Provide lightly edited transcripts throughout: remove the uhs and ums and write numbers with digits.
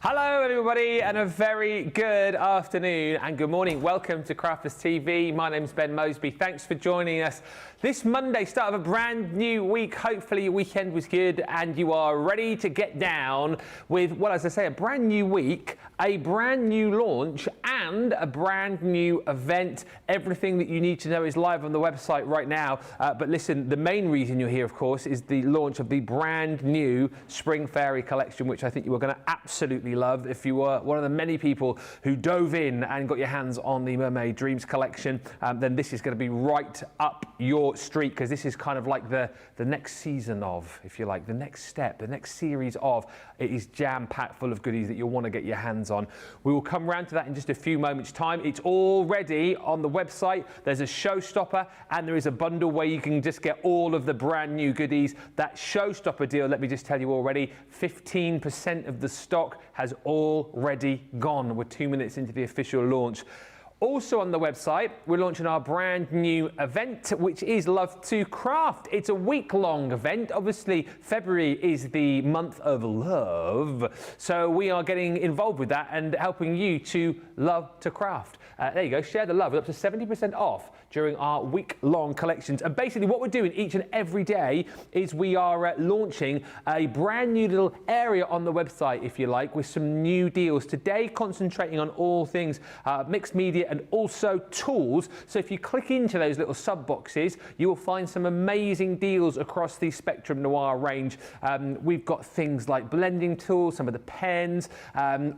Hello everybody and a very good afternoon and good morning. Welcome to Crafters TV. My name's Ben Moseby. Thanks for joining us this Monday, start of a brand new week. Hopefully your weekend was good and you are ready to get down with, well, as I say, a brand new week, a brand new launch and a brand new event. Everything that you need to know is live on the website right now. But listen, the main reason you're here, of course, is the launch of the brand new Spring Fairy collection, which I think you are going to absolutely love. If you were one of the many people who dove in and got your hands on the Mermaid Dreams collection, then this is going to be right up your street, because this is kind of like the next season of, if you like, the next step, the next series of. It is jam-packed full of goodies that you'll want to get your hands on. We will come round to that in just a few moments' time. It's already on the website. There's a showstopper and there is a bundle where you can just get all of the brand new goodies. That showstopper deal, let me just tell you already, 15% of the stock has already gone. We're 2 minutes into the official launch. Also on the website, we're launching our brand new event, which is Love to Craft. It's a week-long event. Obviously, February is the month of love, so we are getting involved with that and helping you to love to craft. There you go, share the love. We're up to 70% off during our week-long collections. And basically what we're doing each and every day is we are launching a brand new little area on the website, if you like, with some new deals. Today, concentrating on all things mixed media and also tools. So if you click into those little sub boxes, you will find some amazing deals across the Spectrum Noir range. We've got things like blending tools, some of the pens.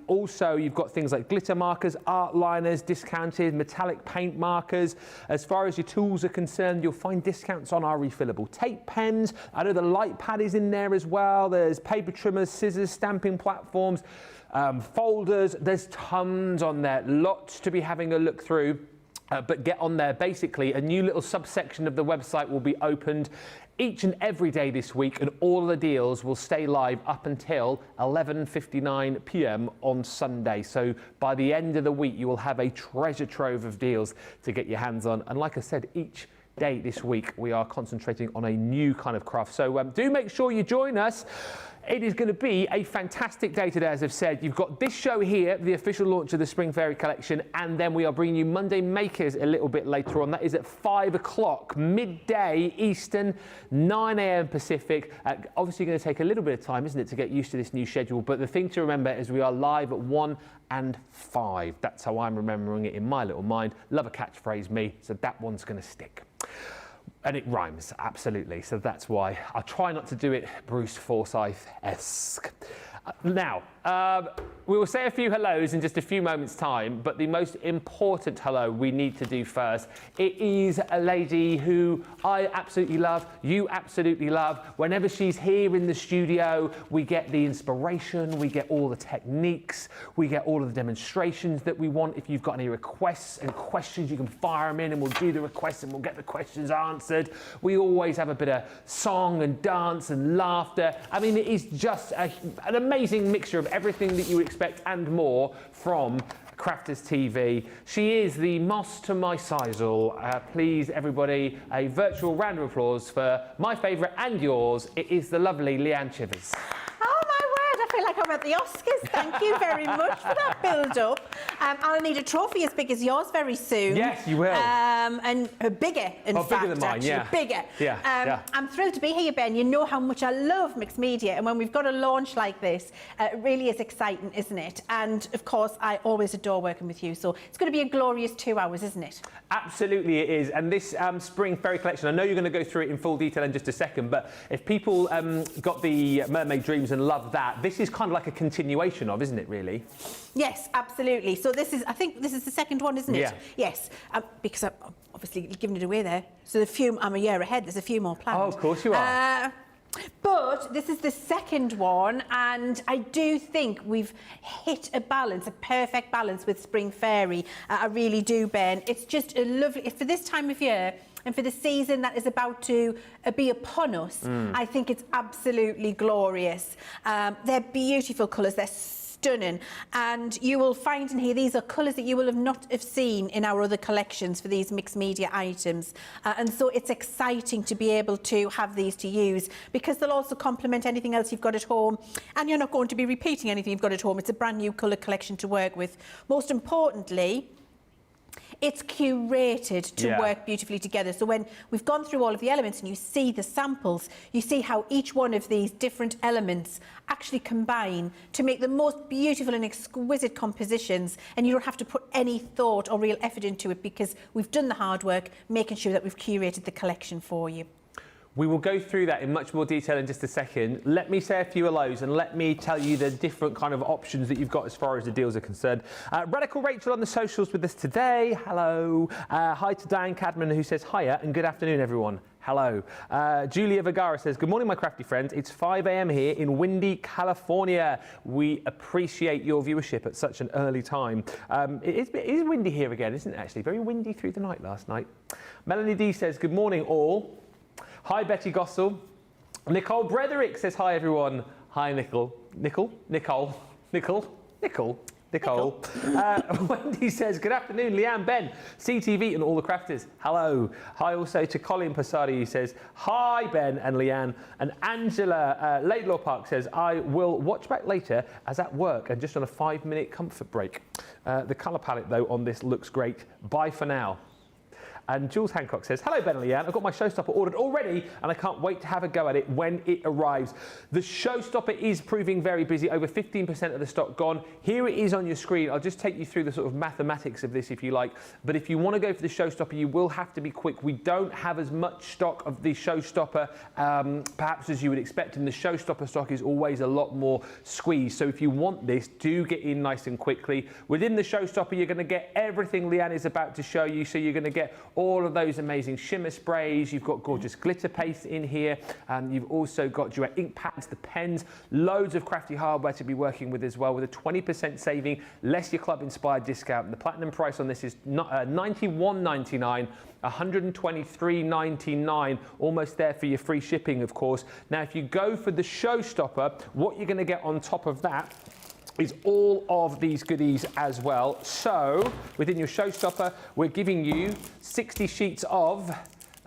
Also, you've got things like glitter markers, art liners, discounted metallic paint markers. As far as your tools are concerned, you'll find discounts on our refillable tape pens. I know the light pad is in there as well. There's paper trimmers, scissors, stamping platforms, folders. There's tons on there, lots to be having a look through. But get on there. Basically, a new little subsection of the website will be opened each and every day this week, and all of the deals will stay live up until 11:59 p.m. on Sunday. So by the end of the week, you will have a treasure trove of deals to get your hands on. And like I said, each day this week, we are concentrating on a new kind of craft. So do make sure you join us. It is going to be a fantastic day today, as I've said. You've got this show here, the official launch of the Spring Fairy collection, and then we are bringing you Monday Makers a little bit later on. That is at 5 o'clock, midday Eastern, 9 a.m. Pacific. Obviously going to take a little bit of time, isn't it, to get used to this new schedule. But the thing to remember is we are live at 1 and 5. That's how I'm remembering it in my little mind. Love a catchphrase, me, so that one's going to stick. And it rhymes, absolutely. So that's why I'll try not to do it Bruce Forsyth-esque. Now, we will say a few hellos in just a few moments' time, but the most important hello we need to do first, it is a lady who I absolutely love, you absolutely love. Whenever she's here in the studio, we get the inspiration, we get all the techniques, we get all of the demonstrations that we want. If you've got any requests and questions, you can fire them in and we'll do the requests and we'll get the questions answered. We always have a bit of song and dance and laughter. I mean, it is just an amazing mixture of everything that you would expect and more from Crafters TV. She is the moss to my sisal. Please, everybody, a virtual round of applause for my favourite and yours. It is the lovely Leann Chivers. Oh my word, I feel like I'm at the Oscars. Thank you very much for that build-up. I'll need a trophy as big as yours very soon. Yes, you will. And bigger, in fact. Bigger than mine, actually. yeah. Bigger. Yeah, I'm thrilled to be here, Ben. You know how much I love mixed media, and when we've got a launch like this, it really is exciting, isn't it? And of course, I always adore working with you, so it's going to be a glorious 2 hours, isn't it? Absolutely it is. And this Spring Fairy collection, I know you're going to go through it in full detail in just a second, but if people got the Mermaid Dreams and love that, this is kind of like a continuation of, isn't it, really? Yes, absolutely. So this is, I think this is the second one, isn't it? Yeah. Yes, because I'm obviously giving it away there. So I'm a year ahead. There's a few more planned. Oh, of course you are. But this is the second one, and I do think we've hit a balance, a perfect balance with Spring Fairy. I really do, Ben. It's just a lovely, for this time of year and for the season that is about to be upon us, I think it's absolutely glorious. They're beautiful colours. They're stunning. And you will find in here, these are colours that you will not have seen in our other collections for these mixed media items. And so it's exciting to be able to have these to use, because they'll also complement anything else you've got at home, and you're not going to be repeating anything you've got at home. It's a brand new colour collection to work with. Most importantly, it's curated to work beautifully together. So when we've gone through all of the elements and you see the samples, you see how each one of these different elements actually combine to make the most beautiful and exquisite compositions, and you don't have to put any thought or real effort into it, because we've done the hard work making sure that we've curated the collection for you. We will go through that in much more detail in just a second. Let me say a few hellos and let me tell you the different kind of options that you've got as far as the deals are concerned. Radical Rachel on the socials with us today. Hello. Hi to Diane Cadman, who says hiya and good afternoon, everyone. Hello. Julia Vergara says, good morning, my crafty friends. It's 5 a.m. here in windy California. We appreciate your viewership at such an early time. It is windy here again, isn't it, actually? Very windy through the night last night. Melanie D says, good morning, all. Hi, Betty Gossel. Nicole Brederick says, hi, everyone. Hi, Nicole. Wendy says, good afternoon, Leanne, Ben, CTV and all the crafters. Hello. Hi also to Colin Passari, who says, hi, Ben and Leanne. And Angela Laidlaw Park says, I will watch back later as at work and just on a 5-minute comfort break. The colour palette, though, on this looks great. Bye for now. And Jules Hancock says, hello, Ben and Leanne. I've got my showstopper ordered already, and I can't wait to have a go at it when it arrives. The showstopper is proving very busy. Over 15% of the stock gone. Here it is on your screen. I'll just take you through the sort of mathematics of this if you like. But if you want to go for the showstopper, you will have to be quick. We don't have as much stock of the showstopper, perhaps as you would expect. And the showstopper stock is always a lot more squeezed. So if you want this, do get in nice and quickly. Within the showstopper, you're going to get everything Leanne is about to show you. So you're going to get all of those amazing shimmer sprays. You've got gorgeous glitter paste in here. You've also got your ink pads, the pens, loads of crafty hardware to be working with as well, with a 20% saving, less your club inspired discount. The platinum price on this is $91.99, $123.99, almost there for your free shipping, of course. Now, if you go for the showstopper, what you're going to get on top of that is all of these goodies as well. So within your showstopper, we're giving you 60 sheets of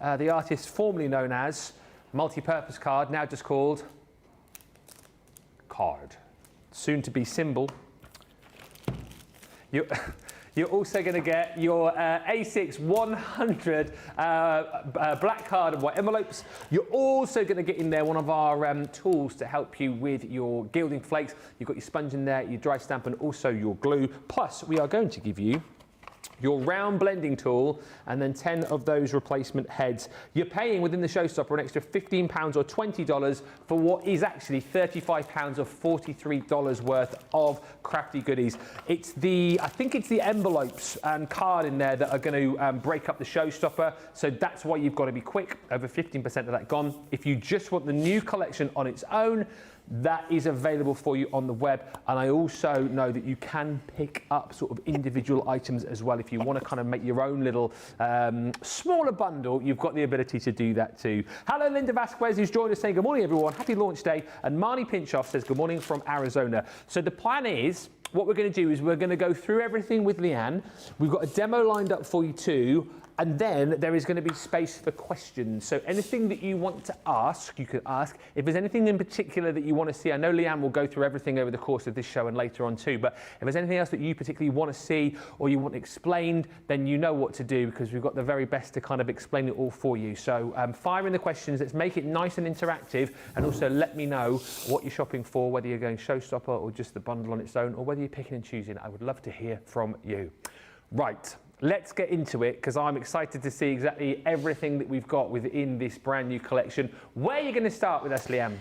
the artist formerly known as multi-purpose card, now just called card, soon to be symbol. You're also going to get your A6 100 black card and white envelopes. You're also going to get in there one of our tools to help you with your gilding flakes. You've got your sponge in there, your dry stamp, and also your glue. Plus, we are going to give you your round blending tool, and then 10 of those replacement heads. You're paying within the showstopper an extra £15 or $20 for what is actually £35 or $43 worth of crafty goodies. It's I think it's the envelopes and card in there that are going to break up the showstopper, so that's why you've got to be quick. Over 15% of that gone. If you just want the new collection on its own, that is available for you on the web. And I also know that you can pick up sort of individual items as well. If you want to kind of make your own little smaller bundle, you've got the ability to do that too. Hello, Linda Vasquez, who's joined us saying, good morning, everyone. Happy launch day. And Marnie Pinchoff says, good morning from Arizona. So the plan is, what we're going to do is we're going to go through everything with Leanne. We've got a demo lined up for you too. And then there is going to be space for questions. So anything that you want to ask, you can ask. If there's anything in particular that you want to see, I know Leanne will go through everything over the course of this show and later on too, but if there's anything else that you particularly want to see or you want explained, then you know what to do, because we've got the very best to kind of explain it all for you. So fire in the questions, let's make it nice and interactive, and also let me know what you're shopping for, whether you're going showstopper or just the bundle on its own, or whether you're picking and choosing. I would love to hear from you. Right. Let's get into it, because I'm excited to see exactly everything that we've got within this brand new collection. Where are you going to start with us, Leanne?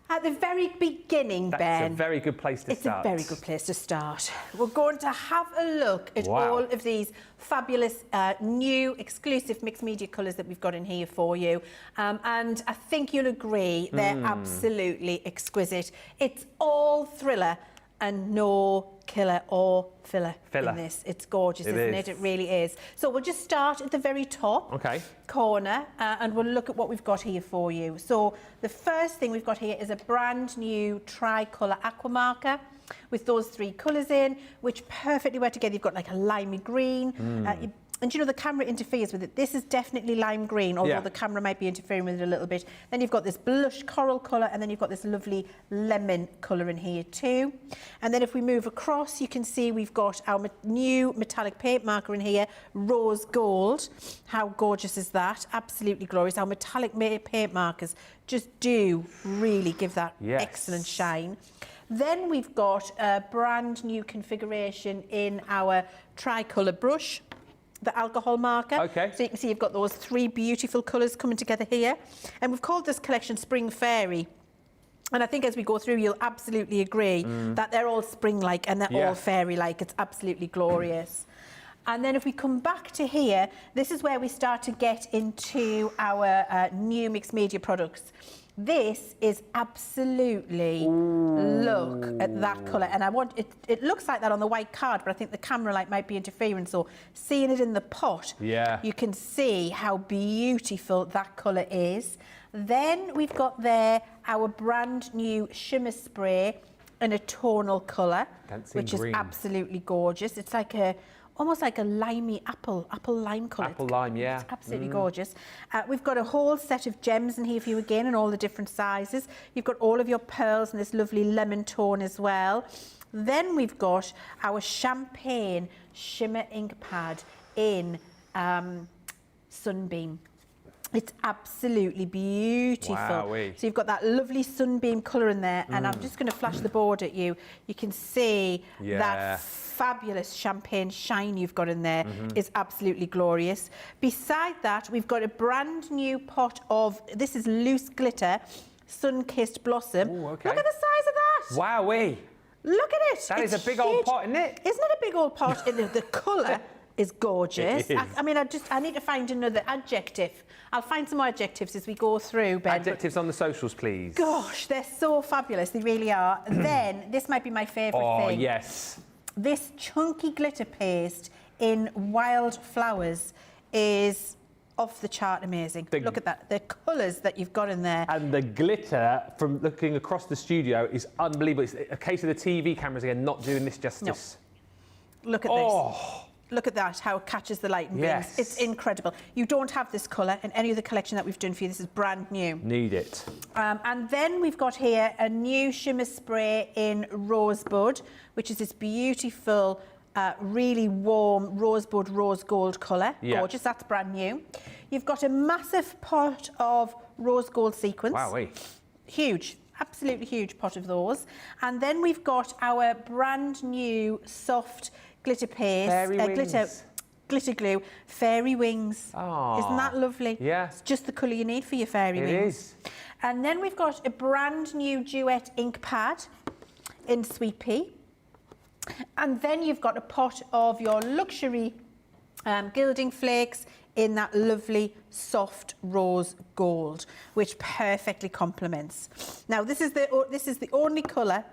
At the very beginning, Ben. That's a very good place to start. It's a very good place to start. We're going to have a look at all of these fabulous new exclusive mixed media colours that we've got in here for you. And I think you'll agree they're absolutely exquisite. It's all thriller and no killer or filler in this. It's gorgeous, isn't it? It really is. So we'll just start at the very top corner and we'll look at what we've got here for you. So the first thing we've got here is a brand new tri-colour aqua marker. with those 3 colours in, which perfectly wear together. You've got like a limey green. And you know, the camera interferes with it. This is definitely lime green, although the camera might be interfering with it a little bit. Then you've got this blush coral colour, and then you've got this lovely lemon colour in here too. And then if we move across, you can see we've got our new metallic paint marker in here, rose gold. How gorgeous is that? Absolutely glorious. Our metallic paint markers just do really give that excellent shine. Then we've got a brand new configuration in our tricolour brush, the alcohol marker. Okay. So you can see you've got those 3 beautiful colours coming together here. And we've called this collection Spring Fairy. And I think as we go through, you'll absolutely agree that they're all spring-like and they're all fairy-like. It's absolutely glorious. And then if we come back to here, this is where we start to get into our new mixed media products. This is absolutely, look at that colour. And I want, it looks like that on the white card, but I think the camera light might be interfering. So seeing it in the pot, you can see how beautiful that colour is. Then we've got there our brand new shimmer spray in a tonal colour, which is absolutely gorgeous. It's like a, almost like a limey apple lime colour. Apple lime, yeah. It's absolutely gorgeous. We've got a whole set of gems in here for you again in all the different sizes. You've got all of your pearls in this lovely lemon tone as well. Then we've got our champagne shimmer ink pad in Sunbeam. It's absolutely beautiful. Wowee. So you've got that lovely sunbeam colour in there, and I'm just going to flash the board at you. You can see that fabulous champagne shine you've got in there is absolutely glorious. Beside that, we've got a brand new pot of, this is loose glitter, sun-kissed blossom. Ooh, okay. Look at the size of that. Wowee. Look at it. That is a big old pot, isn't it? Isn't it a big old pot? The colour is gorgeous. It is. I mean, I need to find another adjective. I'll find some more adjectives as we go through, Ben. Adjectives on the socials, please. Gosh, they're so fabulous. They really are. Then, this might be my favourite thing. Oh, yes. This chunky glitter paste in wild flowers is off the chart amazing. Look at that. The colours that you've got in there. And the glitter from looking across the studio is unbelievable. It's a case of the TV cameras again not doing this justice. No. Look at this. Look at that, how it catches the light and beams. It's incredible. You don't have this colour in any other collection that we've done for you. This is brand new. Need it. And then we've got here a new shimmer spray in Rosebud, which is this beautiful, really warm Rosebud rose gold colour. Gorgeous, that's brand new. You've got a massive pot of rose gold sequins. Wowee. Huge. Absolutely huge pot of those. And then we've got our brand new soft glitter paste, glitter glue, fairy wings. Oh, isn't that lovely? Yeah. It's just the colour you need for your fairy wings. It is. And then we've got a brand new duet ink pad in Sweet Pea. And then you've got a pot of your luxury gilding flakes in that lovely soft rose gold, which perfectly complements. Now this is the only colour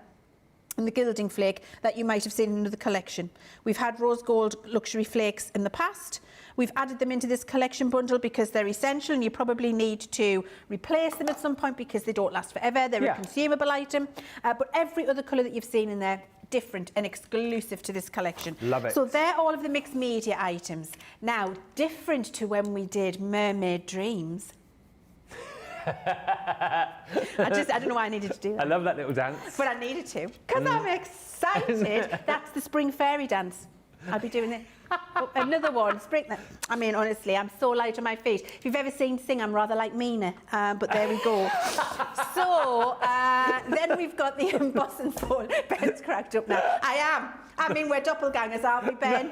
in the gilding flake that you might have seen in another collection. We've had rose gold luxury flakes in the past. We've added them into this collection bundle because they're essential and you probably need to replace them at some point because they don't last forever. They're a consumable item. But every other colour that you've seen in there, different and exclusive to this collection. Love it. So they're all of the mixed media items. Now, different to when we did Mermaid Dreams. I don't know why I needed to do that. I love that little dance. But I needed to, because I'm excited. That's the Spring Fairy dance. I'll be doing it. Oh, another one, spring. I mean, honestly, I'm so light on my feet. If you've ever seen Sing, I'm rather like Mina, but there we go. So then we've got the emboss and fold. Ben's cracked up now. I mean, we're doppelgangers, aren't we, Ben?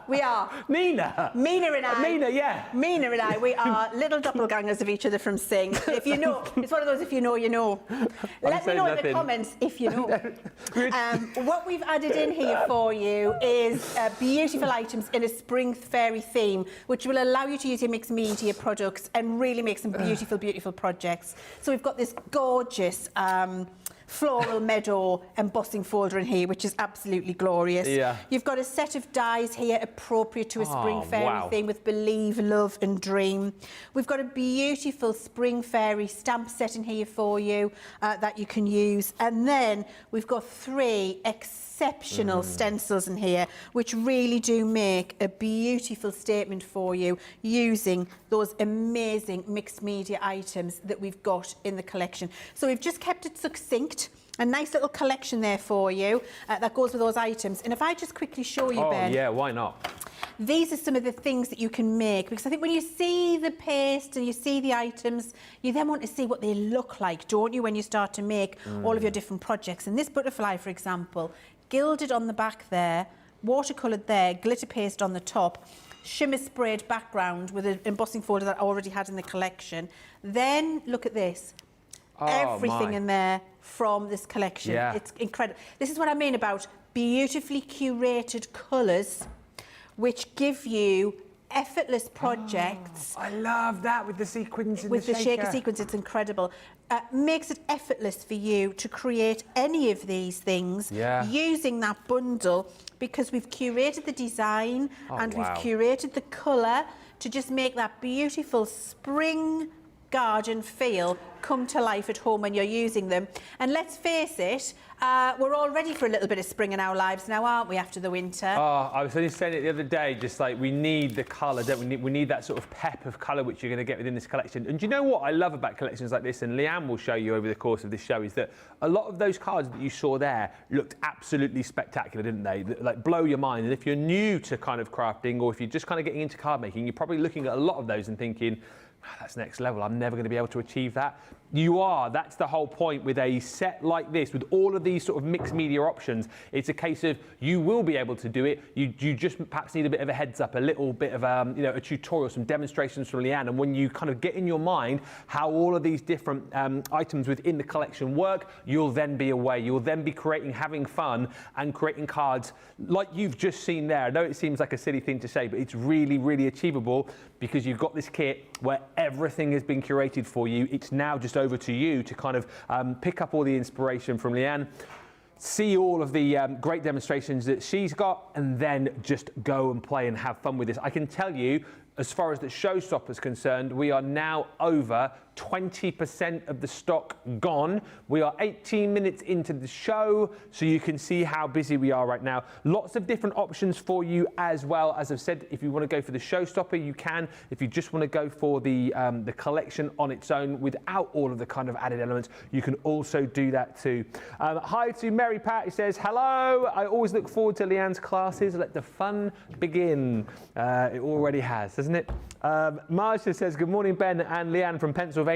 We are. Mina and I. Mina and I, we are little doppelgangers of each other from Sing. If you know, it's one of those if you know, you know. Let me know in the comments if you know. What we've added in here for you is beautiful items in a Spring Fairy theme, which will allow you to use your mixed media products and really make some beautiful, beautiful projects. So we've got this gorgeous floral meadow embossing folder in here, which is absolutely glorious. Yeah. You've got a set of dies here appropriate to a spring fairy theme with believe, love and dream. We've got a beautiful spring fairy stamp set in here for you that you can use. And then we've got 3 exceptional stencils in here, which really do make a beautiful statement for you using those amazing mixed media items that we've got in the collection. So we've just kept it succinct. A nice little collection there for you that goes with those items. And if I just quickly show you, Ben. Oh, yeah, why not? These are some of the things that you can make, because I think when you see the paste and you see the items, you then want to see what they look like, don't you, when you start to make all of your different projects. And this butterfly, for example, gilded on the back there, watercoloured there, glitter paste on the top, shimmer sprayed background with an embossing folder that I already had in the collection. Then look at this. Everything in there from this collection. Yeah. It's incredible. This is what I mean about beautifully curated colours which give you effortless projects. I love that with the sequins in with the shaker. With the shaker sequins, it's incredible. Makes it effortless for you to create any of these things using that bundle, because we've curated the design and we've curated the colour to just make that beautiful spring garden feel come to life at home when you're using them. And let's face it, we're all ready for a little bit of spring in our lives now, aren't we, after the winter? Oh, I was only saying it the other day, just like we need the colour, don't we? We need that sort of pep of colour which you're going to get within this collection. And do you know what I love about collections like this, and Leanne will show you over the course of this show, is that a lot of those cards that you saw there looked absolutely spectacular, didn't they? Like blow your mind. And if you're new to kind of crafting, or if you're just kind of getting into card making, you're probably looking at a lot of those and thinking, that's next level, I'm never going to be able to achieve that. You are. That's the whole point with a set like this, with all of these sort of mixed media options. It's a case of you will be able to do it. You just perhaps need a bit of a heads up, a little bit of a tutorial, some demonstrations from Leanne. And when you kind of get in your mind how all of these different items within the collection work, you'll then be away. You'll then be creating, having fun and creating cards like you've just seen there. I know it seems like a silly thing to say, but it's really, really achievable, because you've got this kit where everything has been curated for you. It's now just over to you to kind of pick up all the inspiration from Leanne, see all of the great demonstrations that she's got, and then just go and play and have fun with this. I can tell you, as far as the showstopper is concerned, we are now over 20% of the stock gone. We are 18 minutes into the show, so you can see how busy we are right now. Lots of different options for you as well. As I've said, if you want to go for the showstopper, you can. If you just want to go for the collection on its own without all of the kind of added elements, you can also do that too. Hi to Mary Pat, who says, hello, I always look forward to Leanne's classes. Let the fun begin. It already has, doesn't it? Marcia says, good morning, Ben and Leanne from Pennsylvania.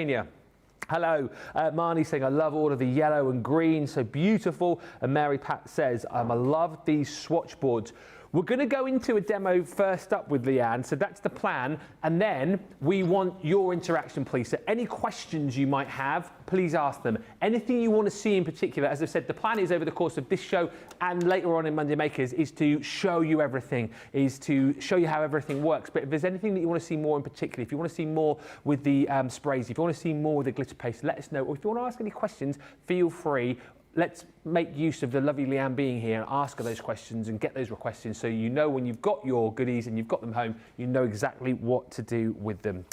Hello. Marnie saying, I love all of the yellow and green, so beautiful. And Mary Pat says, I love these swatch boards. We're going to go into a demo first up with Leanne, so that's the plan. And then we want your interaction, please. So any questions you might have, please ask them. Anything you want to see in particular, as I said, the plan is over the course of this show and later on in Monday Makers is to show you everything, is to show you how everything works. But if there's anything that you want to see more in particular, if you want to see more with the sprays, if you want to see more with the glitter paste, let us know. Or if you want to ask any questions, feel free. Let's make use of the lovely Leanne being here and ask her those questions and get those requests in, so you know when you've got your goodies and you've got them home, you know exactly what to do with them.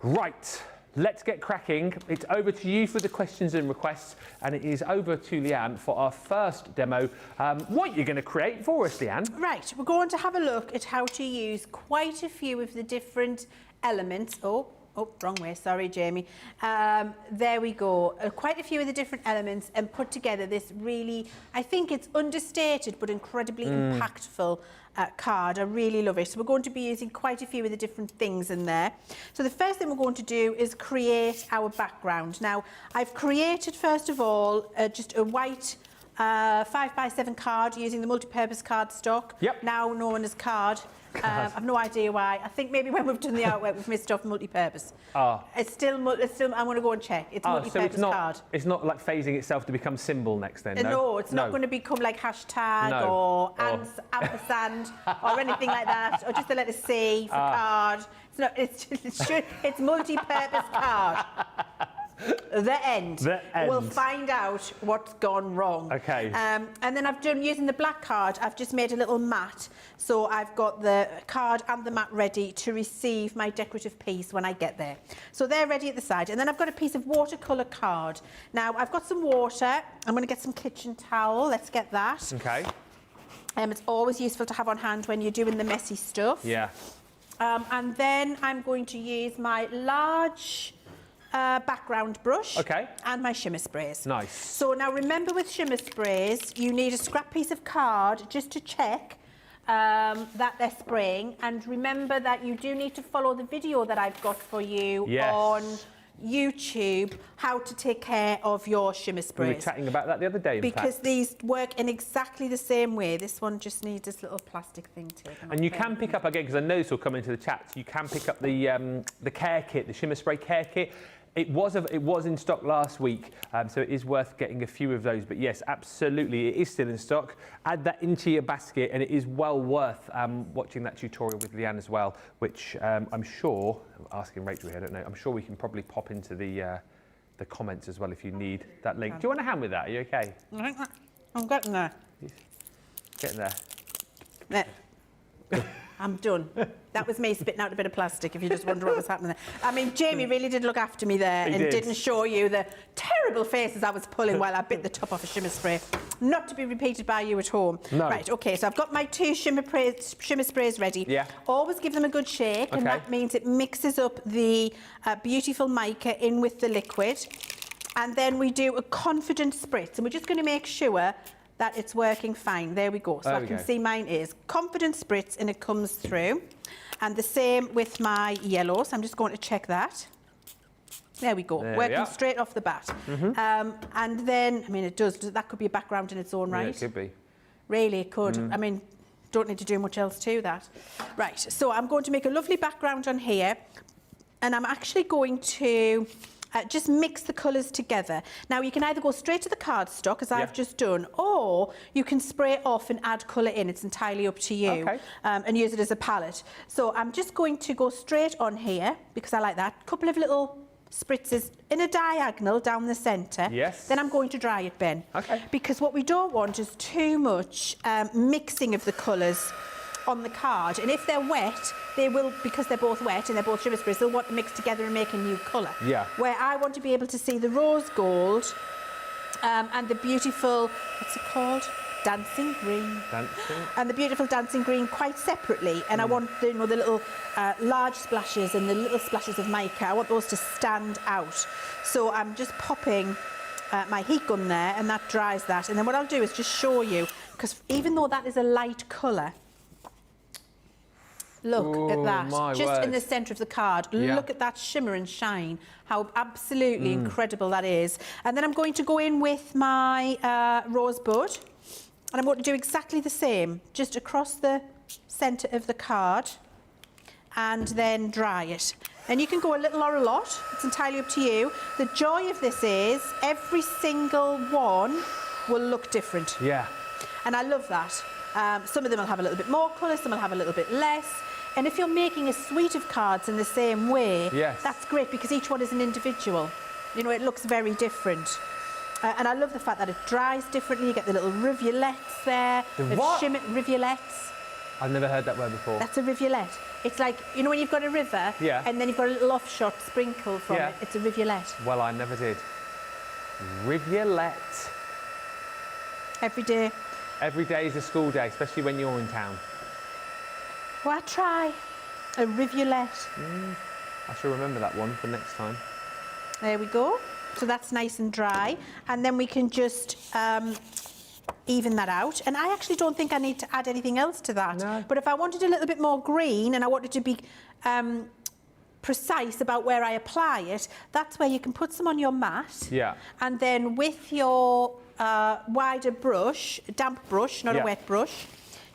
Right, let's get cracking. It's over to you for the questions and requests, and it is over to Leanne for our first demo. What you're going to create for us, Leanne? Right, we're going to have a look at how to use quite a few of the different elements. Oh, wrong way, sorry, Jamie. There we go. Quite a few of the different elements, and put together this really, I think it's understated but incredibly impactful card. I really love it. So we're going to be using quite a few of the different things in there. So the first thing we're going to do is create our background. Now, I've created, first of all, just a white 5x7 card using the multi-purpose card stock, now known as card. I've no idea why. I think maybe when we've done the artwork, we've missed off multi-purpose. It's still, I'm going to go and check. It's multi-purpose card. It's not like phasing itself to become symbol next then, no? No, it's not going to become like hashtag or ampersand or anything like that, or just the letter C for card. It's not. It's multi-purpose card. The end. The end. We'll find out what's gone wrong. Okay. And then I've done, using the black card, I've just made a little mat. So I've got the card and the mat ready to receive my decorative piece when I get there. So they're ready at the side. And then I've got a piece of watercolour card. Now, I've got some water. I'm going to get some kitchen towel. Let's get that. Okay. It's always useful to have on hand when you're doing the messy stuff. Yeah. And then I'm going to use my large background brush and my shimmer sprays. Nice. So now remember, with shimmer sprays, you need a scrap piece of card just to check that they're spraying. And remember that you do need to follow the video that I've got for you on YouTube, how to take care of your shimmer sprays. We were chatting about that the other day, because these work in exactly the same way. This one just needs this little plastic thing taken off. And you can pick up, again, because I know this will come into the chat, you can pick up the care kit, the shimmer spray care kit. It was in stock last week, so it is worth getting a few of those. But yes, absolutely, it is still in stock. Add that into your basket, and it is well worth watching that tutorial with Leann as well, which I'm sure, asking Rachel here, I don't know, I'm sure we can probably pop into the comments as well if you need that link. Do you want a hand with that? Are you okay? I'm getting there. Getting there. There. I'm done. That was me spitting out a bit of plastic, if you just wonder what was happening there. I mean, Jamie really did look after me there and didn't show you the terrible faces I was pulling while I bit the top off a shimmer spray. Not to be repeated by you at home. No. Right, okay, so I've got my 2 shimmer sprays ready. Yeah. Always give them a good shake, and that means it mixes up the beautiful mica in with the liquid. And then we do a confident spritz, and we're just going to make sure that it's working fine. There we go. So I can see mine is confident spritz, and it comes through. And the same with my yellow. So I'm just going to check that. There we go. Working straight off the bat. And then, I mean, it does. That could be a background in its own right. Yeah, it could be. Really, it could. I mean, don't need to do much else to that. Right. So I'm going to make a lovely background on here, and I'm actually going to just mix the colours together. Now, you can either go straight to the cardstock, as I've just done, or you can spray it off and add colour in. It's entirely up to you, and use it as a palette. So I'm just going to go straight on here, because I like that. Couple of little spritzes in a diagonal down the centre. Yes. Then I'm going to dry it, Ben. Okay. Because what we don't want is too much mixing of the colours on the card, and if they're wet, they will, because they're both wet and they're both shimmer sprays, they'll want to mix together and make a new colour. Yeah. Where I want to be able to see the rose gold and the beautiful, what's it called? Dancing green. Dancing. And the beautiful dancing green quite separately. And I want the, the little large splashes and the little splashes of mica, I want those to stand out. So I'm just popping my heat gun there, and that dries that. And then what I'll do is just show you, because even though that is a light colour, look at that, just in the centre of the card. Look at that shimmer and shine, how absolutely incredible that is. And then I'm going to go in with my rosebud, and I'm going to do exactly the same, just across the centre of the card, and then dry it. And you can go a little or a lot, it's entirely up to you. The joy of this is every single one will look different. Yeah. And I love that. Some of them will have a little bit more colour, some will have a little bit less. And if you're making a suite of cards in the same way, that's great, because each one is an individual. You know, it looks very different. And I love the fact that it dries differently. You get the little rivulets there. The what? Rivulets. I've never heard that word before. That's a rivulet. It's like, you know, when you've got a river and then you've got a little offshot sprinkle from it. It's a rivulet. Well, I never did. Rivulet. Every day. Every day is a school day, especially when you're in town. Well, I try a rivulet. I shall remember that one for next time. There we go. So that's nice and dry. And then we can just even that out. And I actually don't think I need to add anything else to that. No. But if I wanted a little bit more green and I wanted to be precise about where I apply it, that's where you can put some on your mat. Yeah. And then with your wider brush, damp brush, not a wet brush,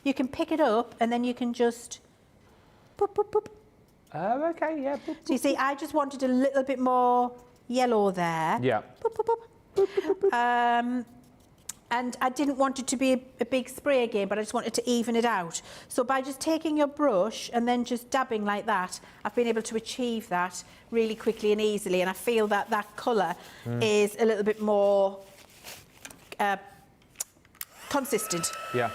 you can pick it up and then you can just boop, boop, boop. Oh, okay, yeah. Boop, boop, so you see, I just wanted a little bit more yellow there. Yeah. Boop, boop, boop. Boop, boop, boop. And I didn't want it to be a big spray again, but I just wanted to even it out. So by just taking your brush and then just dabbing like that, I've been able to achieve that really quickly and easily. And I feel that that colour is a little bit more consistent. Yeah.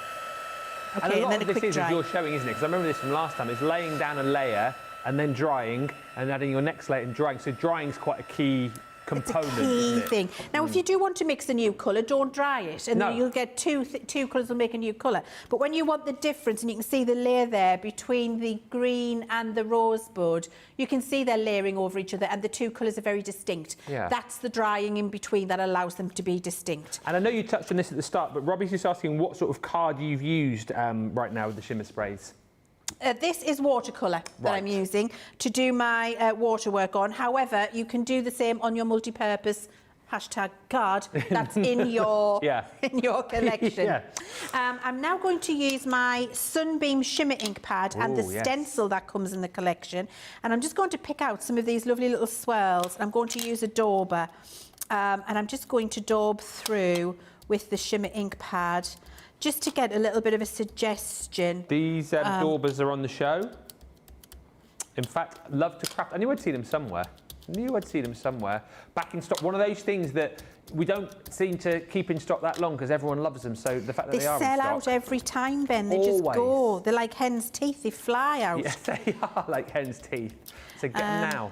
Okay, and a lot then of a this quick is dry. you're showing, isn't it? Because I remember this from last time. Is laying down a layer and then drying and adding your next layer and drying. So drying's quite a key component. It's a key isn't it? thing. Now, if you do want to mix a new colour, don't dry it, and then you'll get two colours will make a new colour. But when you want the difference, and you can see the layer there between the green and the rosebud, you can see they're layering over each other, and the two colours are very distinct. Yeah. That's the drying in between that allows them to be distinct. And I know you touched on this at the start, but Robbie's just asking what sort of card you've used right now with the shimmer sprays. This is watercolour that I'm using to do my waterwork on. However, you can do the same on your multi-purpose card that's in your in your collection. I'm now going to use my Sunbeam Shimmer ink pad and the stencil that comes in the collection, and I'm just going to pick out some of these lovely little swirls. I'm going to use a dauber, and I'm just going to daub through with the shimmer ink pad, just to get a little bit of a suggestion. These daubers are on the show. In fact, love to craft. I knew I'd see them somewhere. Back in stock. One of those things that we don't seem to keep in stock that long because everyone loves them. So the fact that they are in stock. They sell out every time, Ben. They just go. They're like hen's teeth. They fly out. Yes, they are like hen's teeth. So get them now.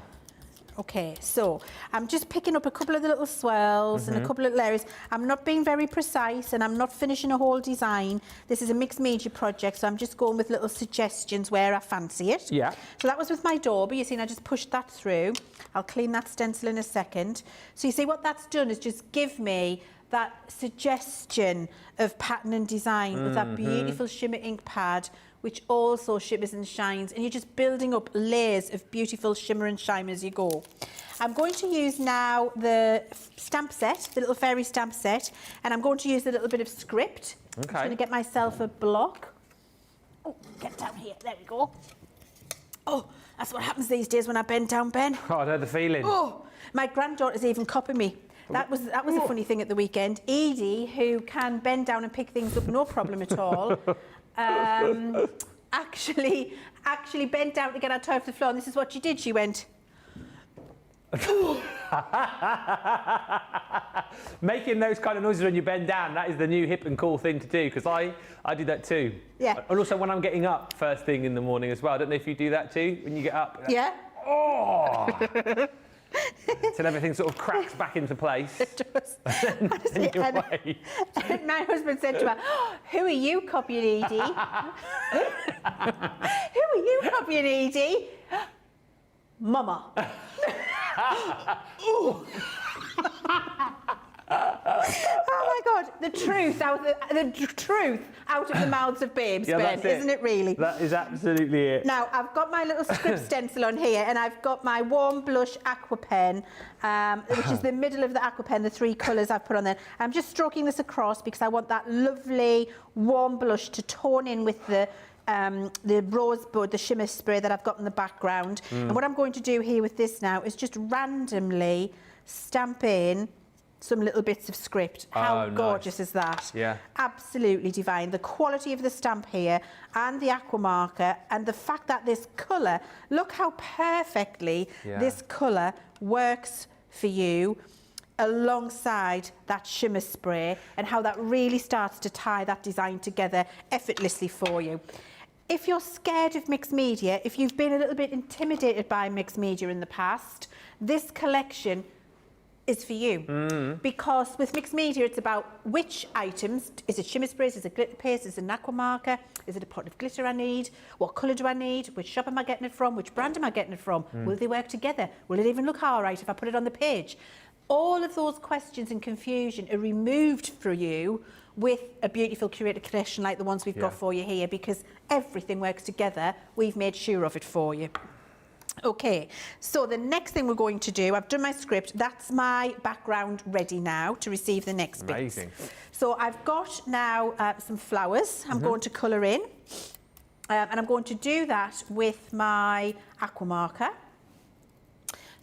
Okay, so I'm just picking up a couple of the little swirls and a couple of layers. I'm not being very precise and I'm not finishing a whole design. This is a mixed media project, so I'm just going with little suggestions where I fancy it. Yeah. So that was with my dauber. You see, I just pushed that through. I'll clean that stencil in a second. So you see what that's done is just give me that suggestion of pattern and design with that beautiful shimmer ink pad, which also shimmers and shines, and you're just building up layers of beautiful shimmer and shine as you go. I'm going to use now the stamp set, the little fairy stamp set, and I'm going to use a little bit of script. Okay. I'm just going to get myself a block. Oh, get down here, there we go. Oh, that's what happens these days when I bend down, Ben. Oh, I know the feeling. Oh, my granddaughter's even copying me. That was a funny thing at the weekend. Edie, who can bend down and pick things up no problem at all, actually bent down to get our toy off the floor, and this is what she did. She went. Making those kind of noises when you bend down, that is the new hip and cool thing to do, because I do that too. Yeah. And also when I'm getting up first thing in the morning as well. I don't know if you do that too, when you get up. Yeah. Oh! Till everything sort of cracks back into place. It does. Honestly, and my husband said to her, oh, who are you copying, Edie? Who are you copying, Edie? Mama. Oh my God, the truth out of the mouths of babes, Ben, isn't it really? That is absolutely it. Now, I've got my little script stencil on here, and I've got my warm blush aqua pen, which is the middle of the aqua pen, the three colours I've put on there. I'm just stroking this across because I want that lovely warm blush to tone in with the rosebud, the shimmer spray that I've got in the background. And what I'm going to do here with this now is just randomly stamp in some little bits of script. How gorgeous is that? Yeah. Absolutely divine. The quality of the stamp here and the aqua marker and the fact that this colour, look how perfectly this colour works for you alongside that shimmer spray, and how that really starts to tie that design together effortlessly for you. If you're scared of mixed media, if you've been a little bit intimidated by mixed media in the past, this collection is for you. Because with mixed media, it's about which items. Is it shimmer sprays? Is it glitter paste? Is it an aqua marker? Is it a pot of glitter I need? What colour do I need? Which shop am I getting it from? Which brand am I getting it from? Will they work together? Will it even look all right if I put it on the page? All of those questions and confusion are removed for you with a beautiful curated collection like the ones we've got for you here, because everything works together. We've made sure of it for you. Okay, so the next thing we're going to do, I've done my script, that's my background ready now to receive the next bit. Amazing. So I've got now some flowers I'm going to colour in, and I'm going to do that with my aqua marker.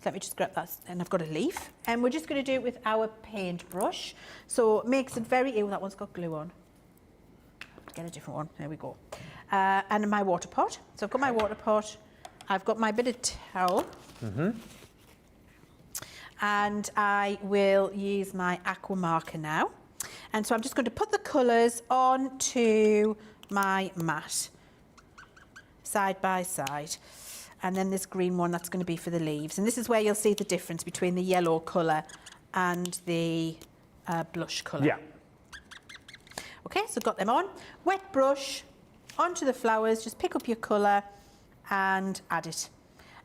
Let me just grab that, and I've got a leaf. And we're just going to do it with our paintbrush. So it makes it very, ew, that one's got glue on. Get a different one, there we go. And my water pot. So I've got my water pot, I've got my bit of towel. And I will use my aqua marker now. And so I'm just going to put the colours onto my mat, side by side. And then this green one, that's going to be for the leaves. And this is where you'll see the difference between the yellow colour and the blush colour. Yeah. Okay, so got them on. Wet brush onto the flowers, just pick up your colour and add it.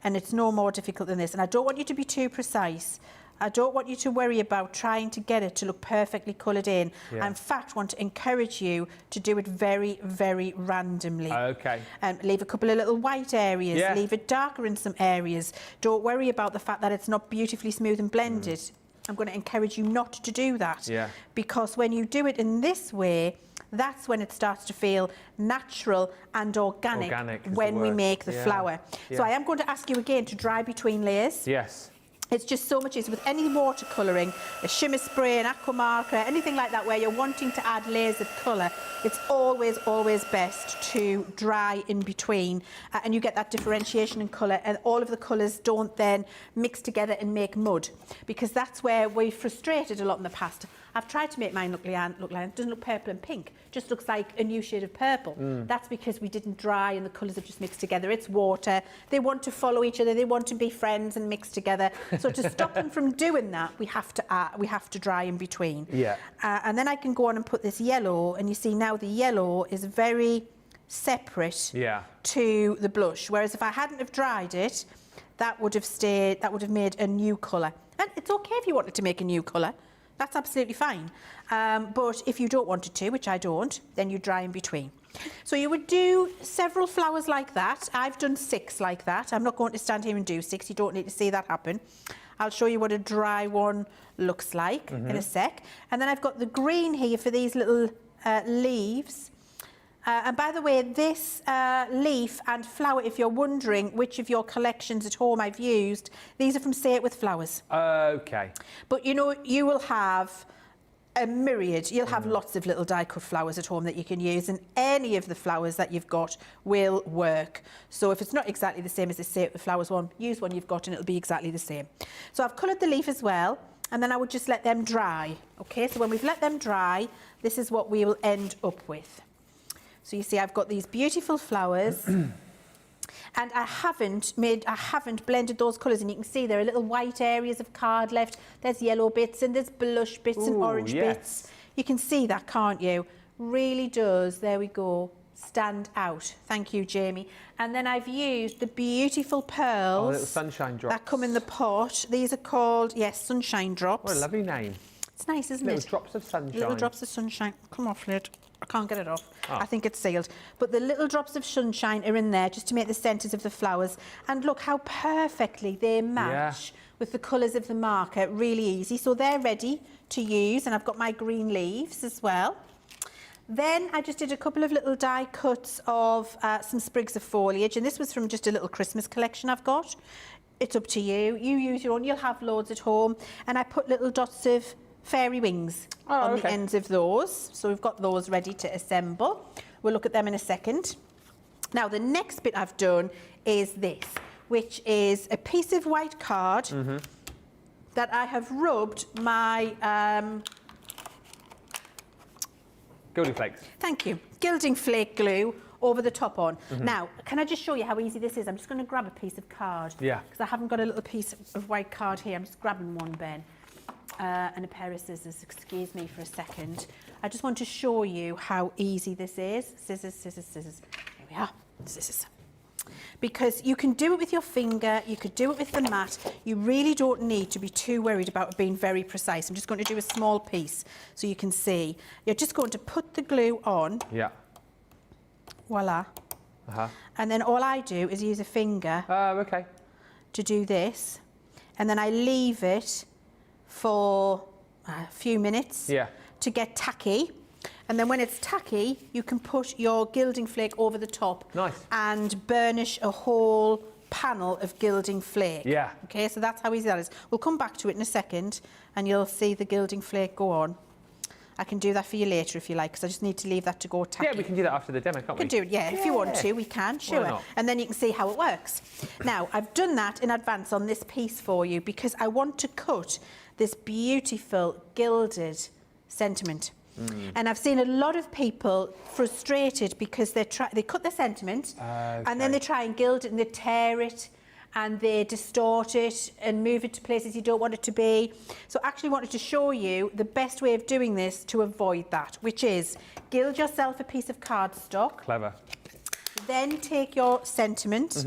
And it's no more difficult than this. And I don't want you to be too precise. I don't want you to worry about trying to get it to look perfectly coloured in. Yeah. I, in fact, want to encourage you to do it very, very randomly. Okay. Leave a couple of little white areas, Yeah. leave it darker in some areas. Don't worry about the fact that it's not beautifully smooth and blended. I'm going to encourage you not to do that. Yeah. Because when you do it in this way, that's when it starts to feel natural and organic Organic is when the we word. make the Yeah. flower. Yeah. So I am going to ask you again to dry between layers. Yes. It's just so much easier with any watercolouring, a shimmer spray, an aqua marker, anything like that where you're wanting to add layers of colour. It's always, always best to dry in between and you get that differentiation in colour and all of the colours don't then mix together and make mud, because that's where we're frustrated a lot in the past. I've tried to make mine look like it doesn't look purple and pink, just looks like a new shade of purple. That's because we didn't dry and the colours have just mixed together. It's water. They want to follow each other. They want to be friends and mix together. So to stop them from doing that, we have to dry in between. Yeah. And then I can go on and put this yellow, and you see now the yellow is very separate to the blush. Whereas if I hadn't have dried it, that would have made a new colour. And it's okay if you wanted to make a new colour. That's absolutely fine. But if you don't want it to, which I don't, then you dry in between. So you would do several flowers like that. I've done 6 like that. I'm not going to stand here and do 6. You don't need to see that happen. I'll show you what a dry one looks like in a sec. And then I've got the green here for these little leaves. And by the way, this leaf and flower, if you're wondering which of your collections at home I've used, these are from Say It With Flowers. Okay. But you know, you will have a myriad, you'll have lots of little die-cut flowers at home that you can use, and any of the flowers that you've got will work. So if it's not exactly the same as the Say It With Flowers one, use one you've got and it'll be exactly the same. So I've coloured the leaf as well, and then I would just let them dry. Okay, so when we've let them dry, this is what we will end up with. So you see I've got these beautiful flowers and I haven't blended those colours, and you can see there are little white areas of card left, there's yellow bits and there's blush bits and orange bits. You can see that, can't you? Really does, there we go, stand out. Thank you, Jamie. And then I've used the beautiful pearls little sunshine drops that come in the pot. These are called, yes, sunshine drops. What a lovely name. It's nice, isn't Little it? drops of sunshine. Little drops of sunshine. Come off, Laird. I can't get it off. Oh. I think it's sealed. But the little drops of sunshine are in there just to make the centres of the flowers. And look how perfectly they match with the colours of the marker. Really easy. So they're ready to use. And I've got my green leaves as well. Then I just did a couple of little die cuts of some sprigs of foliage. And this was from just a little Christmas collection I've got. It's up to you. You use your own. You'll have loads at home. And I put little dots of fairy wings on the ends of those. So we've got those ready to assemble. We'll look at them in a second. Now the next bit I've done is this, which is a piece of white card that I have rubbed my Gilding flakes. thank you, gilding flake glue over the top on. Now, can I just show you how easy this is? I'm just going to grab a piece of card. Yeah. Because I haven't got a little piece of white card here. I'm just grabbing one, Ben. And a pair of scissors. Excuse me for a second. I just want to show you how easy this is. Scissors, scissors, scissors. Here we are. Scissors. Because you can do it with your finger, you could do it with the mat. You really don't need to be too worried about being very precise. I'm just going to do a small piece so you can see. You're just going to put the glue on. Yeah. Voila. And then all I do is use a finger to do this. And then I leave it for a few minutes to get tacky. And then when it's tacky, you can put your gilding flake over the top Nice. and burnish a whole panel of gilding flake. Yeah. Okay, so that's how easy that is. We'll come back to it in a second and you'll see the gilding flake go on. I can do that for you later if you like, because I just need to leave that to go tacky. Yeah, we can do that after the demo, can't we? We can do it, yeah. If you want to, we can, sure. Why not? And then you can see how it works. Now, I've done that in advance on this piece for you because I want to cut this beautiful gilded sentiment. And I've seen a lot of people frustrated because they cut the sentiment and then they try and gild it and they tear it and they distort it and move it to places you don't want it to be. So I actually wanted to show you the best way of doing this to avoid that, which is gild yourself a piece of cardstock. Clever. Then take your sentiment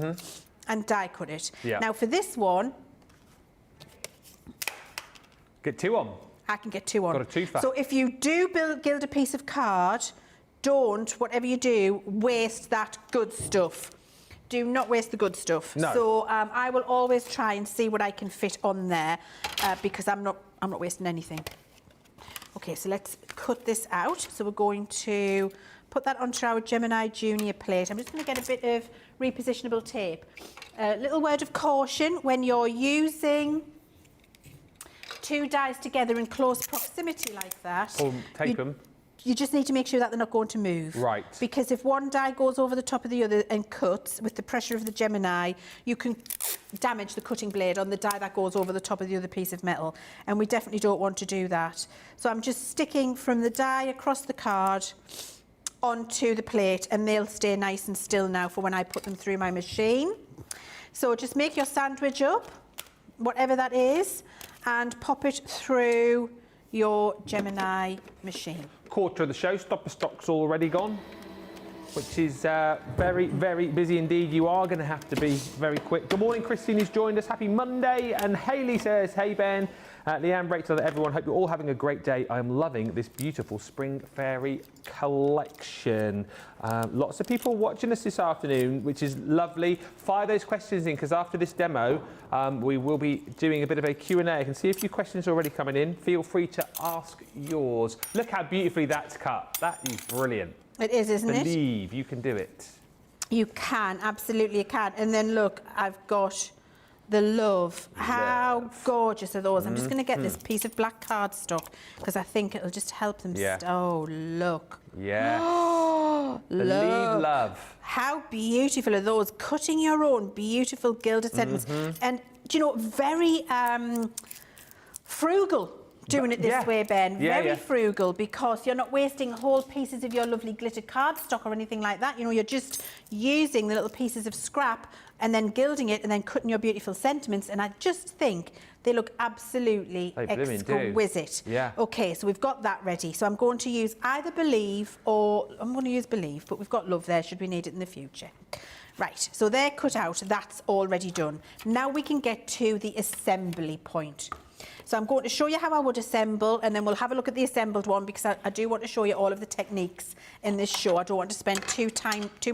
and die cut it. Yeah. Now for this one, Get 2 on. I can get 2 on. Got a twofer. So if you do gild a piece of card, don't, whatever you do, waste that good stuff. Do not waste the good stuff. No. So I will always try and see what I can fit on there because I'm not wasting anything. Okay, so let's cut this out. So we're going to put that onto our Gemini Junior plate. I'm just going to get a bit of repositionable tape. A little word of caution when you're using 2 dies together in close proximity like that. Or tape them. You just need to make sure that they're not going to move. Right. Because if one die goes over the top of the other and cuts with the pressure of the Gemini, you can damage the cutting blade on the die that goes over the top of the other piece of metal. And we definitely don't want to do that. So I'm just sticking from the die across the card onto the plate and they'll stay nice and still now for when I put them through my machine. So just make your sandwich up, whatever that is, and pop it through your Gemini machine. Quarter of the show, stopper stock's already gone, which is very, very busy indeed. You are going to have to be very quick. Good morning, Christine has joined us. Happy Monday. And Hayley says, hey Ben, Leanne, Rachel, everyone, hope you're all having a great day. I'm loving this beautiful Spring Fairy collection. Lots of people watching us this afternoon, which is lovely. Fire those questions in, because after this demo, we will be doing a bit of a Q&A. I can see a few questions already coming in. Feel free to ask yours. Look how beautifully that's cut. That is brilliant. It is, isn't it? Believe you can do it. You can, absolutely you can. And then look, I've got the love. How gorgeous are those? I'm just going to get this piece of black cardstock because I think it'll just help them. Oh, look. Yeah. Oh, Believe love. How beautiful are those? Cutting your own beautiful gilded sentiments. And, do you know, very frugal. Doing it this way, Ben. Very frugal, because you're not wasting whole pieces of your lovely glittered cardstock or anything like that. You know, you're just using the little pieces of scrap and then gilding it and then cutting your beautiful sentiments. And I just think they look absolutely exquisite. Yeah. Okay, so we've got that ready. So I'm going to use either Believe or I'm going to use Believe, but we've got Love there should we need it in the future. Right, so they're cut out. That's already done. Now we can get to the assembly point. So I'm going to show you how I would assemble, and then we'll have a look at the assembled one, because I do want to show you all of the techniques in this show. I don't want to spend too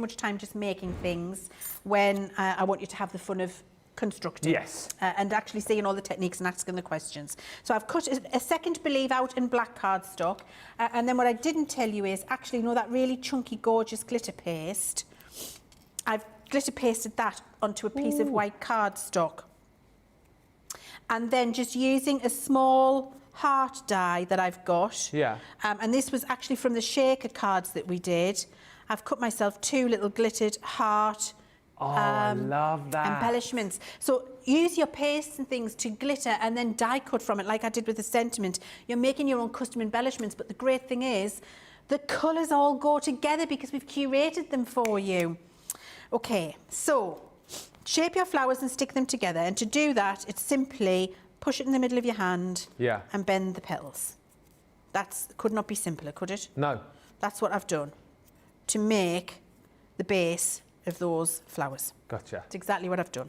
much time just making things when I want you to have the fun of constructing. Yes. And actually seeing all the techniques and asking the questions. So I've cut a second Believe out in black cardstock. And then what I didn't tell you is, actually, you know that really chunky, gorgeous glitter paste? I've glitter pasted that onto a piece of white cardstock. And then just using a small heart die that I've got. Yeah. And this was actually from the shaker cards that we did. I've cut myself 2 little glittered heart I love that. embellishments. So use your pastes and things to glitter and then die cut from it, like I did with the sentiment. You're making your own custom embellishments, but the great thing is the colours all go together because we've curated them for you. Okay, so shape your flowers and stick them together, and to do that, it's simply push it in the middle of your hand and bend the petals. That could not be simpler, could it? No. That's what I've done to make the base of those flowers. Gotcha. That's exactly what I've done.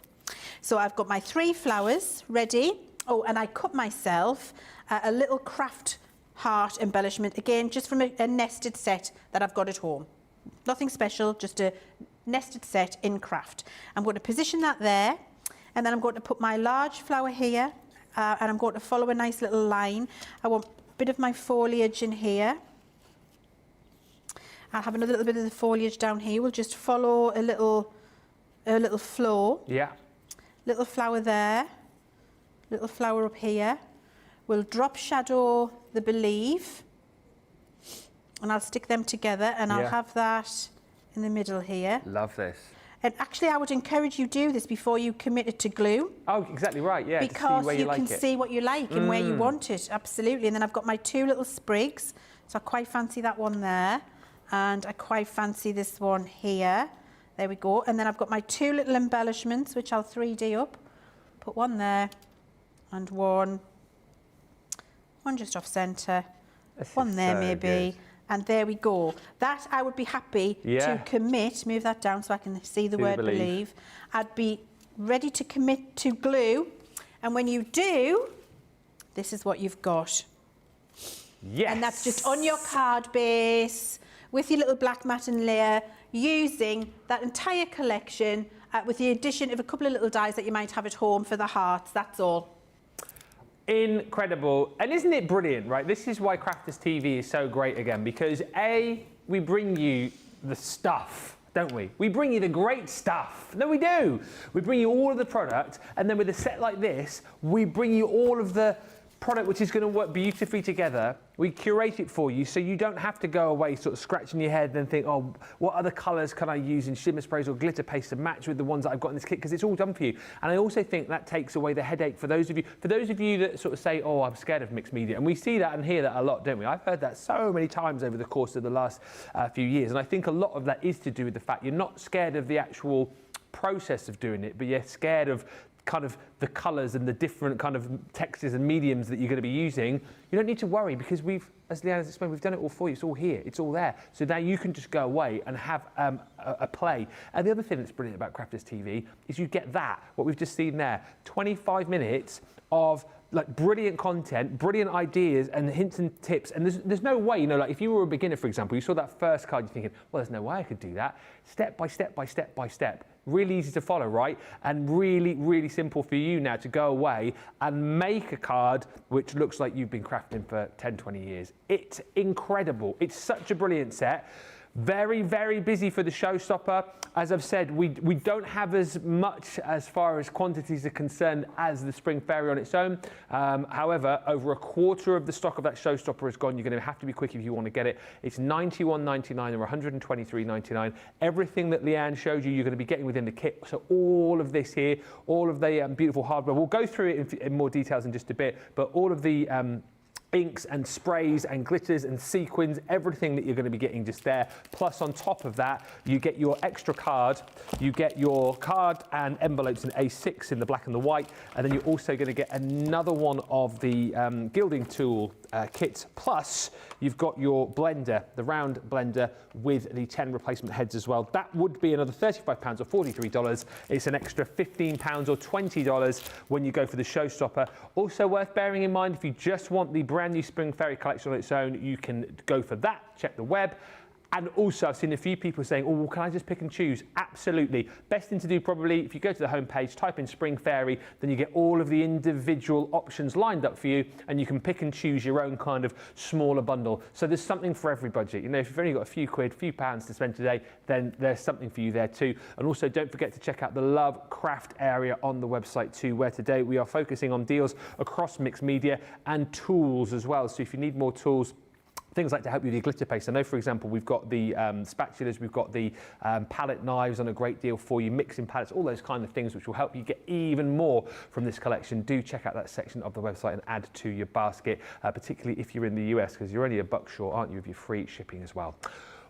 So I've got my 3 flowers ready. Oh, and I cut myself a little craft heart embellishment, again, just from a nested set that I've got at home. Nothing special, just a nested set in craft. I'm going to position that there, and then I'm going to put my large flower here, and I'm going to follow a nice little line. I want a bit of my foliage in here. I'll have another little bit of the foliage down here. We'll just follow a little a little floor. Yeah. Little flower there, little flower up here. We'll drop shadow the Believe, and I'll stick them together, and I'll have that in the middle here. Love this. And actually, I would encourage you do this before you commit it to glue. Oh, exactly right, yeah. Because to see where you like can it. see what you like and where you want it, absolutely. And then I've got my 2 little sprigs, so I quite fancy that one there, and I quite fancy this one here. There we go. And then I've got my 2 little embellishments, which I'll 3D up. Put one there, and one just off centre, one there maybe. Good. And there we go. That I would be happy to commit. Move that down so I can see the word believe. I'd be ready to commit to glue. And when you do, this is what you've got. Yes. And that's just on your card base with your little black matte layer, using that entire collection with the addition of a couple of little dies that you might have at home for the hearts. That's all. Incredible. And isn't it brilliant, right? This is why Crafters TV is so great again, because A, we bring you the stuff, don't we? We bring you the great stuff. No, we do. We bring you all of the product, and then with a set like this, we bring you all of the product which is going to work beautifully together. We curate it for you so you don't have to go away sort of scratching your head and think, oh, what other colours can I use in shimmer sprays or glitter paste to match with the ones that I've got in this kit, because it's all done for you. And I also think that takes away the headache for those of you that sort of say, oh, I'm scared of mixed media. And we see that and hear that a lot, don't we? I've heard that so many times over the course of the last few years. And I think a lot of that is to do with the fact you're not scared of the actual process of doing it, but you're scared of kind of the colours and the different kind of textures and mediums that you're going to be using. You don't need to worry, because we've, as Leann has explained, we've done it all for you. It's all here. It's all there. So now you can just go away and have a play. And the other thing that's brilliant about Crafters TV is you get that, what we've just seen there, 25 minutes of like brilliant content, brilliant ideas and hints and tips. And there's no way, you know, like if you were a beginner, for example, you saw that first card, you're thinking, well, there's no way I could do that. Step by step by step by step. Really easy to follow, right? And really, really simple for you now to go away and make a card which looks like you've been crafting for 10, 20 years. It's incredible. It's such a brilliant set. Very, very busy for the showstopper. As I've said, we don't have as much as far as quantities are concerned as the Spring Fairy on its own. However, over a quarter of the stock of that showstopper is gone. You're going to have to be quick if you want to get it. It's $91.99 or $123.99. Everything that Leann showed you, you're going to be getting within the kit. So all of this here, all of the beautiful hardware, we'll go through it in more details in just a bit, but all of the inks and sprays and glitters and sequins, everything that you're going to be getting just there. Plus on top of that, you get your extra card, you get your card and envelopes in A6 in the black and the white, and then you're also going to get another one of the gilding tool kits. Plus you've got your blender, the round blender with the 10 replacement heads as well. That would be another £35 or $43. It's an extra £15 or $20 when you go for the showstopper. Also worth bearing in mind, if you just want the brand new Spring Fairy collection on its own, you can go for that. Check the web. And also, I've seen a few people saying, oh, well, can I just pick and choose? Absolutely. Best thing to do probably, if you go to the homepage, type in Spring Fairy, then you get all of the individual options lined up for you, and you can pick and choose your own kind of smaller bundle. So there's something for every budget. You know, if you've only got a few quid, few pounds to spend today, then there's something for you there too. And also, don't forget to check out the Love Craft area on the website too, where today we are focusing on deals across mixed media and tools as well. So if you need more tools, things like to help you with your glitter paste. I know, for example, we've got the spatulas, we've got the palette knives on a great deal for you, mixing palettes, all those kind of things which will help you get even more from this collection. Do check out that section of the website and add to your basket, particularly if you're in the US, because you're only $1 short, aren't you, with your free shipping as well.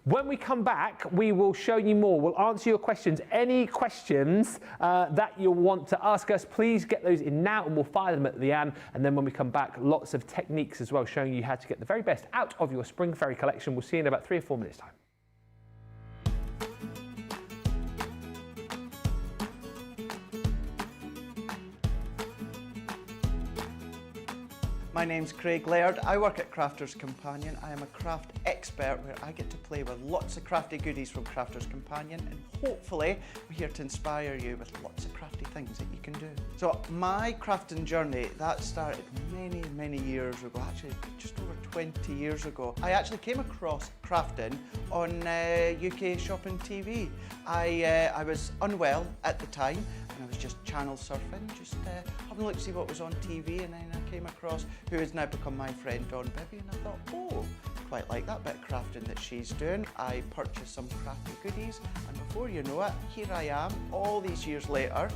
When we come back, we will show you more. We'll answer your questions. Any questions that you want to ask us, please get those in now and we'll fire them at Leann. And then when we come back, lots of techniques as well, showing you how to get the very best out of your Spring Fairy collection. We'll see you in about 3 or 4 minutes' time. My name's Craig Laird. I work at Crafters Companion. I am a craft expert where I get to play with lots of crafty goodies from Crafters Companion, and hopefully we're here to inspire you with lots of crafty things that you can do. So my crafting journey, that started many years ago, actually just over 20 years ago. I actually came across crafting on UK Shopping TV. I was unwell at the time, and I was just channel surfing, just having a look to see what was on TV, and then I came across who has now become my friend, Dawn Bibby, and I thought, oh, quite like that bit of crafting that she's doing. I purchased some crafty goodies, and before you know it, here I am, all these years later,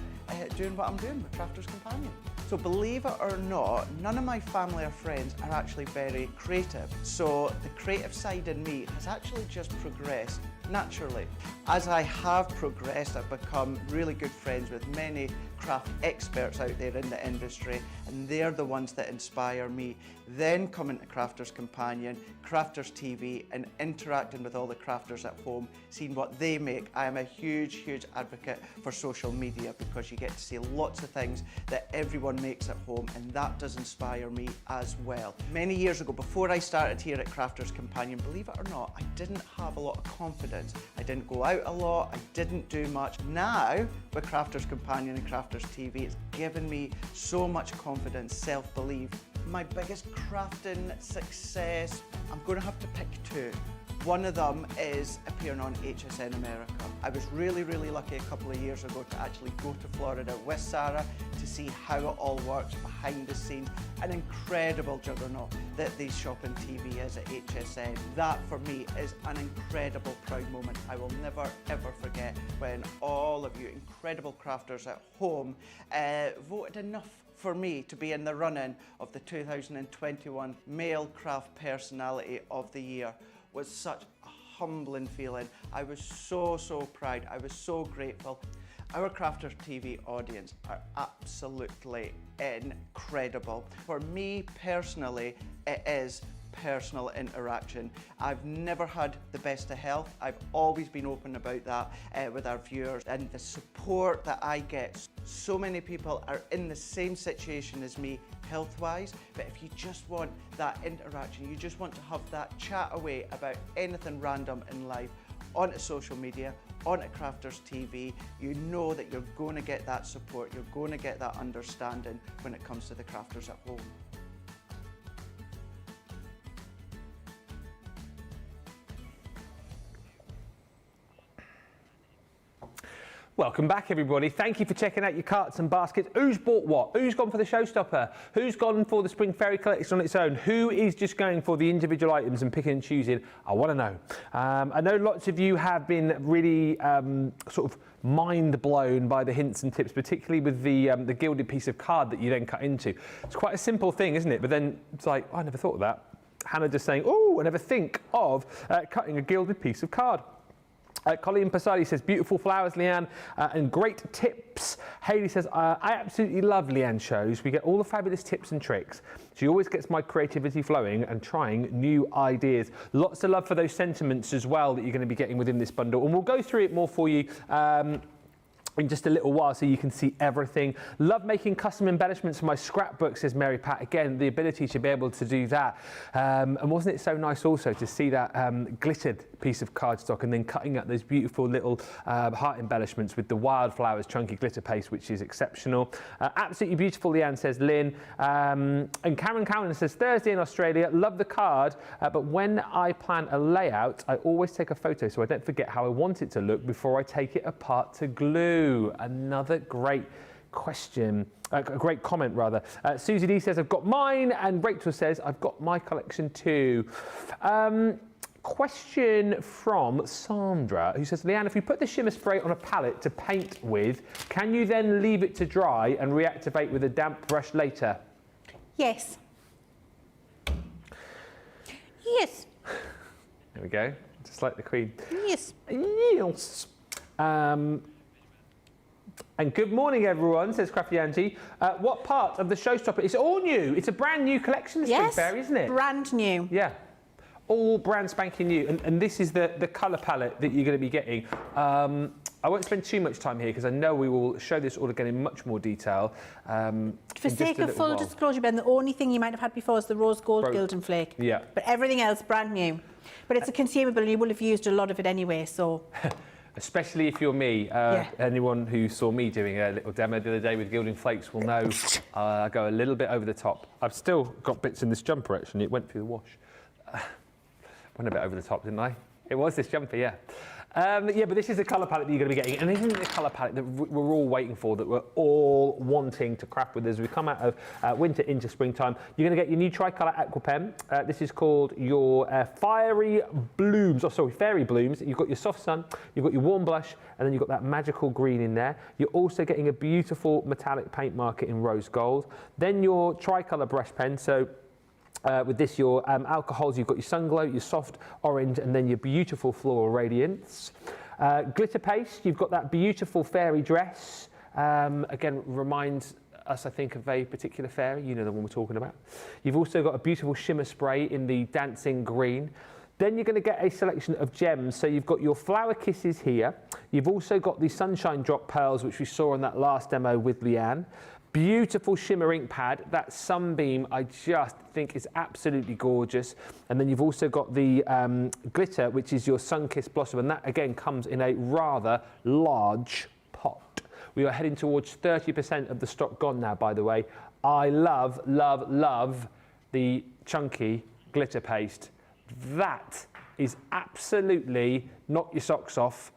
doing what I'm doing with Crafters Companion. So believe it or not, none of my family or friends are actually very creative. So the creative side in me has actually just progressed naturally. As I have progressed, I've become really good friends with many craft experts out there in the industry, and they're the ones that inspire me. Then coming to Crafters Companion, Crafters TV, and interacting with all the crafters at home, seeing what they make. I am a huge advocate for social media because you get to see lots of things that everyone makes at home, and that does inspire me as well. Many years ago, before I started here at Crafters Companion, believe it or not, I didn't have a lot of confidence. I didn't go out a lot, I didn't do much. Now, with Crafters Companion and Crafters TV, it's given me so much confidence, self-belief. My biggest crafting success, I'm going to have to pick two. One of them is appearing on HSN America. I was really lucky a couple of years ago to actually go to Florida with Sarah to see how it all works behind the scenes. An incredible juggernaut that the shopping TV is at HSN. That for me is an incredible proud moment. I will never ever forget when all of you incredible crafters at home voted enough for me to be in the running of the 2021 Male Craft Personality of the Year. Was such a humbling feeling. I was so proud. I was so grateful. Our Crafters TV audience are absolutely incredible. For me personally, it is personal interaction. I've never had the best of health. I've always been open about that with our viewers, and the support that I get. So many people are in the same situation as me health-wise, but if you just want that interaction, you just want to have that chat away about anything random in life, onto social media, onto Crafters TV, you know that you're going to get that support, you're going to get that understanding when it comes to the crafters at home. Welcome back, everybody. Thank you for checking out your carts and baskets. Who's bought what? Who's gone for the showstopper? Who's gone for the Spring Fairy collection on its own? Who is just going for the individual items and picking and choosing? I want to know. I know lots of you have been really sort of mind blown by the hints and tips, particularly with the gilded piece of card that you then cut into. It's quite a simple thing, isn't it? But then it's like, oh, I never thought of that. Hannah just saying, oh, I never think of cutting a gilded piece of card. Colleen Passadi says, beautiful flowers, Leanne, and great tips. Hayley says, I absolutely love Leanne shows. We get all the fabulous tips and tricks. She always gets my creativity flowing and trying new ideas. Lots of love for those sentiments as well that you're going to be getting within this bundle. And we'll go through it more for you in just a little while so you can see everything. Love making custom embellishments for my scrapbook, says Mary Pat. Again, the ability to be able to do that. And wasn't it so nice also to see that glittered piece of cardstock and then cutting up those beautiful little heart embellishments with the wildflowers chunky glitter paste, which is exceptional. Absolutely beautiful, Leanne, says Lynn. And Karen Cowan says, Thursday in Australia, love the card, but when I plan a layout, I always take a photo so I don't forget how I want it to look before I take it apart to glue. Another great question, a great comment rather. Susie D says, I've got mine, and Rachel says, I've got my collection too. Question from Sandra, who says, Leanne, if you put the shimmer spray on a palette to paint with, can you then leave it to dry and reactivate with a damp brush later? Yes. Yes. There we go, just like the Queen. Yes. Yes. And good morning, everyone, says Crafty Angie. What part of the showstopper? It's all new. It's a brand new collection, this Spring Fairy, isn't it? Brand new. Yeah. All brand spanking new. And this is the colour palette that you're going to be getting. I won't spend too much time here because I know we will show this all again in much more detail. For sake of full disclosure, Ben, the only thing you might have had before is the rose gold Gilding Flake. Yeah. But everything else brand new. But it's a consumable and you will have used a lot of it anyway, so... Especially if you're me. Anyone who saw me doing a little demo the other day with Gilding Flakes will know I go a little bit over the top. I've still got bits in this jumper, actually. It went through the wash. Went a bit over the top, didn't I? It was this jumper, yeah. Yeah, but this is the colour palette that you're going to be getting, and isn't it the colour palette that we're all waiting for, that we're all wanting to craft with as we come out of winter into springtime? You're going to get your new tricolour aqua pen. This is called your Fairy Blooms. You've got your soft sun, you've got your warm blush, and then you've got that magical green in there. You're also getting a beautiful metallic paint marker in rose gold. Then your tricolour brush pen. So with this, your alcohols, you've got your sun glow, your soft orange, and then your beautiful floral radiance. Glitter paste, you've got that beautiful fairy dress. Again, reminds us, I think, of a particular fairy. You know the one we're talking about. You've also got a beautiful shimmer spray in the dancing green. Then you're going to get a selection of gems. So you've got your flower kisses here. You've also got the sunshine drop pearls, which we saw in that last demo with Leanne. Beautiful shimmer ink pad. That sunbeam, I just think is absolutely gorgeous. And then you've also got the glitter, which is your sun-kissed blossom. And that, again, comes in a rather large pot. We are heading towards 30% of the stock gone now, by the way. I love, love, love the chunky glitter paste. That is absolutely knock your socks off.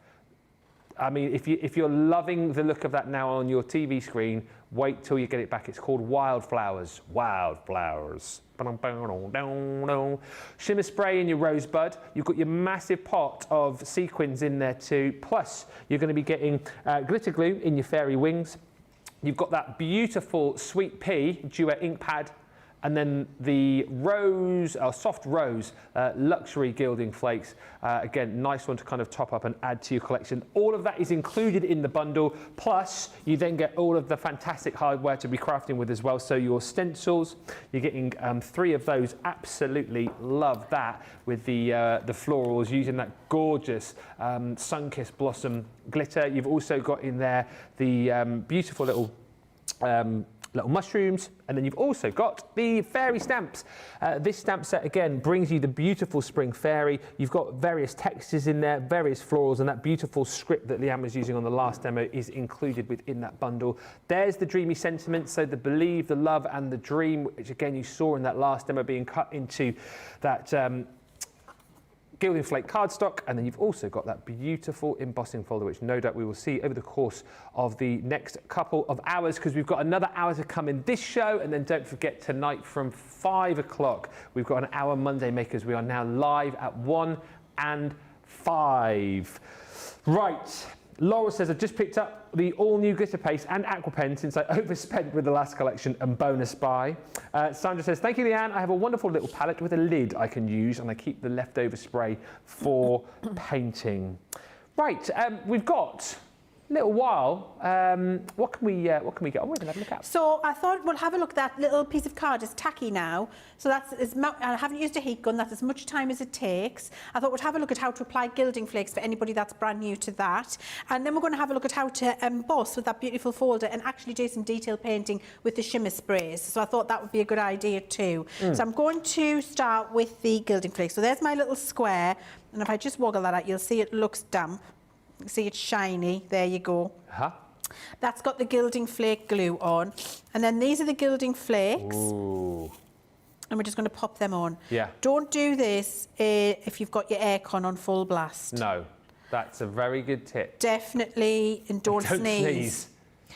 I mean, if you're loving the look of that now on your TV screen, wait till you get it back. It's called Wildflowers. Wildflowers. Shimmer spray in your rosebud. You've got your massive pot of sequins in there too. Plus, you're going to be getting glitter glue in your fairy wings. You've got that beautiful sweet pea duet ink pad. And then the rose, soft rose, luxury Gilding Flakes. Again, nice one to kind of top up and add to your collection. All of that is included in the bundle. Plus, you then get all of the fantastic hardware to be crafting with as well. So your stencils, you're getting 3 of those. Absolutely love that with the florals, using that gorgeous sun-kissed blossom glitter. You've also got in there the beautiful little mushrooms, and then you've also got the fairy stamps. This stamp set again brings you the beautiful spring fairy. You've got various textures in there, various florals, and that beautiful script that Leanne was using on the last demo is included within that bundle. There's the dreamy sentiment, so the believe, the love, and the dream, which again you saw in that last demo being cut into that Gilding Flake cardstock, and then you've also got that beautiful embossing folder, which no doubt we will see over the course of the next couple of hours, because we've got another hour to come in this show. And then don't forget, tonight from 5 o'clock, we've got an hour Monday Makers. We are now live at 1 and 5. Right. Laura says, I've just picked up the all-new glitter paste and aqua pen since I overspent with the last collection and bonus buy. Sandra says, thank you, Leanne. I have a wonderful little palette with a lid I can use, and I keep the leftover spray for painting. Right, we've got a little while. What can we get on with and have a look at? So I thought we'll have a look at that little piece of card. It's tacky now. So I haven't used a heat gun. That's as much time as it takes. I thought we'd have a look at how to apply Gilding Flakes for anybody that's brand new to that. And then we're going to have a look at how to emboss with that beautiful folder and actually do some detail painting with the shimmer sprays. So I thought that would be a good idea too. So I'm going to start with the Gilding Flakes. So there's my little square. And if I just woggle that out, you'll see it looks damp. See, it's shiny. There you go. That's got the Gilding Flake glue on. And then these are the Gilding Flakes. Ooh. And we're just going to pop them on. Yeah. Don't do this if you've got your aircon on full blast. No, that's a very good tip. Definitely, and don't sneeze.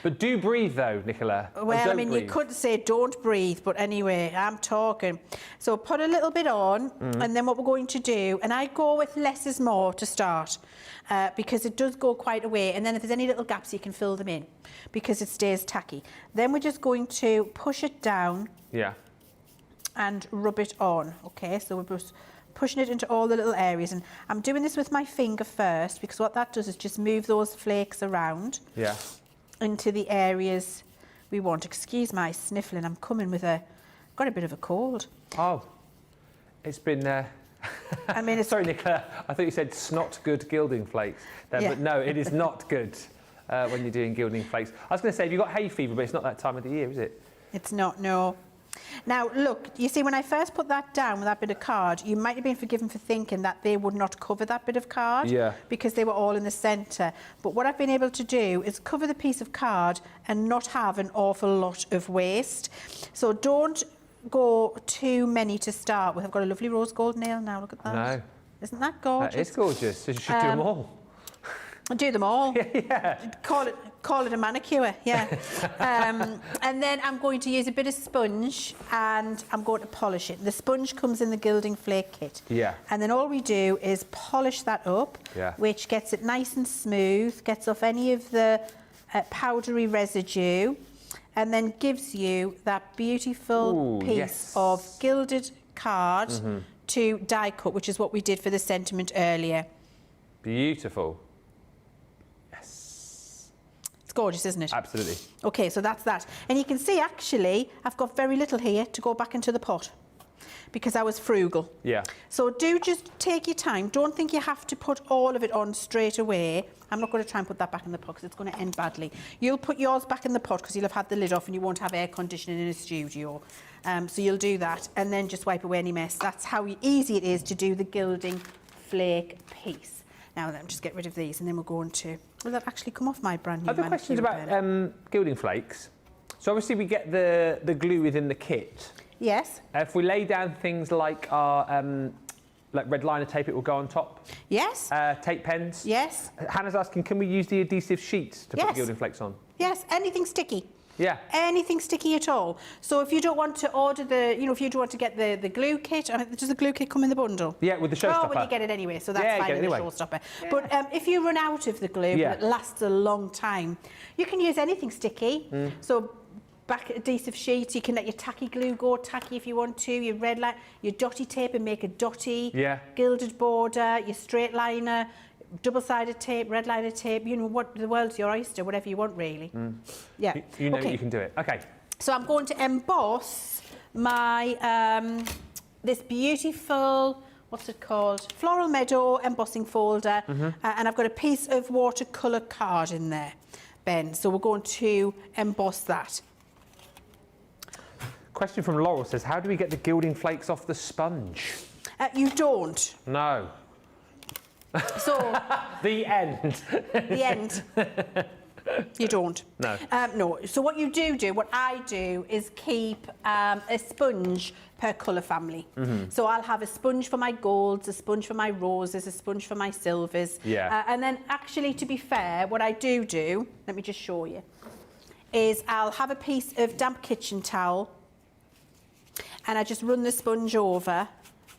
But do breathe though, Nicola. Well, I mean, you could say don't breathe, but anyway, I'm talking. So put a little bit on, and then what we're going to do, and I go with less is more to start, because it does go quite a way, and then if there's any little gaps, you can fill them in, because it stays tacky. Then we're just going to push it down. Yeah. And rub it on, okay? So we're just pushing it into all the little areas, and I'm doing this with my finger first, because what that does is just move those flakes around. Yeah. Into the areas we want. Excuse my sniffling, I'm coming with got a bit of a cold. Oh, it's been I mean, it's Sorry, Nicola, I thought you said snot good gilding flakes then, Yeah. but no, it is not good when you're doing gilding flakes. I was going to say, have you got hay fever, but it's not that time of the year, is it? It's not, no. Now, look, you see, when I first put that down with that bit of card, you might have been forgiven for thinking that they would not cover that bit of card. Yeah. Because they were all in the centre. But what I've been able to do is cover the piece of card and not have an awful lot of waste. So don't go too many to start with. I've got a lovely rose gold nail now, look at that. No. Isn't that gorgeous? That is gorgeous. So you should do them all. I'll do them all. Yeah. Call it a manicure, yeah. And then I'm going to use a bit of sponge and I'm going to polish it. The sponge comes in the gilding flake kit. Yeah. And then all we do is polish that up, Yeah. which gets it nice and smooth, gets off any of the powdery residue, and then gives you that beautiful Ooh, piece yes. of gilded card to die cut, which is what we did for the sentiment earlier. Beautiful. It's gorgeous, isn't it? Absolutely. Okay, so that's that. And you can see, actually, I've got very little here to go back into the pot because I was frugal. Yeah. So do just take your time. Don't think you have to put all of it on straight away. I'm not going to try and put that back in the pot because it's going to end badly. You'll put yours back in the pot because you'll have had the lid off and you won't have air conditioning in a studio. So you'll do that and then just wipe away any mess. That's how easy it is to do the gilding flake piece. Now then, just get rid of these and then we're going to... Will that actually come off my brand new Other questions about gilding flakes. So obviously we get the glue within the kit. Yes. If we lay down things like our like red liner tape, it will go on top. Yes. Tape pens. Yes. Hannah's asking, can we use the adhesive sheets to put Yes. gilding flakes on? Yes, anything sticky. Yeah. Anything sticky at all. So if you don't want to order if you don't want to get the glue kit, does the glue kit come in the bundle? Yeah, with the showstopper. Oh, well, you get it anyway, so that's Yeah, fine get it in the anyway. showstopper. But if you run out of the glue, Yeah. but it lasts a long time, you can use anything sticky. So back adhesive sheets, you can let your tacky glue go tacky if you want to, your red line, your dotty tape and make a dotty, Yeah. gilded border, your straight liner, double-sided tape, red liner tape, you know, what the world's your oyster, whatever you want really. Yeah. You know Okay. you can do it. Okay. So I'm going to emboss my this beautiful, what's it called? Floral Meadow embossing folder, and I've got a piece of watercolour card in there, Ben. So we're going to emboss that. Question from Laurel says, how do we get the gilding flakes off the sponge? You don't. No. So The end. the end. You don't. No. No. So what you do, what I do, is keep a sponge per colour family. So I'll have a sponge for my golds, a sponge for my roses, a sponge for my silvers. Yeah. And then actually, to be fair, what I do, let me just show you, is I'll have a piece of damp kitchen towel and I just run the sponge over.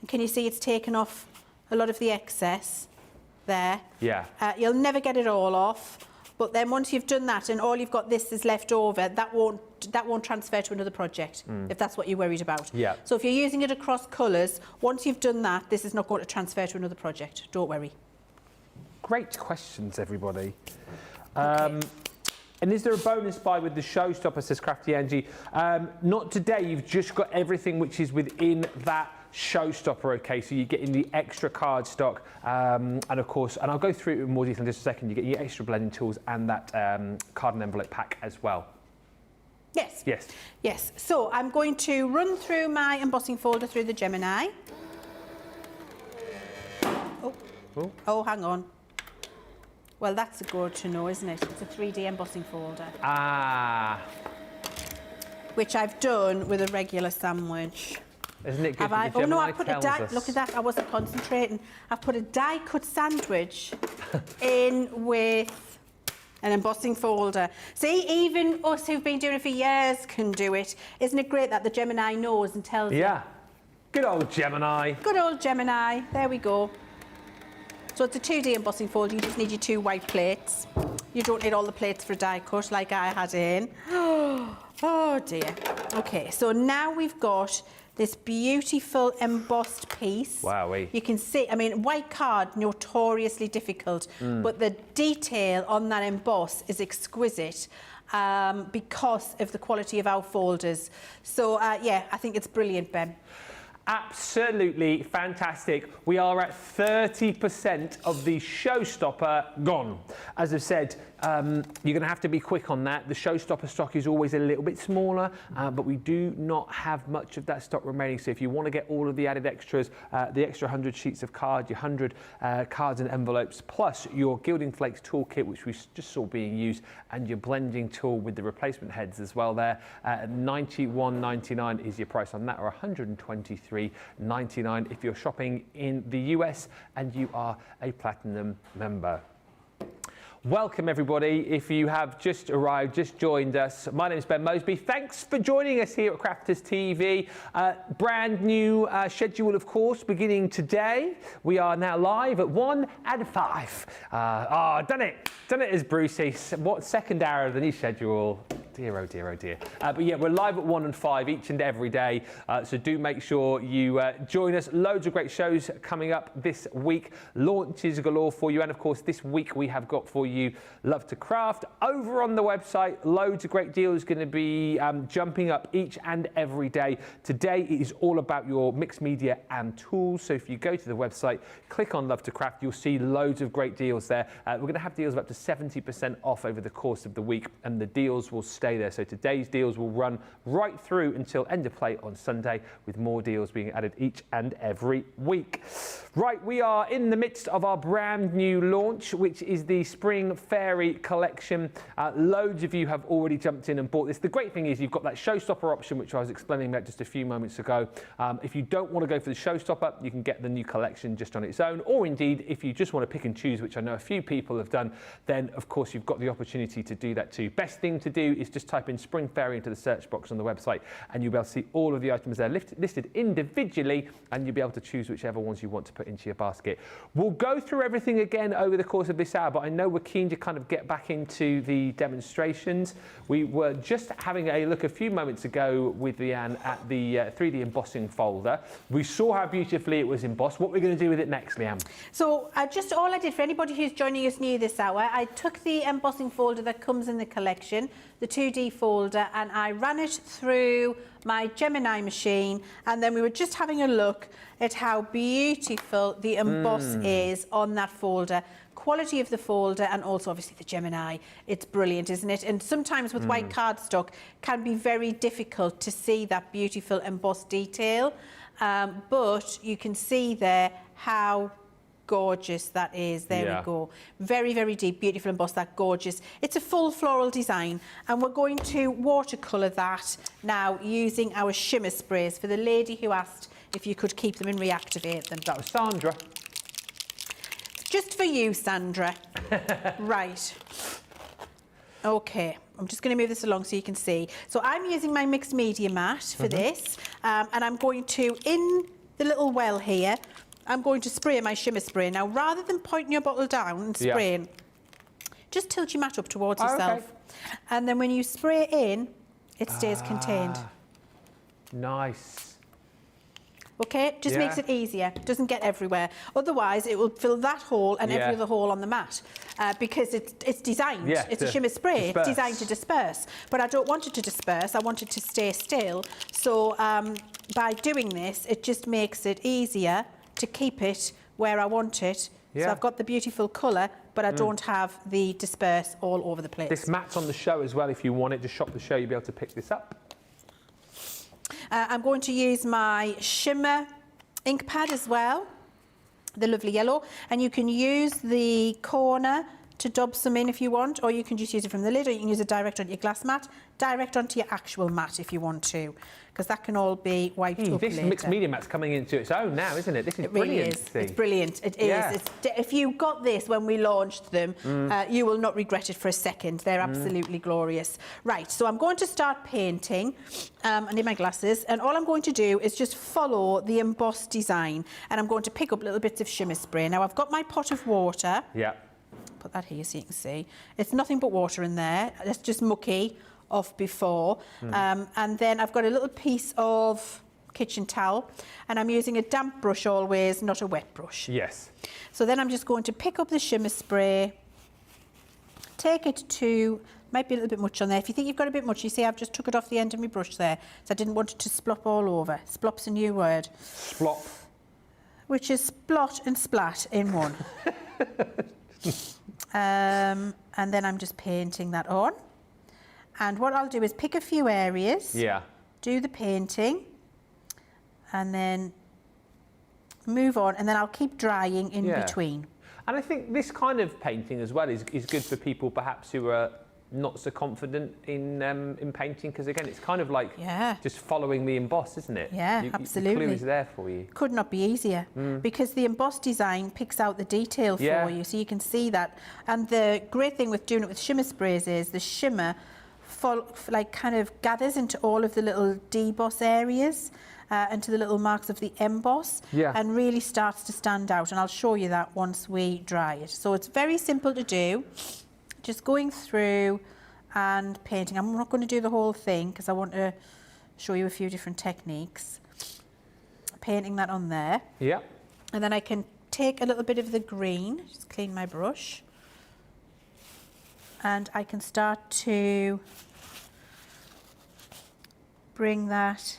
And can you see it's taken off a lot of the excess there? Yeah. You'll never get it all off. But then once you've done that and all you've got this is left over, that won't transfer to another project, if that's what you're worried about. Yeah. So if you're using it across colours, once you've done that, this is not going to transfer to another project. Don't worry. Great questions, everybody. Okay. And is there a bonus buy with the showstopper, says Crafty Angie? Not today, you've just got everything which is within that showstopper, okay? So you're getting the extra card stock, and of course, and I'll go through it in more detail in just a second, you get your extra blending tools and that card and envelope pack as well. Yes. Yes. Yes. So I'm going to run through my embossing folder through the Gemini. Oh, hang on. Well, that's good to know, isn't it? It's a 3D embossing folder, Ah, which I've done with a regular sandwich. isn't it good? Have I? that the Oh no, I Gemini put a tells die. us? Look at that. I wasn't concentrating. I've put a die-cut sandwich in with an embossing folder. See, even us who've been doing it for years can do it. Isn't it great that the Gemini knows and tells you? Yeah. Good old Gemini. Good old Gemini. There we go. So it's a 2D embossing folder. You just need your 2 white plates. You don't need all the plates for a die cut like I had in. Oh dear. Okay, so now we've got this beautiful embossed piece. Wowee. You can see, I mean, white card, notoriously difficult, but the detail on that emboss is exquisite because of the quality of our folders. So, yeah, I think it's brilliant, Ben. Absolutely fantastic. We are at 30% of the showstopper gone. As I've said, you're going to have to be quick on that. The showstopper stock is always a little bit smaller, but we do not have much of that stock remaining. So if you want to get all of the added extras, the extra 100 sheets of card, your 100 cards and envelopes, plus your Gilding Flakes toolkit, which we just saw being used, and your blending tool with the replacement heads as well there, $91.99 is your price on that, or $123.99 if you're shopping in the US and you are a Platinum member. Welcome everybody. If you have just arrived, just joined us, my name is Ben Moseby. Thanks for joining us here at Crafters TV. Brand new schedule, of course, beginning today. We are now live at 1 and 5. Done it as Brucey. What second hour of the new schedule? Dear, oh dear, oh dear. But yeah, we're live at 1 and 5 each and every day. So do make sure you join us. Loads of great shows coming up this week. Launches galore for you. And of course, this week we have got for you Love to Craft. Over on the website, loads of great deals going to be jumping up each and every day. Today it is all about your mixed media and tools. So if you go to the website, click on Love to Craft, you'll see loads of great deals there. We're going to have deals of up to 70% off over the course of the week, and the deals will stay there. So today's deals will run right through until end of play on Sunday, with more deals being added each and every week. Right, we are in the midst of our brand new launch, which is the Spring Fairy collection. Loads of you have already jumped in and bought this. The great thing is you've got that showstopper option, which I was explaining about just a few moments ago. If you don't want to go for the showstopper, you can get the new collection just on its own, or indeed if you just want to pick and choose, which I know a few people have done, then of course you've got the opportunity to do that too. Best thing to do is just type in Spring Fairy into the search box on the website, and you'll be able to see all of the items there listed individually, and you'll be able to choose whichever ones you want to put into your basket. We'll go through everything again over the course of this hour, but I know we're keen to kind of get back into the demonstrations. We were just having a look a few moments ago with Leann at the 3D embossing folder. We saw how beautifully it was embossed. What we're going to do with it next, Leann? So just all I did for anybody who's joining us new this hour, I took the embossing folder that comes in the collection, the 2D folder, and I ran it through my Gemini machine, and then we were just having a look at how beautiful the emboss is on that folder. Quality of the folder, and also obviously the Gemini. It's brilliant, isn't it? And sometimes with white cardstock can be very difficult to see that beautiful embossed detail, but you can see there how gorgeous that is. There we go. Very, very deep, beautiful embossed, that gorgeous. It's a full floral design, and we're going to watercolour that now using our shimmer sprays, for the lady who asked if you could keep them and reactivate them. That was Sandra. Just for you, Sandra. Right. Okay, I'm just going to move this along so you can see. So I'm using my mixed media mat for this, and I'm going to, in the little well here, I'm going to spray my shimmer spray. Now, rather than pointing your bottle down and spraying, just tilt your mat up towards yourself. Okay. And then when you spray in, it stays contained. Nice. Okay, just makes it easier. It doesn't get everywhere. Otherwise, it will fill that hole and every other hole on the mat, because it's designed. It's a shimmer spray. It's designed to disperse. But I don't want it to disperse. I want it to stay still. So by doing this, it just makes it easier to keep it where I want it. So I've got the beautiful colour, but I don't have the disperse all over the place. This mat's on the show as well. If you want it, just shop the show, you'll be able to pick this up. I'm going to use my shimmer ink pad as well, the lovely yellow, and you can use the corner to dub some in if you want, or you can just use it from the lid, or you can use it direct onto your glass mat, direct onto your actual mat if you want to, because that can all be wiped up this later. Mixed media mat's coming into its own now, isn't it? This is brilliant. It really is. It's brilliant. It is. If you got this when we launched them, you will not regret it for a second. They're absolutely glorious. Right, so I'm going to start painting. I need my glasses, and all I'm going to do is just follow the embossed design, and I'm going to pick up little bits of shimmer spray. Now, I've got my pot of water. Yeah. Put that here so you can see. It's nothing but water in there. It's just mucky off before. And then I've got a little piece of kitchen towel, and I'm using a damp brush always, not a wet brush. Yes. So then I'm just going to pick up the shimmer spray, take it to Might be a little bit much on there. If you think you've got a bit much, you see I've just took it off the end of my brush there. So I didn't want it to splop all over. Splop's a new word. Splop. Which is splot and splat in one. And then I'm just painting that on. And what I'll do is pick a few areas. Yeah. Do the painting. And then move on. And then I'll keep drying in between. And I think this kind of painting as well is good for people perhaps who are not so confident in painting, because again it's kind of like just following the emboss, isn't it? Yeah, absolutely. The clue is there for you. Could not be easier because the emboss design picks out the detail for you, so you can see that. And the great thing with doing it with shimmer sprays is the shimmer kind of gathers into all of the little deboss areas and to the little marks of the emboss and really starts to stand out. And I'll show you that once we dry it. So it's very simple to do. Just going through and painting. I'm not going to do the whole thing because I want to show you a few different techniques. Painting that on there. Yeah. And then I can take a little bit of the green, just clean my brush. And I can start to bring that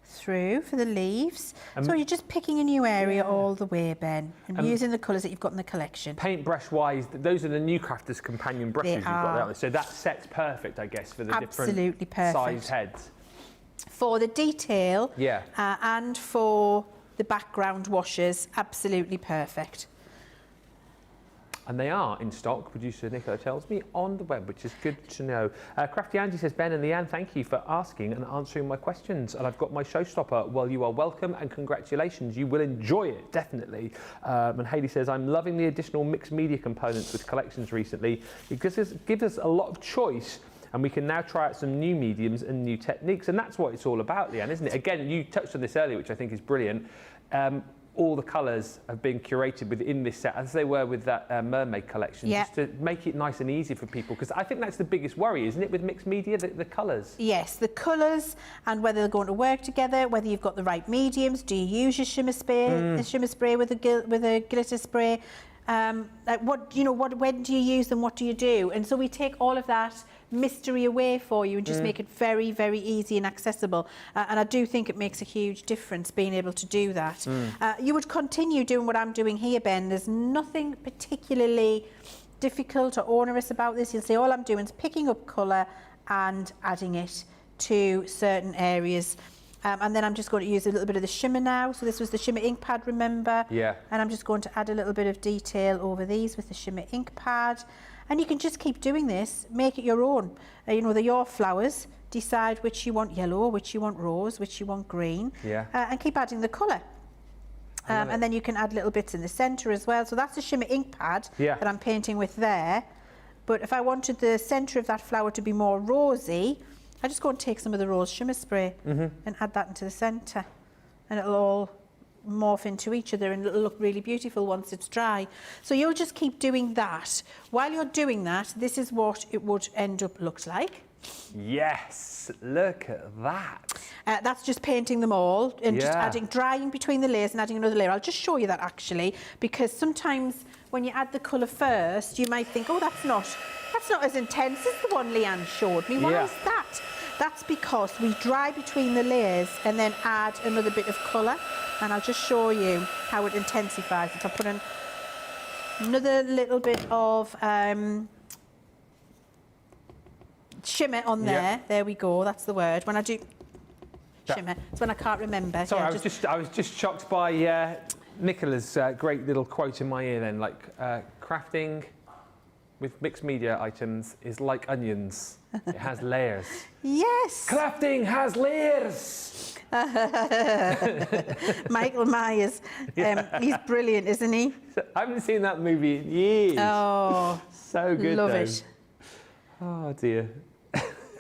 through for the leaves. So you're just picking a new area all the way, Ben, and using the colours that you've got in the collection. Paintbrush wise, those are the new Crafter's Companion brushes you've got there. So that set's perfect, I guess, for the different size heads. For the detail and for the background washes, absolutely perfect. And they are in stock, producer Nicola tells me, on the web, which is good to know. Crafty Angie says, Ben and Leanne, thank you for asking and answering my questions. And I've got my showstopper. Well, you are welcome and congratulations. You will enjoy it, definitely. And Hayley says, I'm loving the additional mixed media components with collections recently. It gives us a lot of choice, and we can now try out some new mediums and new techniques. And that's what it's all about, Leanne, isn't it? Again, you touched on this earlier, which I think is brilliant. All the colours have been curated within this set, as they were with that mermaid collection, just to make it nice and easy for people. Because I think that's the biggest worry, isn't it, with mixed media, the colours? Yes, the colours and whether they're going to work together, whether you've got the right mediums. Do you use your shimmer spray, the shimmer spray with a glitter spray? Like when do you use them? What do you do? And so we take all of that mystery away for you and just make it very, very easy and accessible. And I do think it makes a huge difference being able to do that. You would continue doing what I'm doing here, Ben. There's nothing particularly difficult or onerous about this. You'll see all I'm doing is picking up colour and adding it to certain areas. And then I'm just going to use a little bit of the shimmer now. So this was the shimmer ink pad, remember? Yeah. And I'm just going to add a little bit of detail over these with the shimmer ink pad. And you can just keep doing this, make it your own. They're your flowers. Decide which you want yellow, which you want rose, which you want green. Yeah. And keep adding the colour. And then you can add little bits in the centre as well. So that's the shimmer ink pad that I'm painting with there. But if I wanted the centre of that flower to be more rosy, I just go and take some of the rose shimmer spray and add that into the centre. And it'll all morph into each other and it'll look really beautiful once it's dry. So you'll just keep doing that. While you're doing that, this is what it would end up looked like. Yes, look at that. That's just painting them all and just drying between the layers and adding another layer. I'll just show you that actually, because sometimes when you add the colour first, you might think, oh, that's not as intense as the one Leanne showed me. Why is that? That's because we dry between the layers and then add another bit of colour. And I'll just show you how it intensifies it. I'll put in another little bit of shimmer on there. There we go. That's the word. When I do shimmer, it's when I can't remember. Sorry, I was just shocked by Nicola's great little quote in my ear then, like crafting with mixed media items is like onions. It has layers. Yes. Crafting has layers. Michael Myers. He's brilliant, isn't he? I haven't seen that movie in years. Oh, so good. Love it. Oh dear.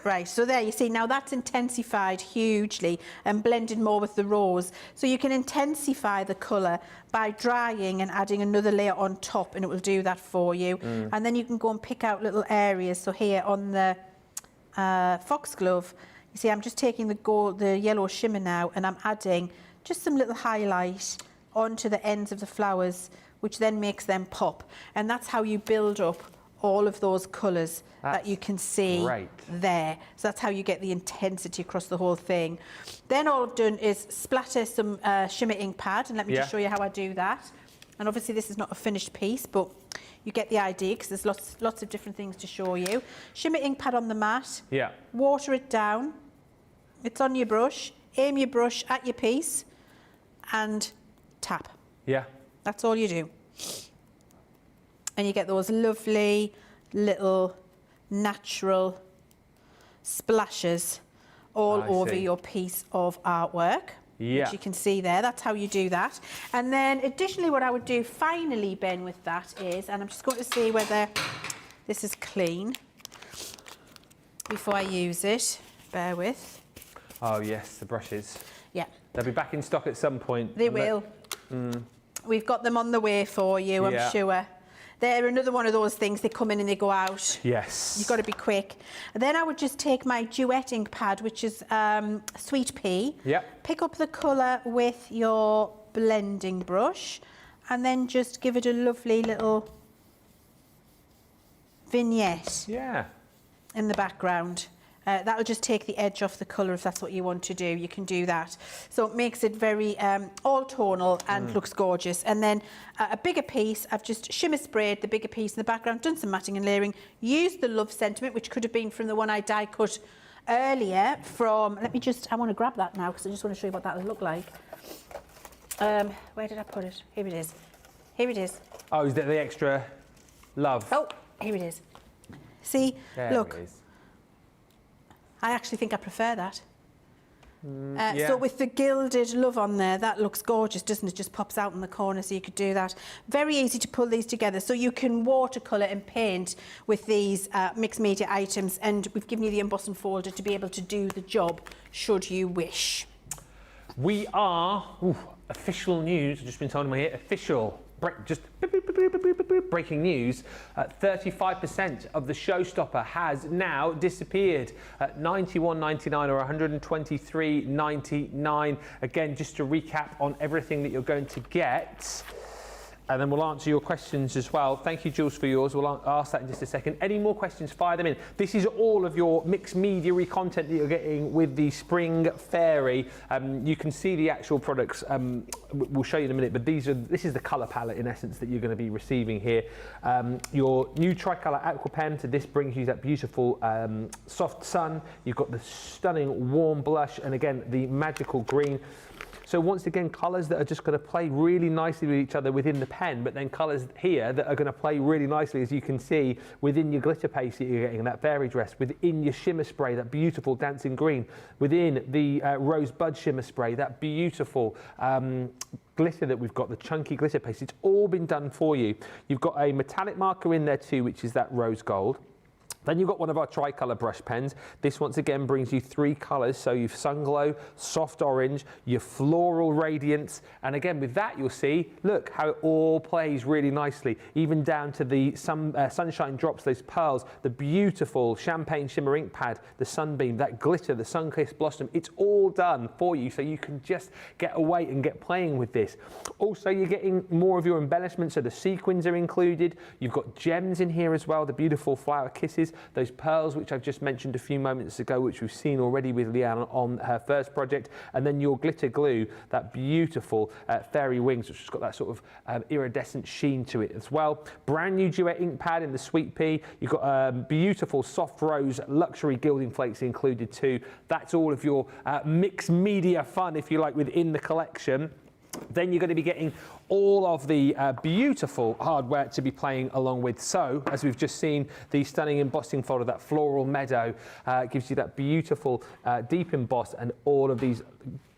Right, so there you see, now that's intensified hugely and blended more with the rose. So you can intensify the colour by drying and adding another layer on top, and it will do that for you. And then you can go and pick out little areas. So here on the foxglove, you see I'm just taking the yellow shimmer now and I'm adding just some little highlight onto the ends of the flowers, which then makes them pop. And that's how you build up all of those colours that you can see great. there. So that's how you get the intensity across the whole thing. Then all I've done is splatter some shimmer ink pad, and let me just show you how I do that. And obviously this is not a finished piece, but you get the idea because there's lots of different things to show you. Shimmer ink pad on the mat. Yeah. Water it down. It's on your brush. Aim your brush at your piece and tap. Yeah. That's all you do. And you get those lovely little natural splashes all over your piece of artwork. Yeah. Which you can see there. That's how you do that. And then additionally what I would do finally, Ben, with that is, and I'm just going to see whether this is clean before I use it. Bear with. Oh yes, the brushes. Yeah. They'll be back in stock at some point. They will. We've got them on the way for you, I'm sure. They're another one of those things, they come in and they go out. Yes. You've got to be quick. And then I would just take my Duet ink pad, which is Sweet Pea. Yep. Pick up the colour with your blending brush and then just give it a lovely little vignette in the background. That'll just take the edge off the colour if that's what you want to do. You can do that. So it makes it very all tonal and looks gorgeous. And then a bigger piece, I've just shimmer sprayed the bigger piece in the background, done some matting and layering, used the Love Sentiment, which could have been from the one I die cut earlier from, I want to grab that now because I just want to show you what that will look like. Where did I put it? Here it is. Here it is. Oh, is that the extra love? Oh, here it is. See, there look. It is. I actually think I prefer that. So with the gilded love on there, that looks gorgeous, doesn't it? Just pops out in the corner, so you could do that. Very easy to pull these together. So you can watercolour and paint with these mixed media items, and we've given you the embossing folder to be able to do the job, should you wish. We are, official news, I've just been told in my ear, official. Breaking news, 35% of the showstopper has now disappeared at $91.99 or $123.99. Again, just to recap on everything that you're going to get. And then we'll answer your questions as well. Thank you, Jules, for yours. We'll ask that in just a second. Any more questions, fire them in. This is all of your mixed media-y content that you're getting with the Spring Fairy. You can see the actual products. We'll show you in a minute, but this is the colour palette, in essence, that you're going to be receiving here. Your new tricolour aqua pen, so this brings you that beautiful soft sun. You've got the stunning warm blush, and again, the magical green. So once again, colours that are just going to play really nicely with each other within the pen, but then colours here that are going to play really nicely, as you can see, within your glitter paste that you're getting, that fairy dress, within your shimmer spray, that beautiful dancing green, within the rosebud shimmer spray, that beautiful glitter that we've got, the chunky glitter paste. It's all been done for you. You've got a metallic marker in there too, which is that rose gold. Then you've got one of our tricolour brush pens. This once again brings you 3 colours. So you've Sunglow, Soft Orange, your Floral Radiance. And again, with that, you'll see, look, how it all plays really nicely, even down to the Sunshine Drops, those pearls, the beautiful Champagne Shimmer ink pad, the Sunbeam, that glitter, the Sun-Kissed Blossom. It's all done for you, so you can just get away and get playing with this. Also, you're getting more of your embellishments, so the sequins are included. You've got gems in here as well, the beautiful flower kisses, those pearls which I've just mentioned a few moments ago, which we've seen already with Leann on her first project, and then your glitter glue, that beautiful fairy wings, which has got that sort of iridescent sheen to it as well. Brand new Duet ink pad in the Sweet Pea. You've got beautiful soft rose luxury gilding flakes included too. That's all of your mixed media fun, if you like, within the collection. Then you're going to be getting all of the beautiful hardware to be playing along with. So, as we've just seen, the stunning embossing folder, that floral meadow, gives you that beautiful deep emboss, and all of these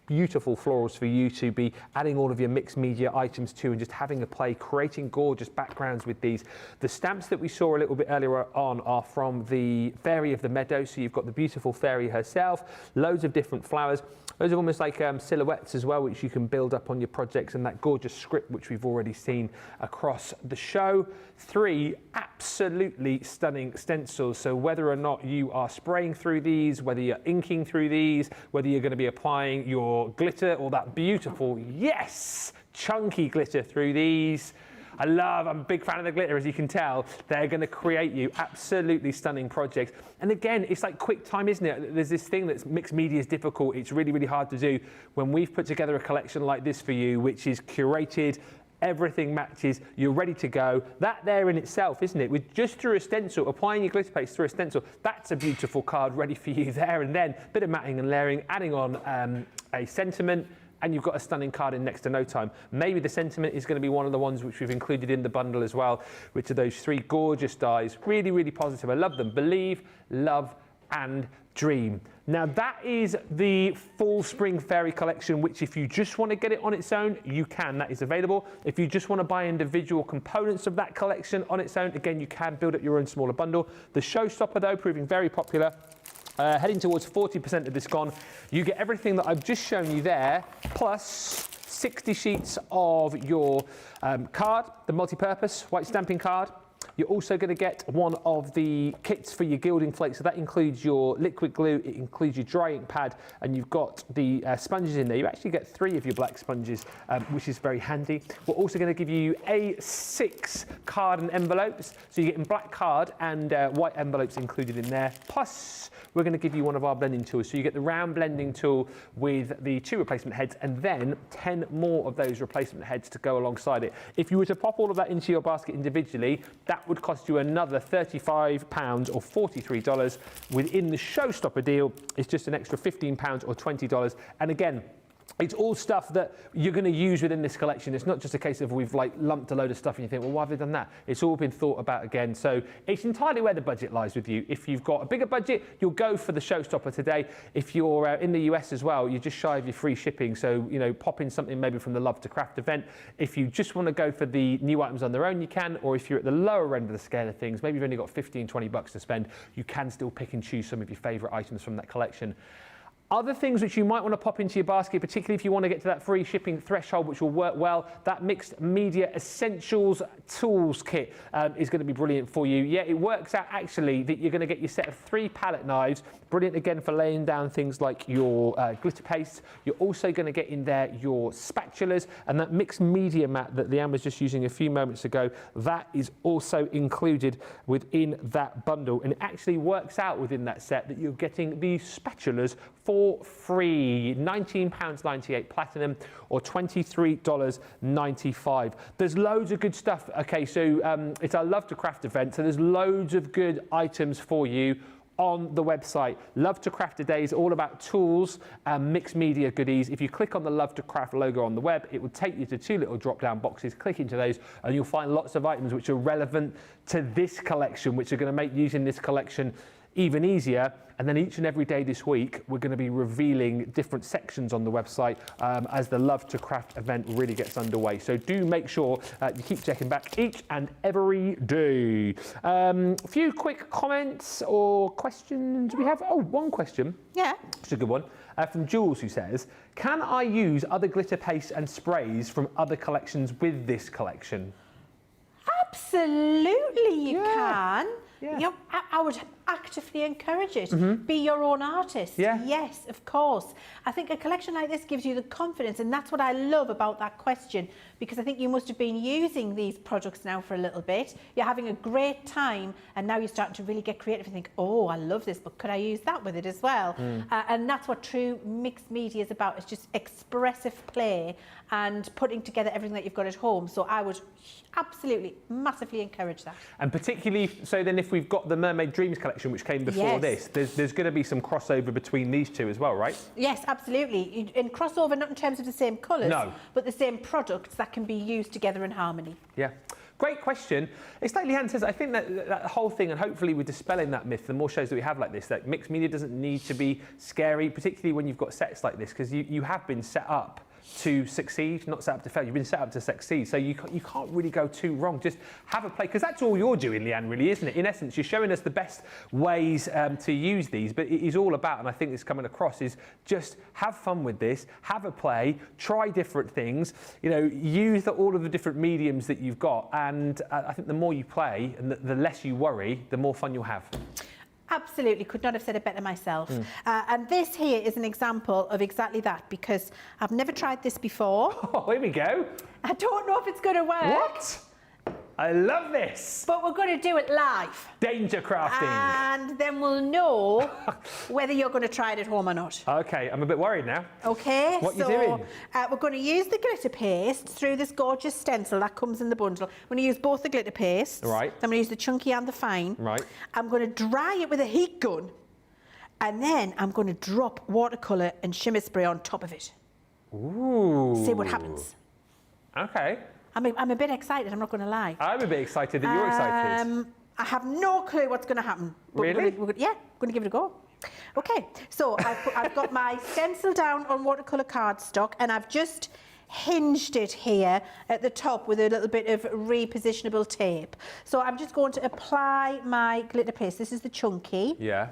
beautiful florals for you to be adding all of your mixed media items to, and just having a play, creating gorgeous backgrounds with these. The stamps that we saw a little bit earlier on are from the Fairy of the Meadow. So you've got the beautiful fairy herself, loads of different flowers. Those are almost like silhouettes as well, which you can build up on your projects, and that gorgeous script which we've already seen across the show. 3 absolutely stunning stencils. So whether or not you are spraying through these, whether you're inking through these, whether you're going to be applying your glitter or that beautiful, yes, chunky glitter through these, I'm a big fan of the glitter, as you can tell. They're going to create you absolutely stunning projects. And again, it's like quick time, isn't it? There's this thing that's mixed media is difficult. It's really, really hard to do. When we've put together a collection like this for you, which is curated, everything matches, you're ready to go. That there in itself, isn't it? With just through a stencil, applying your glitter paste through a stencil, that's a beautiful card ready for you there and then. Bit of matting and layering, adding on a sentiment, and you've got a stunning card in next to no time. Maybe the sentiment is going to be one of the ones which we've included in the bundle as well, which are those 3 gorgeous dies. Really, really positive. I love them. Believe, love, and dream. Now that is the full Spring Fairy collection, which if you just want to get it on its own, you can. That is available. If you just want to buy individual components of that collection on its own, again, you can build up your own smaller bundle. The Showstopper, though, proving very popular. Heading towards 40% of this gone. You get everything that I've just shown you there, plus 60 sheets of your card, the multi-purpose white stamping card. You're also going to get one of the kits for your gilding flakes. So that includes your liquid glue, it includes your dry ink pad, and you've got the sponges in there. You actually get 3 of your black sponges, which is very handy. We're also going to give you A6 card and envelopes. So you're getting black card and white envelopes included in there. Plus, we're going to give you one of our blending tools. So you get the round blending tool with the 2 replacement heads and then 10 more of those replacement heads to go alongside it. If you were to pop all of that into your basket individually, that would cost you another £35 or $43. Within the Showstopper deal, it's just an extra £15 or $20. And again, it's all stuff that you're going to use within this collection. It's not just a case of we've like lumped a load of stuff and you think, well, why have they done that? It's all been thought about again. So it's entirely where the budget lies with you. If you've got a bigger budget, you'll go for the Showstopper today. If you're in the US as well, you're just shy of your free shipping. So, you know, pop in something maybe from the Love to Craft event. If you just want to go for the new items on their own, you can. Or if you're at the lower end of the scale of things, maybe you've only got 15, 20 bucks to spend, you can still pick and choose some of your favorite items from that collection. Other things which you might want to pop into your basket, particularly if you want to get to that free shipping threshold, which will work well, that Mixed Media Essentials Tools Kit is going to be brilliant for you. Yeah, it works out actually that you're going to get your set of 3 palette knives, brilliant again for laying down things like your glitter paste. You're also going to get in there your spatulas, and that mixed media mat that Leann was just using a few moments ago, that is also included within that bundle. And it actually works out within that set that you're getting the spatulas for free, £19.98 platinum or $23.95. There's loads of good stuff. Okay, so it's our Love to Craft event, so there's loads of good items for you on the website. Love to Craft today is all about tools and mixed media goodies. If you click on the Love to Craft logo on the web, it will take you to 2 little drop-down boxes. Click into those and you'll find lots of items which are relevant to this collection, which are going to make using this collection even easier. And then each and every day this week, we're going to be revealing different sections on the website as the Love to Craft event really gets underway. So do make sure you keep checking back each and every day. A few quick comments or questions. We have, one question. Yeah. It's a good one. From Jules, who says, can I use other glitter paste and sprays from other collections with this collection? Absolutely you can. Yeah. I would actively encourage it. Be your own artist. Yeah. Yes, of course. I think a collection like this gives you the confidence, and that's what I love about that question, because I think you must have been using these products now for a little bit. You're having a great time, and now you're starting to really get creative and think, oh, I love this, but could I use that with it as well? And that's what true mixed media is about. It's just expressive play and putting together everything that you've got at home. So I would absolutely, massively encourage that. And particularly, so then if we've got the Mermaid Dreams collection, which came before this, there's going to be some crossover between these two as well, right? Yes, absolutely. In crossover, not in terms of the same colours, but the same products that can be used together in harmony. Yeah. Great question. It's like Leann says, I think that whole thing, and hopefully we're dispelling that myth, the more shows that we have like this, that mixed media doesn't need to be scary, particularly when you've got sets like this, because you have been set up to succeed, not set up to fail. You've been set up to succeed, so you can't really go too wrong. Just have a play, because that's all you're doing, Leann, really, isn't it? In essence, you're showing us the best ways to use these, but it is all about, and I think it's coming across, is just have fun with this, have a play, try different things, use all of the different mediums that you've got, and I think the more you play and the less you worry, the more fun you'll have. Absolutely, could not have said it better myself. And this here is an example of exactly that, because I've never tried this before. Oh, here we go. I don't know if it's going to work. What? I love this. But we're going to do it live. Danger crafting. And then we'll know whether you're going to try it at home or not. Okay, I'm a bit worried now. Okay, What are you doing? We're going to use the glitter paste through this gorgeous stencil that comes in the bundle. I'm going to use both the glitter pastes. Right. I'm going to use the chunky and the fine. Right. I'm going to dry it with a heat gun. And then I'm going to drop watercolour and shimmer spray on top of it. Ooh. See what happens. Okay. I'm a bit excited, I'm not going to lie. I'm a bit excited that you're excited. I have no clue what's going to happen. But Really? We're going to give it a go. Okay, so I've got my stencil down on watercolour cardstock and I've just hinged it here at the top with a little bit of repositionable tape. So I'm just going to apply my glitter paste. This is the chunky. Yeah.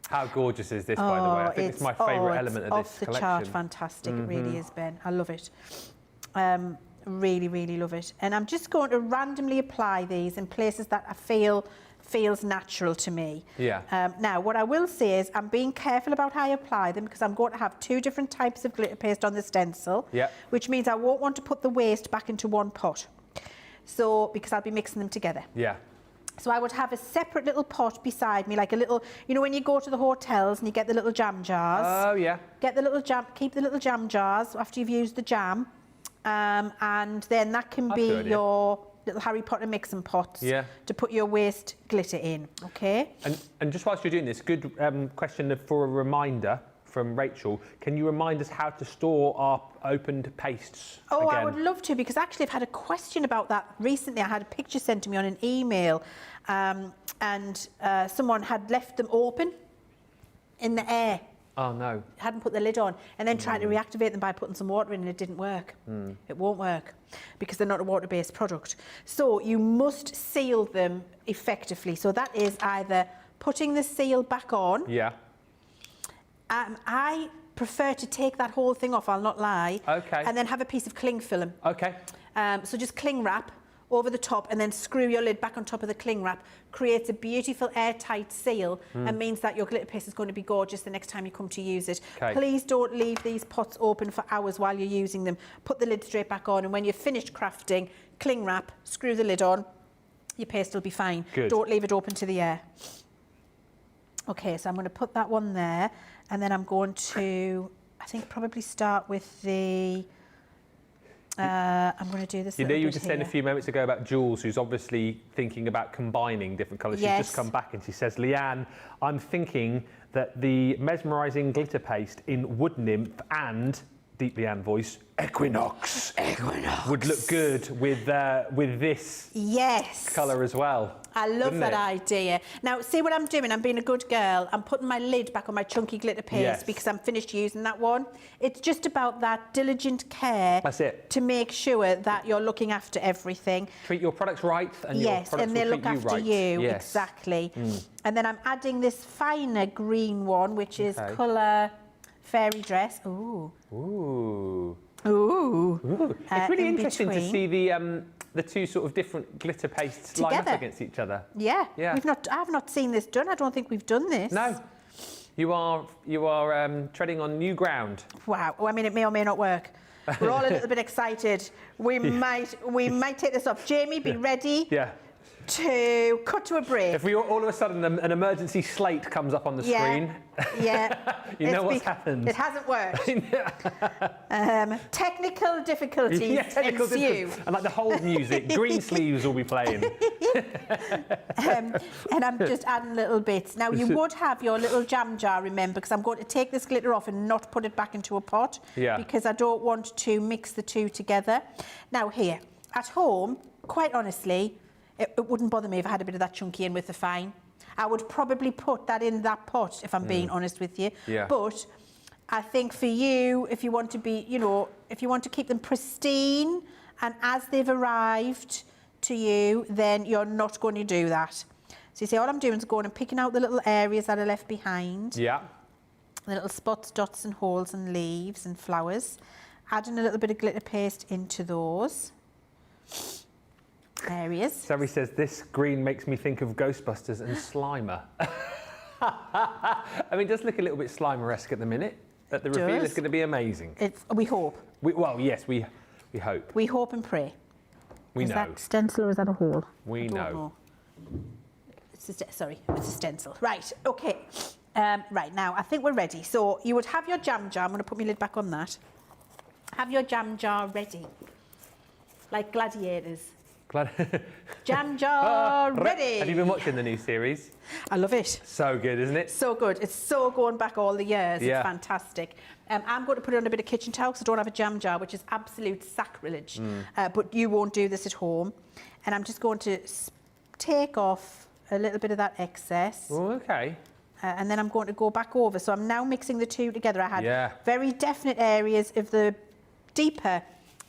How gorgeous is this, by the way? I think it's my favourite element of this off the collection. chart fantastic. It really is, Ben. I love it. Really, really love it. And I'm just going to randomly apply these in places that I feel feels natural to me. Yeah. Now, what I will say is I'm being careful about how I apply them because I'm going to have 2 different types of glitter paste on the stencil, Yeah. which means I won't want to put the waste back into one pot. So, because I'll be mixing them together. Yeah. So I would have a separate little pot beside me, like a little, you know, when you go to the hotels and you get the little jam jars. Oh, yeah. Get the little jam, keep the little jam jars after you've used the jam. And then that can be your little Harry Potter mixing pots to put your waste glitter in, okay? And just whilst you're doing this, good question for a reminder from Rachel. Can you remind us how to store our opened pastes Oh, again? I would love to, because actually I've had a question about that recently. I had a picture sent to me on an email and someone had left them open in the air. Oh, no. Hadn't put the lid on and then tried to reactivate them by putting some water in and it didn't work. It won't work because they're not a water-based product. So you must seal them effectively. So that is either putting the seal back on. Yeah. I prefer to take that whole thing off, I'll not lie. Okay. And then have a piece of cling film. Okay. So just cling wrap over the top and then screw your lid back on top of the cling wrap. Creates a beautiful airtight seal and means that your glitter paste is going to be gorgeous the next time you come to use it. Okay. Please don't leave these pots open for hours while you're using them. Put the lid straight back on and when you're finished crafting, cling wrap, screw the lid on, your paste will be fine. Good. Don't leave it open to the air. Okay, so I'm going to put that one there and then I'm going to, I think, probably start with the... I'm going to do this. You know, you were just saying a few moments ago about Jules, who's obviously thinking about combining different colours. Yes. She's just come back and she says, Leanne, I'm thinking that the mesmerising glitter paste in Wood Nymph and, deep Leanne voice, Equinox would look good with this colour as well. I love that idea. Now, see what I'm doing? I'm being a good girl. I'm putting my lid back on my chunky glitter paste because I'm finished using that one. It's just about that diligent care. That's it. To make sure that you're looking after everything. Treat your products right and your products and they will look treat you after right. you. Yes. Exactly. And then I'm adding this finer green one, which is colour fairy dress. Ooh. Ooh. Ooh. Ooh. It's really interesting to see the 2 sort of different glitter pastes line up against each other. Yeah. Yeah. I've not seen this done. I don't think we've done this. No. You are treading on new ground. Wow. Well, I mean, it may or may not work. We're all a little bit excited. We might take this off. Jamie, be ready. Yeah. To cut to a break. If we all of a sudden an emergency slate comes up on the screen, you know what's happened. It hasn't worked. Technical difficulties ensue. And like the hold music, green sleeves will be playing. And I'm just adding little bits. Now you would have your little jam jar, remember, because I'm going to take this glitter off and not put it back into a pot because I don't want to mix the 2 together. Now here, at home, quite honestly, it wouldn't bother me if I had a bit of that chunky in with the fine. I would probably put that in that pot, if I'm being honest with you. Yeah. But I think for you, if you want to be, you know, if you want to keep them pristine and as they've arrived to you, then you're not going to do that. So you see, all I'm doing is going and picking out the little areas that are left behind. Yeah. The little spots, dots and holes and leaves and flowers. Adding a little bit of glitter paste into those areas. Zoe says, this green makes me think of Ghostbusters and Slimer. I mean, it does look a little bit Slimer-esque at the minute, but the reveal is going to be amazing. We hope. Well, yes, we hope. We hope and pray. We is know. that stencil or is that a hole? We I don't know. It's sorry, it's a stencil. Right, okay. Right, now I think we're ready. So you would have your jam jar. I'm going to put my lid back on that. Have your jam jar ready. Like gladiators. Jam jar ready. Have you been watching the new series? I love it. So good, isn't it? So good. It's so going back all the years. Yeah. It's fantastic. I'm going to put it on a bit of kitchen towel because I don't have a jam jar, which is absolute sacrilege. But you won't do this at home. And I'm just going to take off a little bit of that excess. Oh, okay. And then I'm going to go back over. So I'm now mixing the two together. I had very definite areas of the deeper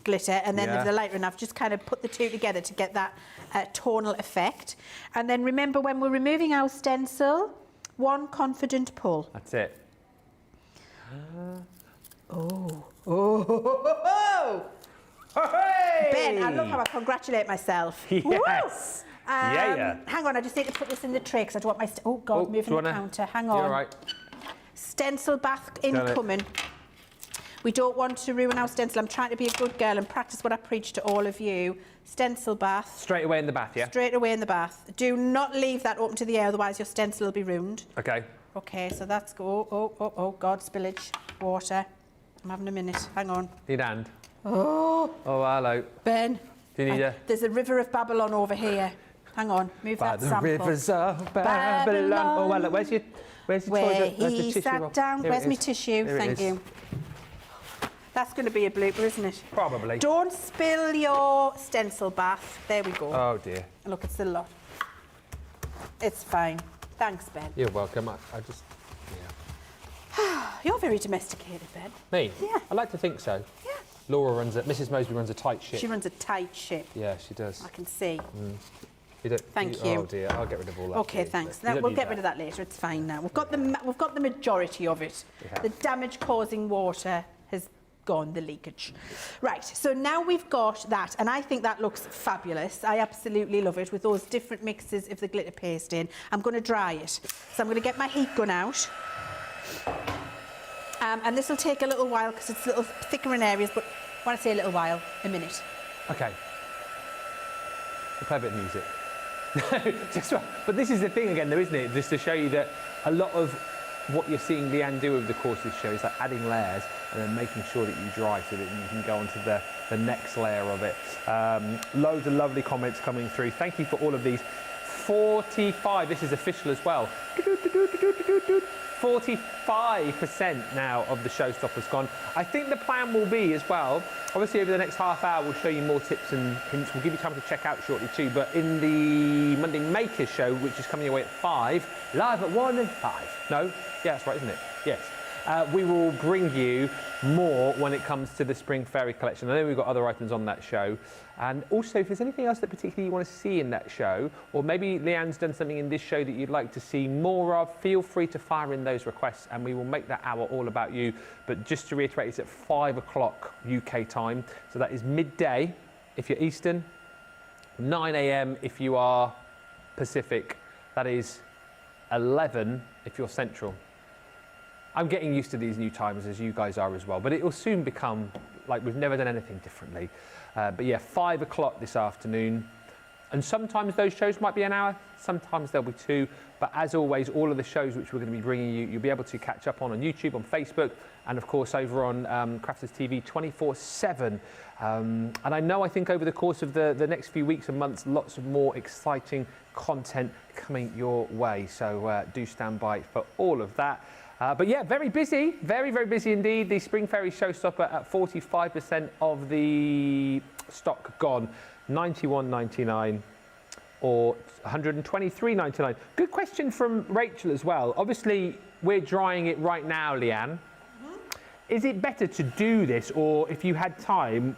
glitter and then of the lighter, and I've just kind of put the two together to get that tonal effect. And then remember, when we're removing our stencil, one confident pull. That's it. Hey! Ben, I love how I congratulate myself. Yes. Hang on, I just need to put this in the tray because I don't want my... oh, God, moving the counter. Hang on. You're all right. Stencil bath incoming. We don't want to ruin our stencil. I'm trying to be a good girl and practice what I preach to all of you. Stencil bath. Straight away in the bath, yeah? Straight away in the bath. Do not leave that open to the air, otherwise your stencil will be ruined. Okay. Okay, so that's go. Oh, God, spillage. Water. I'm having a minute. Hang on. Need a hand. Oh, hello. Ben. Do you need There's a river of Babylon over here. Hang on, move By that the sample. rivers of Babylon. Oh, well, look, where's your Where toilet? Where's the he tissue sat roll? down. Here Where's it my is. tissue? Here it Thank is. you. That's going to be a blooper, isn't it? Probably. Don't spill your stencil bath. There we go. Oh, dear. Look, it's a lot. It's fine. Thanks, Ben. You're welcome. I just... You're very domesticated, Ben. Me? Yeah. I like to think so. Yeah. Mrs. Moseby runs a tight ship. She runs a tight ship. Yeah, she does. I can see. Thank Oh you. dear, I'll get rid of all that. Okay, please. thanks. You No, don't we'll need get rid of that later. It's fine now. We've got the majority of it. Yeah. The damage-causing water has gone, the leakage. Right. So now we've got that, and I think that looks fabulous. I absolutely love it with those different mixes of the glitter paste in. I'm going to dry it. So I'm going to get my heat gun out. And this will take a little while because it's a little thicker in areas, but when I say a little while, a minute. Okay. We'll play a bit of music. But this is the thing again, though, isn't it? Just to show you that a lot of what you're seeing Leann do over the course of this show is like adding layers and then making sure that you dry so that you can go on to the next layer of it. Loads of lovely comments coming through. Thank you for all of these. 45, this is official as well. 45% now of the showstoppers gone. I think the plan will be as well, obviously over the next half hour we'll show you more tips and hints. We'll give you time to check out shortly too, but in the Monday Makers show, which is coming away at 5, live at 1 and 5. No? Yeah, that's right, isn't it? Yes. We will bring you more when it comes to the Spring Fairy collection. I know we've got other items on that show. And also, if there's anything else that particularly you want to see in that show, or maybe Leann's done something in this show that you'd like to see more of, feel free to fire in those requests and we will make that hour all about you. But just to reiterate, it's at 5 o'clock UK time. So that is midday if you're Eastern, 9 a.m. if you are Pacific. That is 11 if you're Central. I'm getting used to these new times as you guys are as well, but it will soon become like we've never done anything differently. But yeah, 5 o'clock this afternoon. And sometimes those shows might be an hour, sometimes they'll be 2. But as always, all of the shows which we're going to be bringing you, you'll be able to catch up on YouTube, on Facebook, and of course over on Crafters TV 24/7. And I think over the course of the next few weeks and months, lots of more exciting content coming your way. So do stand by for all of that. But yeah, very busy, very, very busy indeed. The Spring Fairy Showstopper at 45% of the stock gone, $91.99 or $123.99. Good question from Rachel as well. Obviously, we're drying it right now, Leann. Is it better to do this, or if you had time,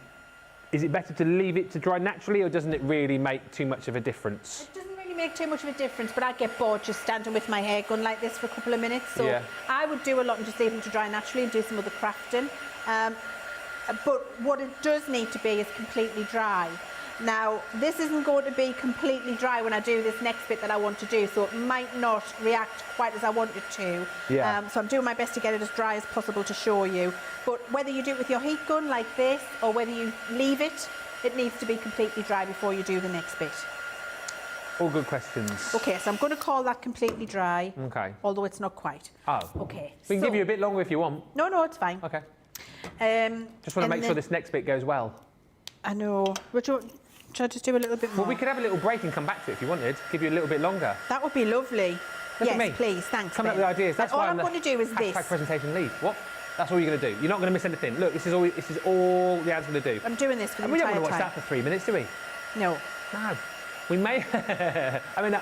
is it better to leave it to dry naturally, or doesn't it really make too much of a difference? It doesn't really make too much of a difference, but I get bored just standing with my hair gun like this for a couple of minutes. So I would do a lot and just leave them to dry naturally and do some other crafting. But what it does need to be is completely dry. Now, this isn't going to be completely dry when I do this next bit that I want to do, so it might not react quite as I want it to. So I'm doing my best to get it as dry as possible to show you. But whether you do it with your heat gun like this, or whether you leave it it needs to be completely dry before you do the next bit? All good questions. Okay, so I'm going to call that completely dry. Okay. Although it's not quite. Oh. Okay. We can give you a bit longer if you want. No, it's fine. Okay. Just want to and make sure this next bit goes well. I know. Should I just do a little bit more? Well, we could have a little break and come back to it if you wanted. Give you a little bit longer. That would be lovely. Look at yes, me. please. Thanks. Come up with ideas. That's all why I'm going to do is this. Presentation lead. What? That's all you're going to do. You're not going to miss anything. Look, this is all Leann's going to do. I'm doing this for the And we don't entire want to watch time. that for 3 minutes, do we? No. No. We may. I mean,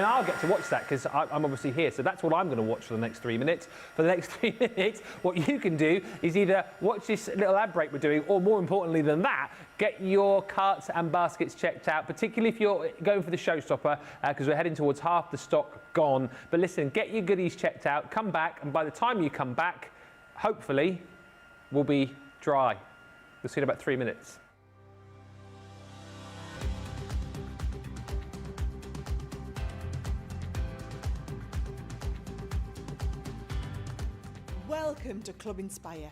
I'll get to watch that because I'm obviously here. So that's what I'm going to watch for the next 3 minutes. For the next 3 minutes, what you can do is either watch this little ad break we're doing, or more importantly than that, get your carts and baskets checked out, particularly if you're going for the showstopper, because we're heading towards half the stock gone. But listen, get your goodies checked out, come back, and by the time you come back, hopefully, we'll be dry. We'll see you in about 3 minutes. Welcome to Club Inspire,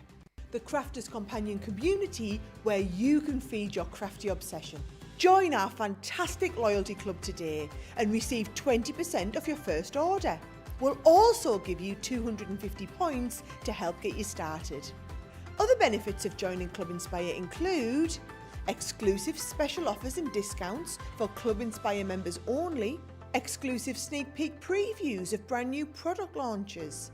the crafters companion community where you can feed your crafty obsession. Join our fantastic loyalty club today and receive 20% off your first order. We'll also give you 250 points to help get you started. Other benefits of joining Club Inspire include exclusive special offers and discounts for Club Inspire members only, exclusive sneak peek previews of brand new product launches.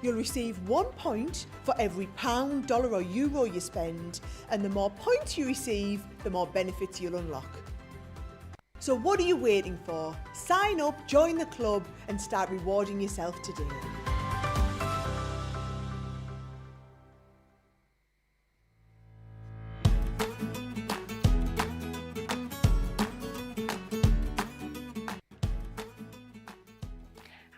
You'll receive 1 point for every pound, dollar or euro you spend, and the more points you receive, the more benefits you'll unlock. So what are you waiting for? Sign up, join the club and start rewarding yourself today.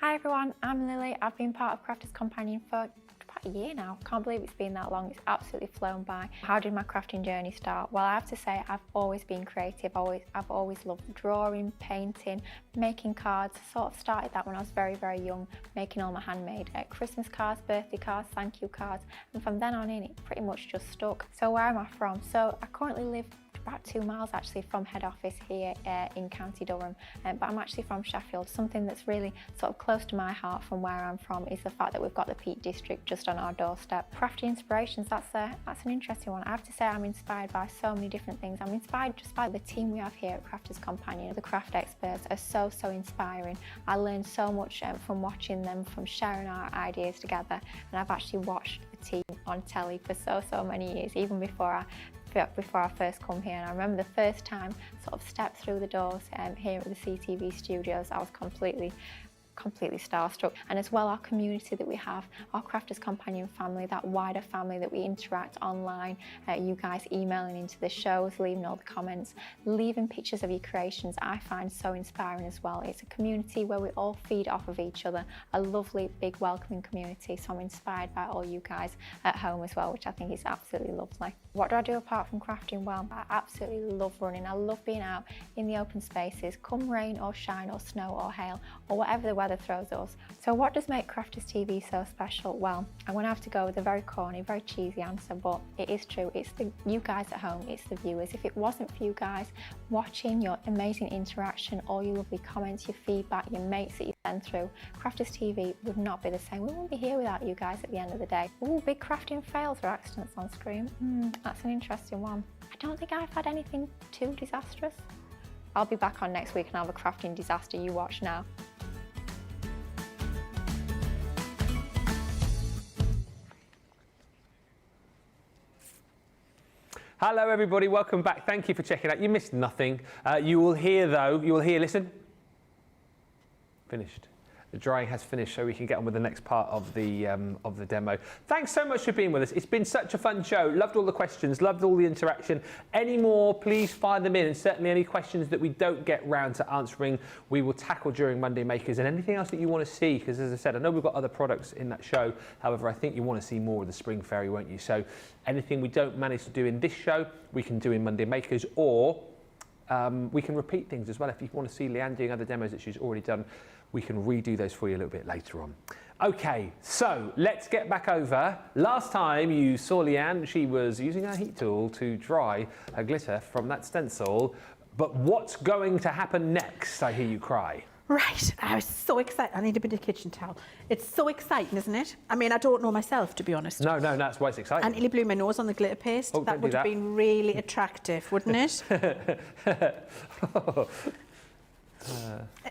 Hi everyone, I'm Lily. I've been part of Crafters Companion for about a year now. Can't believe it's been that long. It's absolutely flown by. How did my crafting journey start? Well, I have to say I've always been creative. I've always loved drawing, painting, making cards. I sort of started that when I was very, very young, making all my handmade Christmas cards, birthday cards, thank you cards. And from then on in, it pretty much just stuck. So where am I from? So I currently live about 2 miles actually from head office here in County Durham, but I'm actually from Sheffield. Something that's really sort of close to my heart from where I'm from is the fact that we've got the Peak District just on our doorstep. Crafty inspirations, that's an interesting one. I have to say I'm inspired by so many different things. I'm inspired just by the team we have here at Crafters Companion. The craft experts are so inspiring. I learned so much from watching them, from sharing our ideas together, and I've actually watched the team on telly for so many years, even before I first come here. And I remember the first time sort of stepped through the doors here at the CTV studios, I was completely starstruck. And as well, our community that we have, our Crafters Companion family, that wider family that we interact online, you guys emailing into the shows, leaving all the comments, leaving pictures of your creations, I find so inspiring as well. It's a community where we all feed off of each other, a lovely, big, welcoming community. So I'm inspired by all you guys at home as well, which I think is absolutely lovely. What do I do apart from crafting? Well, I absolutely love running. I love being out in the open spaces, come rain or shine or snow or hail or whatever the weather throws us. So what does make Crafters TV so special? Well, I'm going to have to go with a very corny, very cheesy answer, but it is true. It's you guys at home, it's the viewers. If it wasn't for you guys watching, your amazing interaction, all your lovely comments, your feedback, your mates that you send through, Crafters TV would not be the same. We wouldn't be here without you guys at the end of the day. Ooh, big crafting fails or accidents on screen. That's an interesting one. I don't think I've had anything too disastrous. I'll be back on next week and I'll have a crafting disaster you watch now. Hello everybody, welcome back. Thank you for checking out. You missed nothing. You will hear, listen. Finished. The drying has finished, so we can get on with the next part of the demo. Thanks so much for being with us. It's been such a fun show. Loved all the questions, loved all the interaction. Any more, please fire them in, and certainly any questions that we don't get round to answering, we will tackle during Monday Makers, and anything else that you want to see, because as I said, I know we've got other products in that show. However, I think you want to see more of the Spring Fairy, won't you? So anything we don't manage to do in this show, we can do in Monday Makers, or we can repeat things as well. If you want to see Leann doing other demos that she's already done, we can redo those for you a little bit later on. Okay, so let's get back over. Last time you saw Leanne, she was using her heat tool to dry her glitter from that stencil. But what's going to happen next, I hear you cry? Right, I was so excited. I need a bit of kitchen towel. It's so exciting, isn't it? I mean, I don't know myself, to be honest. No, that's why it's exciting. I nearly blew my nose on the glitter paste. Oh, That would have been really attractive, wouldn't it?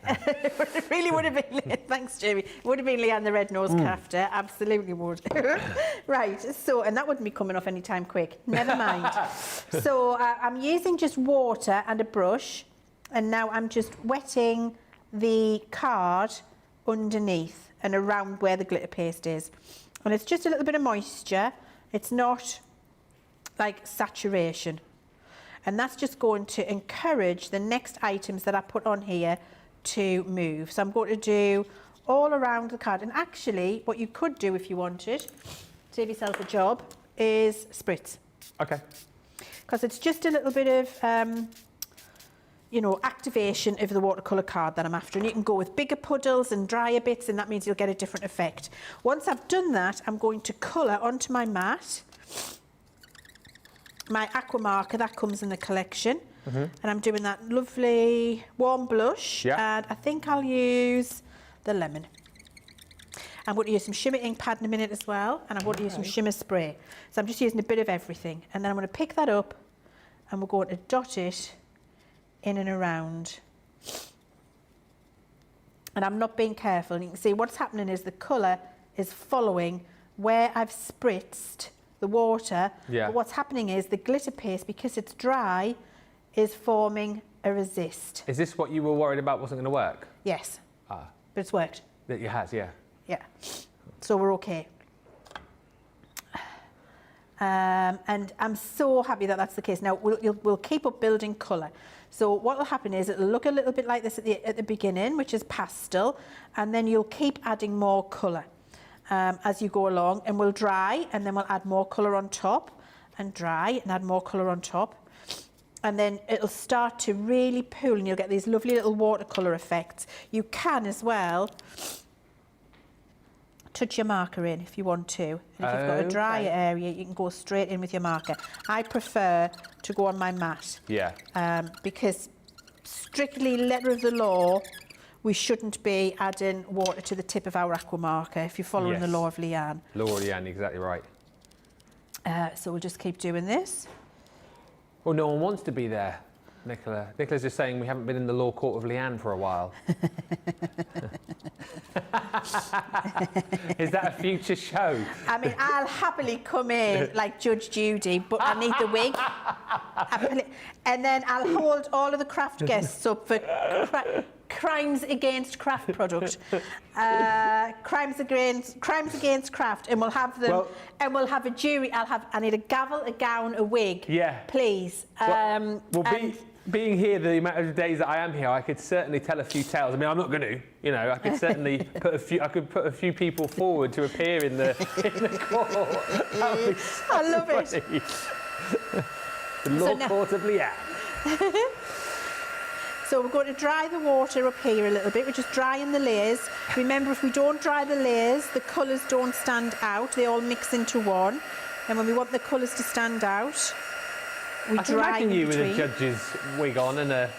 It really would have been. Thanks, Jamie. It would have been Leanne the red-nosed crafter. Absolutely would. Right. So, and that wouldn't be coming off anytime quick. Never mind. So I'm using just water and a brush, and now I'm just wetting the card underneath and around where the glitter paste is, and it's just a little bit of moisture. It's not like saturation. And that's just going to encourage the next items that I put on here to move. So I'm going to do all around the card. And actually, what you could do if you wanted, save yourself a job, is spritz. Okay. Because it's just a little bit of, you know, activation of the watercolour card that I'm after. And you can go with bigger puddles and drier bits, and that means you'll get a different effect. Once I've done that, I'm going to colour onto my mat my aqua marker that comes in the collection, and I'm doing that lovely warm blush, and I think I'll use the lemon. I'm going to use some shimmer ink pad in a minute as well, and I'm going to use some shimmer spray. So I'm just using a bit of everything, and then I'm going to pick that up and we're going to dot it in and around. And I'm not being careful, and you can see what's happening is the colour is following where I've spritzed the water, but what's happening is the glitter paste, because it's dry, is forming a resist. Is this what you were worried about wasn't going to work? Yes, but it's worked. It has, yeah. Yeah, so we're okay. And I'm so happy that that's the case. Now, we'll keep up building colour. So what will happen is it'll look a little bit like this at the beginning, which is pastel, and then you'll keep adding more colour as you go along, and we'll dry, and then we'll add more colour on top, and dry, and add more colour on top. And then it'll start to really pool, and you'll get these lovely little watercolour effects. You can as well touch your marker in if you want to. And if you've got a drier area, you can go straight in with your marker. I prefer to go on my mat. Yeah. Because strictly letter of the law, we shouldn't be adding water to the tip of our aqua marker if you're following the law of Leanne. Law of Leanne, exactly right. So we'll just keep doing this. Well, no one wants to be there, Nicola. Nicola's just saying we haven't been in the law court of Leanne for a while. Is that a future show? I mean, I'll happily come in like Judge Judy, but I need the wig. And then I'll hold all of the craft guests up for crimes against craft product, crimes against craft, and we'll have them. Well, and we'll have a jury. I need a gavel, a gown, a wig. Yeah, please. Being here the amount of days that I am here, I could certainly tell a few tales. I mean, I'm not going to, you know. I could certainly put a few people forward to appear in the court. That would be so I love funny. The law court of Leanne. So we're going to dry the water up here a little bit. We're just drying the layers. Remember, if we don't dry the layers, the colours don't stand out. They all mix into one. And when we want the colours to stand out, we dry in between. I can imagine you with a judge's wig on and a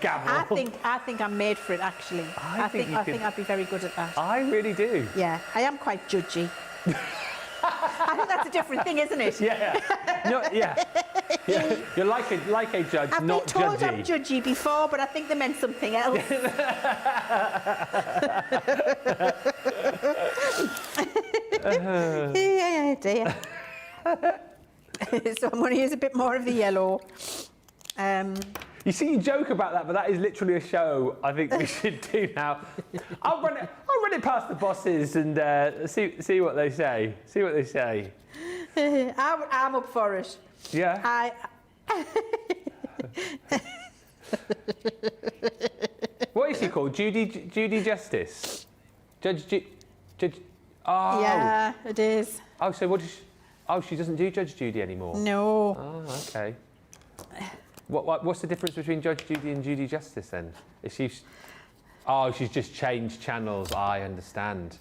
gavel. I think I'm made for it, actually. I think I'd be very good at that. I really do. Yeah, I am quite judgy. I think that's a different thing, isn't it? Yeah. No, yeah. You're like a judge, I've not been told judgy. I'm judgy before, but I think they meant something else. Yeah, dear. So I'm going to use a bit more of the yellow. You see, you joke about that, but that is literally a show I think we should do now. I'll run it past the bosses and see what they say. See what they say. I'm up for it. Yeah. What is she called? Judy Justice? Judge. Oh. Yeah, it is. Oh, so what? She doesn't do Judge Judy anymore. No. Oh, okay. What's the difference between Judge Judy and Judy Justice then? Is she? Oh, she's just changed channels. I understand.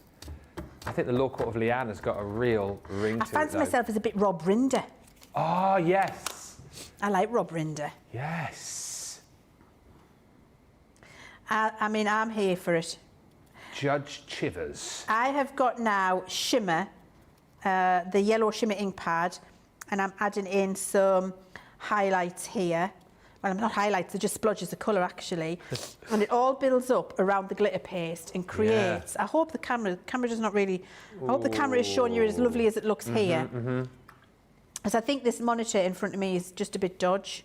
I think the Law Court of Leann has got a real ring to it. I fancy though. myself as a bit Rob Rinder. Oh, yes. I like Rob Rinder. Yes. I mean, I'm here for it. Judge Chivers. I have got now shimmer, the yellow shimmer ink pad, and I'm adding in some highlights here. Well, not highlights, they're just splodges of colour actually. And it all builds up around the glitter paste and creates, I hope the camera does not really, I hope the camera is showing you as lovely as it looks here. Because I think this monitor in front of me is just a bit dodge.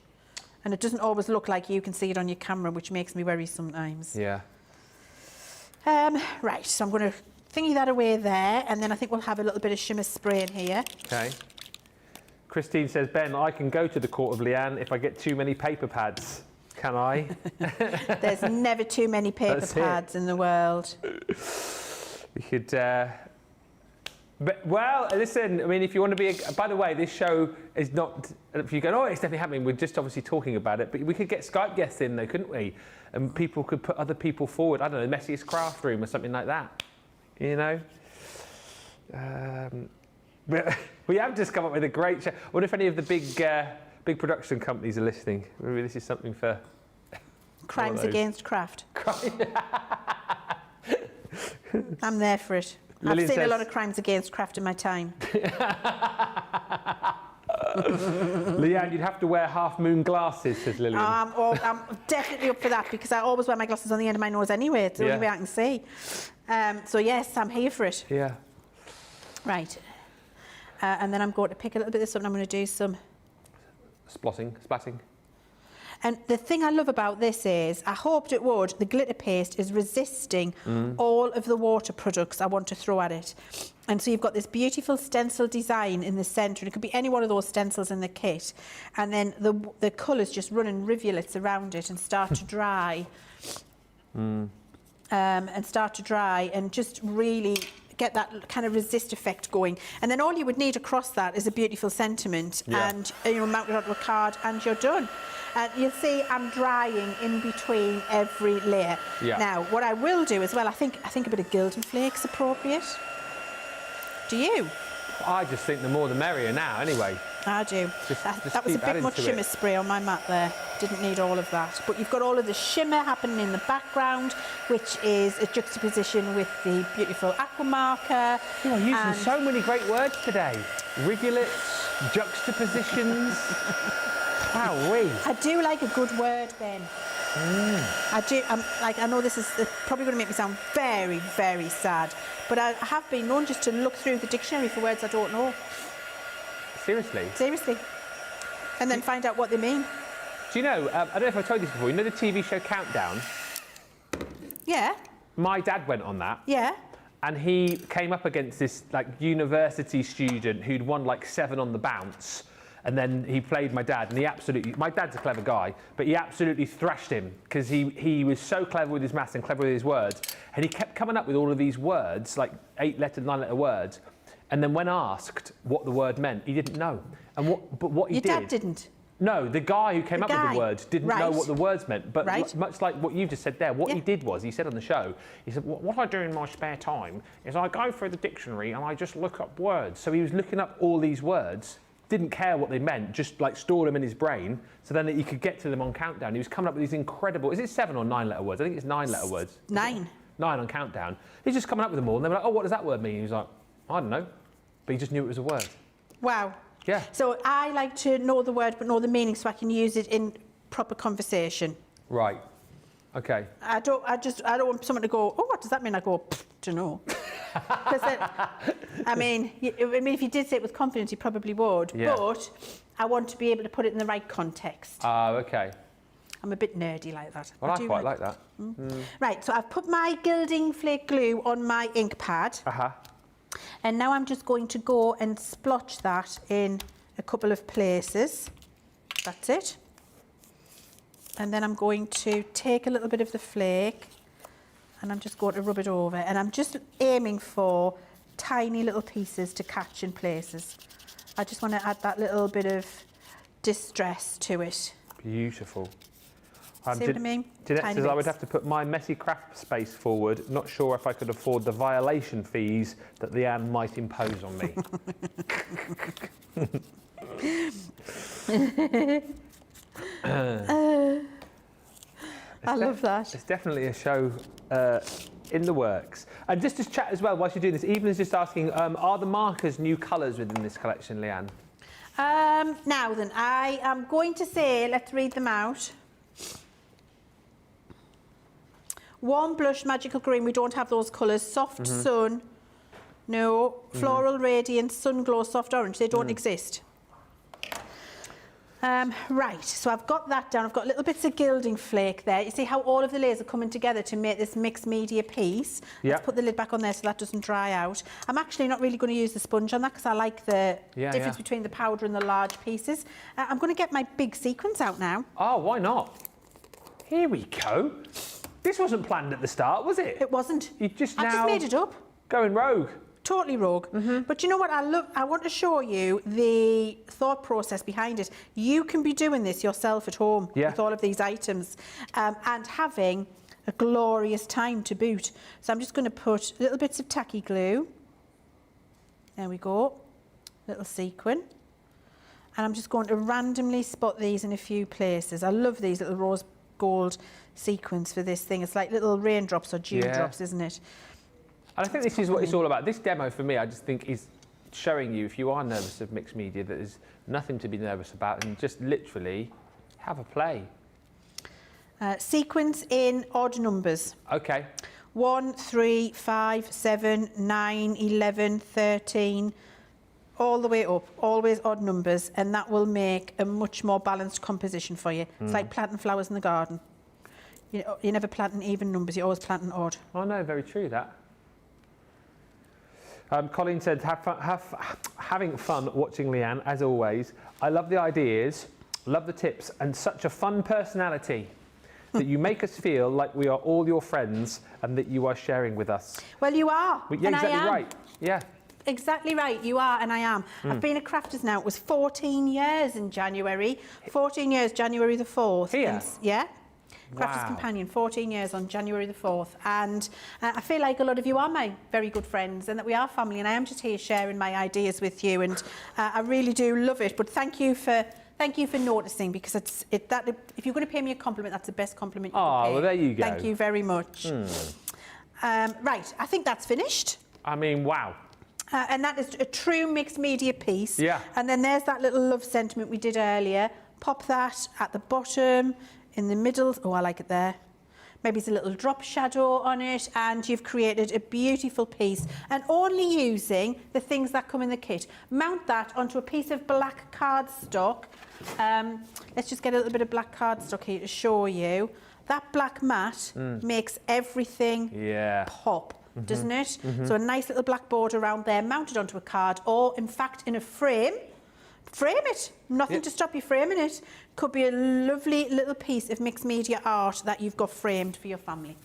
And it doesn't always look like you can see it on your camera, which makes me worry sometimes. Yeah. Right, so I'm going to thingy that away there, and then I think we'll have a little bit of shimmer spray in here. Okay. Christine says, Ben, I can go to the Court of Leann if I get too many paper pads. Can I? There's never too many paper That's pads in the world. We could... But, well, listen, I mean, if you want to be... by the way, this show is not... If you go, oh, it's definitely happening, we're just obviously talking about it, but we could get Skype guests in, though, couldn't we? And people could put other people forward. I don't know, the Messiest Craft Room or something like that. You know? But we have just come up with a great show. I wonder if any of the big production companies are listening. Maybe this is something for... Crimes Against Craft. I'm there for it. Lillian I've seen a says- lot of Crimes Against Craft in my time. Leanne, you'd have to wear half-moon glasses, says Lillian. I'm definitely up for that because I always wear my glasses on the end of my nose anyway. It's the only way I can see. So yes, I'm here for it. Yeah. Right. And then I'm going to pick a little bit of this up and I'm going to do some... Splatting. And the thing I love about this is, I hoped it would, the glitter paste is resisting all of the water products I want to throw at it. And so you've got this beautiful stencil design in the centre, and it could be any one of those stencils in the kit. And then the colours just run in rivulets around it and start to dry. And just really get that kind of resist effect going. And then all you would need across that is a beautiful sentiment and mount it onto a card and you're done. And you'll see I'm drying in between every layer. Yeah. Now, what I will do as well, I think a bit of Gildan Flakes appropriate. Do you? I just think the more the merrier now, anyway. I do. Just that was a keep bit adding much to shimmer it. spray on my mat there. Didn't need all of that. But you've got all of the shimmer happening in the background, which is a juxtaposition with the beautiful aqua marker. You're using so many great words today. Rivulets, juxtapositions. Wowee. I do like a good word, Ben. I do. I know this is probably going to make me sound very, very sad, but I have been known just to look through the dictionary for words I don't know. Seriously? And then find out what they mean. Do you know, I don't know if I told you this before, you know the TV show Countdown? Yeah. My dad went on that. Yeah. And he came up against this university student who'd won 7 on the bounce. And then he played my dad, and my dad's a clever guy, but he absolutely thrashed him because he was so clever with his maths and clever with his words. And he kept coming up with all of these words, 8-letter, 9-letter words. And then when asked what the word meant, he didn't know. But what he did... Your dad didn't? No, the guy who came up with the words didn't know what the words meant. But much like what you just said there, what he did was, he said on the show, he said, what I do in my spare time is I go through the dictionary and I just look up words. So he was looking up all these words, didn't care what they meant, just stored them in his brain, so then he could get to them on Countdown. He was coming up with these incredible, is it 7 or 9-letter words? I think it's 9-letter words. 9. 9 on Countdown. He's just coming up with them all, and they were like, oh, what does that word mean? He was like, I don't know. But he just knew it was a word. Wow. Yeah. So I like to know the word but know the meaning so I can use it in proper conversation. Right. Okay. I don't want someone to go, oh, what does that mean? I go, to know. I mean, if you did say it with confidence, you probably would. Yeah. But I want to be able to put it in the right context. Okay. I'm a bit nerdy like that. Well, I quite like that. Right, so I've put my Gilding Flake glue on my ink pad. And now I'm just going to go and splotch that in a couple of places. That's it. And then I'm going to take a little bit of the flake and I'm just going to rub it over. And I'm just aiming for tiny little pieces to catch in places. I just want to add that little bit of distress to it. Beautiful. See what I mean? Jeanette Tiny says, I would bits. have to put my messy craft space forward. Not sure if I could afford the violation fees that Leann might impose on me. I love that. It's definitely a show in the works. And just to chat as well, whilst you're doing this, Evelyn's just asking, are the markers new colours within this collection, Leann? Now then, I am going to say, let's read them out. Warm blush, magical green, we don't have those colours. Soft sun, no. Floral radiance, sun glow, soft orange, they don't exist. Right, so I've got that down. I've got little bits of gilding flake there. You see how all of the layers are coming together to make this mixed media piece? Let's put the lid back on there so that doesn't dry out. I'm actually not really going to use the sponge on that because I like the difference between the powder and the large pieces. I'm going to get my big sequins out now. Oh, why not? Here we go. This wasn't planned at the start, was it? It wasn't. You just I just made it up. Going rogue. Totally rogue. But you know what? I want to show you the thought process behind it. You can be doing this yourself at home with all of these items and having a glorious time to boot. So I'm just going to put little bits of tacky glue. There we go. Little sequin. And I'm just going to randomly spot these in a few places. I love these little rose gold sequins for this thing. It's like little raindrops or dewdrops, isn't it? And I think this is what it's all about. This demo for me, I just think is showing you, if you are nervous of mixed media, that there's nothing to be nervous about and just literally have a play. Sequins in odd numbers. Okay. 1, 3, 5, 7, 9, 11, 13, all the way up, always odd numbers, and that will make a much more balanced composition for you. It's like planting flowers in the garden. You never plant in even numbers, you always plant in odd. Oh no, very true that. Colleen said, having fun watching Leann, as always. I love the ideas, love the tips, and such a fun personality that you make us feel like we are all your friends and that you are sharing with us. Well, you are, Yeah, and exactly I am. right. Yeah. Exactly right, you are and I am. I've been a crafters now, it was 14 years in January. 14 years, January the 4th. Here? Yeah. Crafters Wow. Companion, 14 years on January the 4th. And I feel like a lot of you are my very good friends and that we are family, and I am just here sharing my ideas with you, and I really do love it. But thank you for noticing, because if you're going to pay me a compliment, that's the best compliment you can pay. Well, there you go. Thank you very much. Right, I think that's finished. I mean, wow. And that is a true mixed media piece. Yeah. And then there's that little love sentiment we did earlier. Pop that at the bottom, in the middle. Oh, I like it there. Maybe it's a little drop shadow on it, and you've created a beautiful piece. And only using the things that come in the kit. Mount that onto a piece of black cardstock. Let's just get a little bit of black cardstock here to show you. That black mat makes everything pop. Doesn't it? So a nice little black border around there, mounted onto a card, or in fact in a frame. Frame it. Nothing to stop you framing it. Could be a lovely little piece of mixed media art that you've got framed for your family.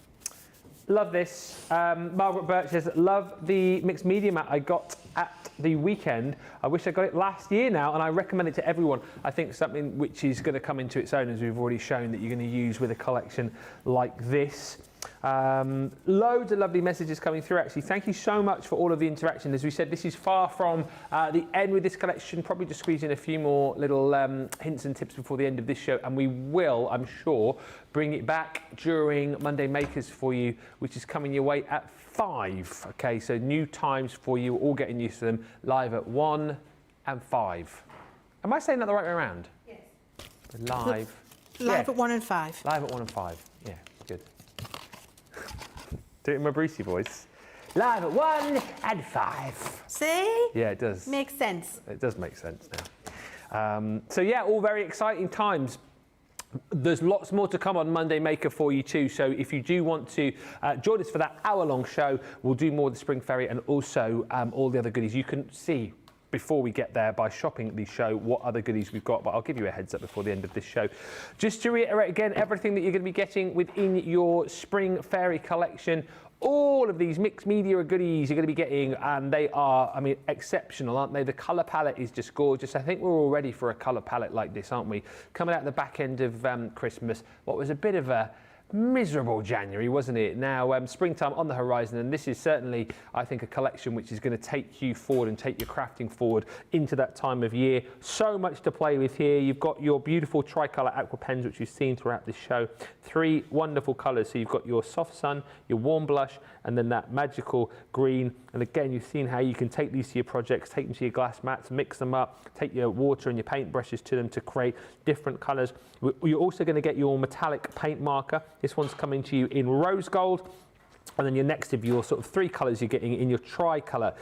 Love this. Margaret Birch says, love the mixed media mat I got at the weekend. I wish I got it last year now, and I recommend it to everyone. I think something which is going to come into its own, as we've already shown, that you're going to use with a collection like this. Loads of lovely messages coming through, actually. Thank you so much for all of the interaction. As we said, this is far from the end with this collection. Probably just squeeze in a few more little hints and tips before the end of this show, and we will, I'm sure, bring it back during Monday Makers for you, which is coming your way at 5. Okay, so new times for you, all getting used to them, live at 1 and 5. Am I saying that the right way around? Yes. Live. Live at 1 and 5. Live at 1 and 5. Yeah, good. Do it in my Brucey voice. Live at 1 and 5. See? Yeah, it does. Makes sense. It does make sense now. So yeah, all very exciting times. There's lots more to come on Monday Maker for you too. So if you do want to join us for that hour-long show, we'll do more of the Spring Ferry and also all the other goodies. You can see before we get there by shopping the show what other goodies we've got, but I'll give you a heads up before the end of this show. Just to reiterate again, everything that you're going to be getting within your Spring Fairy collection, all of these mixed media goodies you're going to be getting, and they are, I mean, exceptional, aren't they? The colour palette is just gorgeous. I think we're all ready for a colour palette like this, aren't we? Coming out the back end of Christmas, what was a bit of a miserable January, wasn't it? Now, springtime on the horizon, and this is certainly, I think, a collection which is going to take you forward and take your crafting forward into that time of year. So much to play with here. You've got your beautiful tricolour aqua pens, which you've seen throughout this show. 3 wonderful colours. So you've got your soft sun, your warm blush, and then that magical green. And again, you've seen how you can take these to your projects, take them to your glass mats, mix them up, take your water and your paint brushes to them to create different colours. You're also going to get your metallic paint marker. This one's coming to you in rose gold. And then your next of your sort of 3 colours you're getting in your tricolour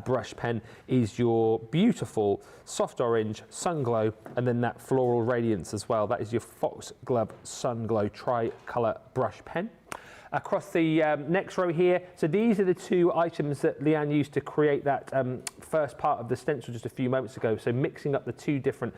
brush pen is your beautiful soft orange, sun glow, and then that floral radiance as well. That is your foxglove sun glow tricolour brush pen. Across the next row here, so these are the 2 items that Leann used to create that first part of the stencil just a few moments ago. So mixing up the 2 different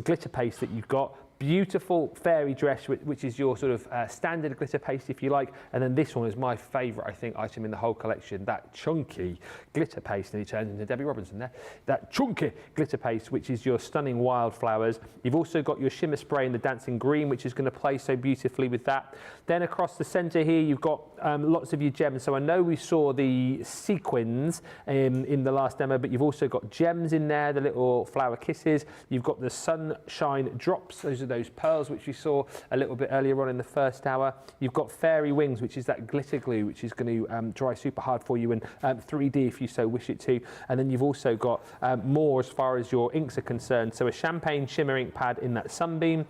glitter paste that you've got. Beautiful fairy dress, which is your sort of standard glitter paste, if you like. And then this one is my favourite, I think, item in the whole collection, that chunky glitter paste. And he turns into Debbie Robinson there. That chunky glitter paste, which is your stunning wildflowers. You've also got your shimmer spray in the dancing green, which is going to play so beautifully with that. Then across the centre here, you've got lots of your gems. So I know we saw the sequins in the last demo, but you've also got gems in there, the little flower kisses. You've got the sunshine drops. Those are those pearls which we saw a little bit earlier on in the first hour. You've got fairy wings, which is that glitter glue, which is going to dry super hard for you, and 3D if you so wish it to. And then you've also got more as far as your inks are concerned. So a champagne shimmer ink pad in that sunbeam.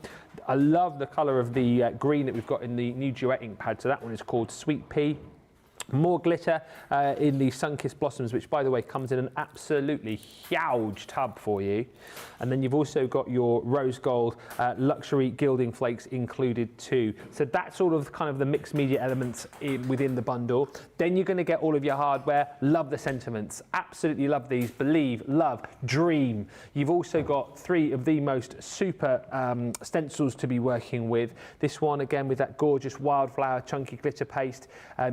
I love the colour of the green that we've got in the new duet ink pad. So that one is called Sweet Pea. More glitter in the Sunkissed Blossoms, which, by the way, comes in an absolutely huge tub for you. And then you've also got your rose gold luxury gilding flakes included too. So that's sort of kind of the mixed media elements within the bundle. Then you're going to get all of your hardware. Love the sentiments. Absolutely love these. Believe, love, dream. You've also got 3 of the most super stencils to be working with. This one, again, with that gorgeous wildflower chunky glitter paste.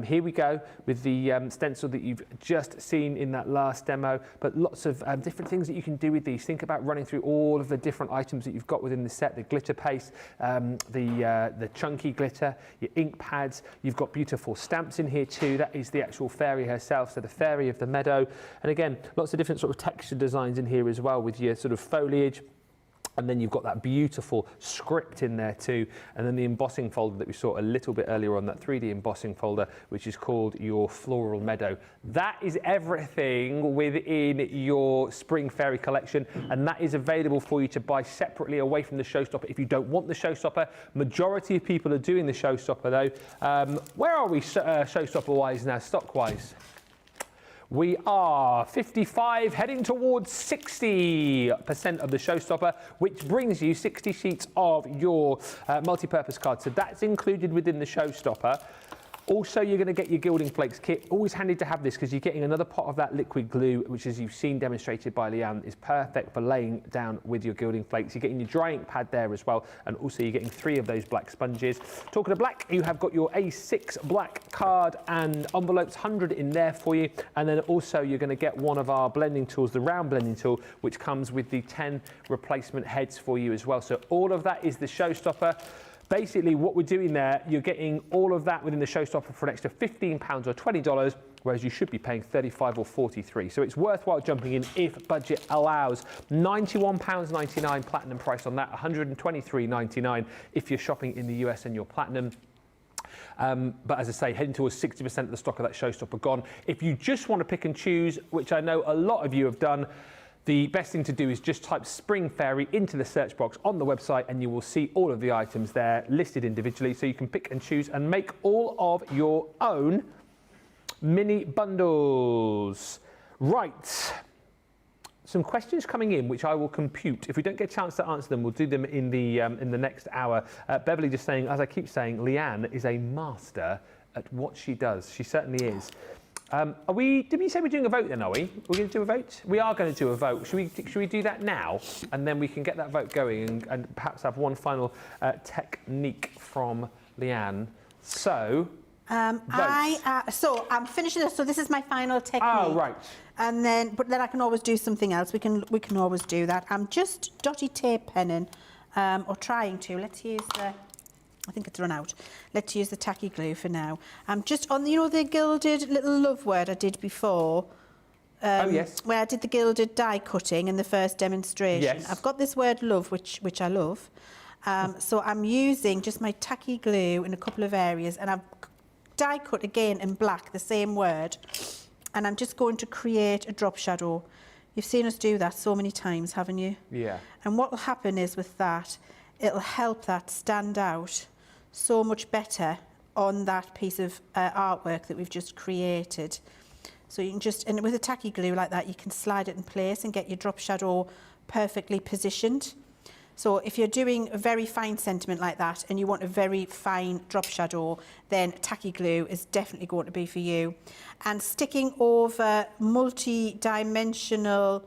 Here we go with the stencil that you've just seen in that last demo, but lots of different things that you can do with these. Think about running through all of the different items that you've got within the set, the glitter paste, the chunky glitter, your ink pads. You've got beautiful stamps in here too. That is the actual fairy herself, so the fairy of the meadow. And again, lots of different sort of texture designs in here as well with your sort of foliage. And then you've got that beautiful script in there too. And then the embossing folder that we saw a little bit earlier on, that 3D embossing folder, which is called your Floral Meadow. That is everything within your Spring Fairy collection. And that is available for you to buy separately away from the Showstopper if you don't want the Showstopper. Majority of people are doing the Showstopper though. Where are we Showstopper-wise now, stock-wise? We are 55, heading towards 60% of the Showstopper, which brings you 60 sheets of your multi-purpose card. So that's included within the Showstopper. Also, you're going to get your gilding flakes kit. Always handy to have this because you're getting another pot of that liquid glue, which, as you've seen demonstrated by Leann, is perfect for laying down with your gilding flakes. You're getting your dry ink pad there as well, and also you're getting 3 of those black sponges. Talking of black, you have got your A6 black card and envelopes, 100 in there for you. And then also you're going to get one of our blending tools, the round blending tool, which comes with the 10 replacement heads for you as well. So all of that is the Showstopper. Basically, what we're doing there, you're getting all of that within the Showstopper for an extra £15 or $20, whereas you should be paying $35 or $43. So it's worthwhile jumping in if budget allows. £91.99 platinum price on that, $123.99 if you're shopping in the US and you're platinum. But as I say, heading towards 60% of the stock of that Showstopper gone. If you just want to pick and choose, which I know a lot of you have done, the best thing to do is just type Spring Fairy into the search box on the website and you will see all of the items there listed individually, so you can pick and choose and make all of your own mini bundles. Right. Some questions coming in, which I will compute. If we don't get a chance to answer them, we'll do them in the next hour. Beverly just saying, as I keep saying, Leann is a master at what she does. She certainly is. Did we say we're doing a vote then, are we? We're going to do a vote? We are going to do a vote. Should we do that now? And then we can get that vote going and perhaps have one final technique from Leann. So, So I'm finishing this. So this is my final technique. Oh, right. And then, but then I can always do something else. We can always do that. I'm just dotty tape penning, or trying to. Let's use the. I think it's run out. Let's use the tacky glue for now. I'm just on, you know, the gilded little love word I did before. Oh, yes. Where I did the gilded die cutting in the first demonstration. Yes. I've got this word love, which I love. So I'm using just my tacky glue in a couple of areas, and I've die cut again in black, the same word. And I'm just going to create a drop shadow. You've seen us do that so many times, haven't you? Yeah. And what will happen is with that, it'll help that stand out so much better on that piece of artwork that we've just created. So you can just, and with a tacky glue like that, you can slide it in place and get your drop shadow perfectly positioned. So if you're doing a very fine sentiment like that and you want a very fine drop shadow, then tacky glue is definitely going to be for you. And sticking over multi-dimensional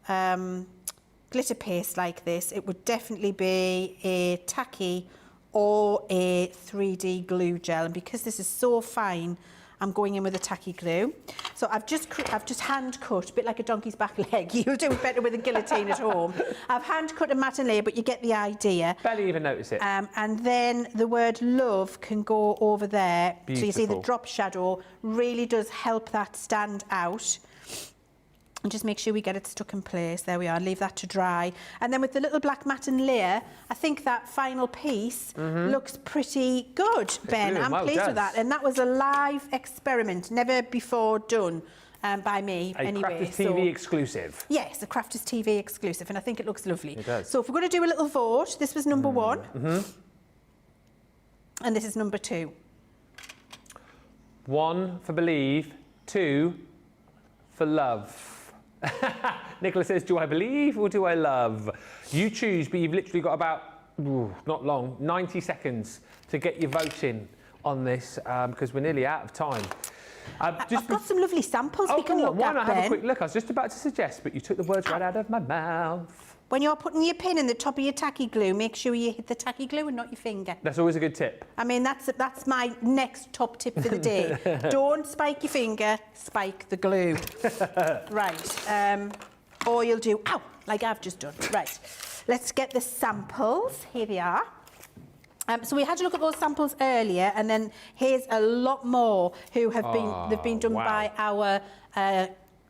glitter paste like this, it would definitely be a tacky or a 3D glue gel. And because this is so fine, I'm going in with a tacky glue. So I've just hand cut, a bit like a donkey's back leg. You'll do it better with a guillotine at home. I've hand cut a matin layer, but you get the idea. Barely even notice it. And then the word love can go over there. Beautiful. So you see the drop shadow really does help that stand out. And just make sure we get it stuck in place. There we are, leave that to dry. And then with the little black matin layer, I think that final piece looks pretty good, Ben. I'm pleased with that. And that was a live experiment, never before done by me anyway. Crafters TV exclusive. Yes, a Crafters TV exclusive, and I think it looks lovely. It does. So if we're going to do a little vote, this was number one. And this is number 2. 1 for believe, 2 for love. Nicola says, do I believe or do I love? You choose, but you've literally got about, not long, 90 seconds to get your vote in on this because we're nearly out of time. I've got some lovely samples we can look why at, not Ben. have a quick look? I was just about to suggest, but you took the words right out of my mouth. When you're putting your pin in the top of your tacky glue, make sure you hit the tacky glue and not your finger. That's always a good tip. I mean, that's my next top tip for the day. Don't spike your finger, spike the glue. Right. Or you'll do, ow, like I've just done. Right. Let's get the samples. Here they are. So we had to look at those samples earlier, and then here's a lot more who have they've been done by our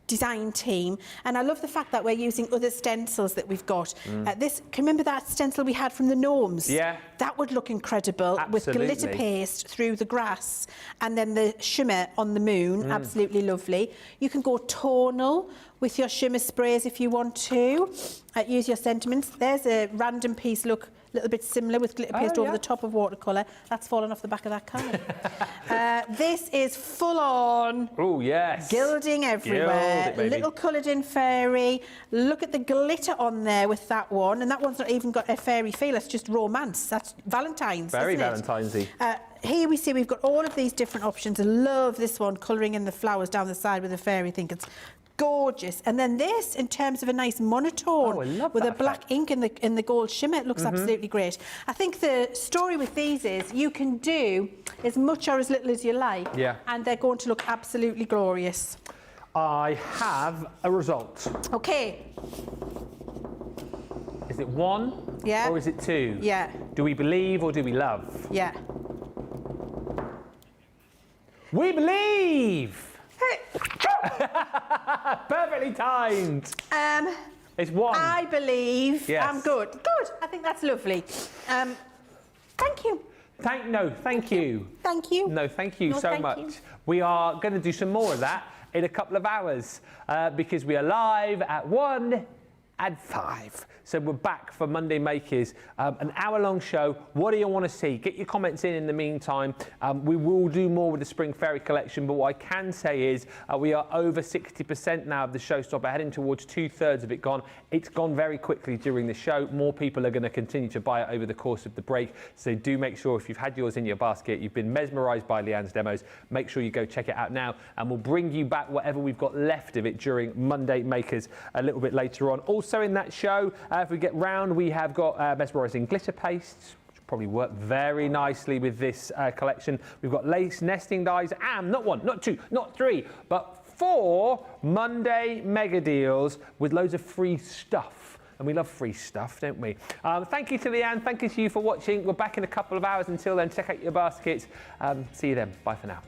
design team. And I love the fact that we're using other stencils that we've got. Can you remember that stencil we had from the gnomes? Yeah. That would look incredible. Absolutely. With glitter paste through the grass and then the shimmer on the moon. Absolutely lovely. You can go tonal with your shimmer sprays if you want to. Use your sentiments. There's a random piece, look, a little bit similar with glitter paste over the top of watercolour. That's fallen off the back of that card. This is full on. Oh, yes. Gilding everywhere. Gild it, baby. Little coloured in fairy. Look at the glitter on there with that one. And that one's not even got a fairy feel. It's just romance. That's Valentine's, Very isn't it? Valentine's-y. Here we see we've got all of these different options. I love this one, colouring in the flowers down the side with a fairy. I think it's gorgeous. And then this, in terms of a nice monotone, with a black ink in the gold shimmer, it looks absolutely great. I think the story with these is you can do as much or as little as you like, and they're going to look absolutely glorious. I have a result. Okay. Is it 1 or is it 2? Yeah. Do we believe or do we love? Yeah. We believe! Perfectly timed. It's 1. I believe. Yes. I'm good. Good. I think that's lovely. Thank you. Thank you. Thank you. No, thank you No, so thank much. you. We are going to do some more of that in a couple of hours because we are live at 1 and 5. So we're back for Monday Makers, an hour-long show. What do you want to see? Get your comments in the meantime. We will do more with the Spring Fairy collection, but what I can say is we are over 60% now of the showstopper, heading towards 2/3 of it gone. It's gone very quickly during the show. More people are going to continue to buy it over the course of the break, so do make sure if you've had yours in your basket, you've been mesmerised by Leann's demos, make sure you go check it out now, and we'll bring you back whatever we've got left of it during Monday Makers a little bit later on. Also in that show, if we get round, we have got mesmerising glitter pastes, which probably work very nicely with this collection. We've got lace nesting dies and not 1, not 2, not 3, but 4 Monday mega deals with loads of free stuff. And we love free stuff, don't we? Thank you to Leann. Thank you to you for watching. We're back in a couple of hours. Until then, check out your baskets. See you then. Bye for now.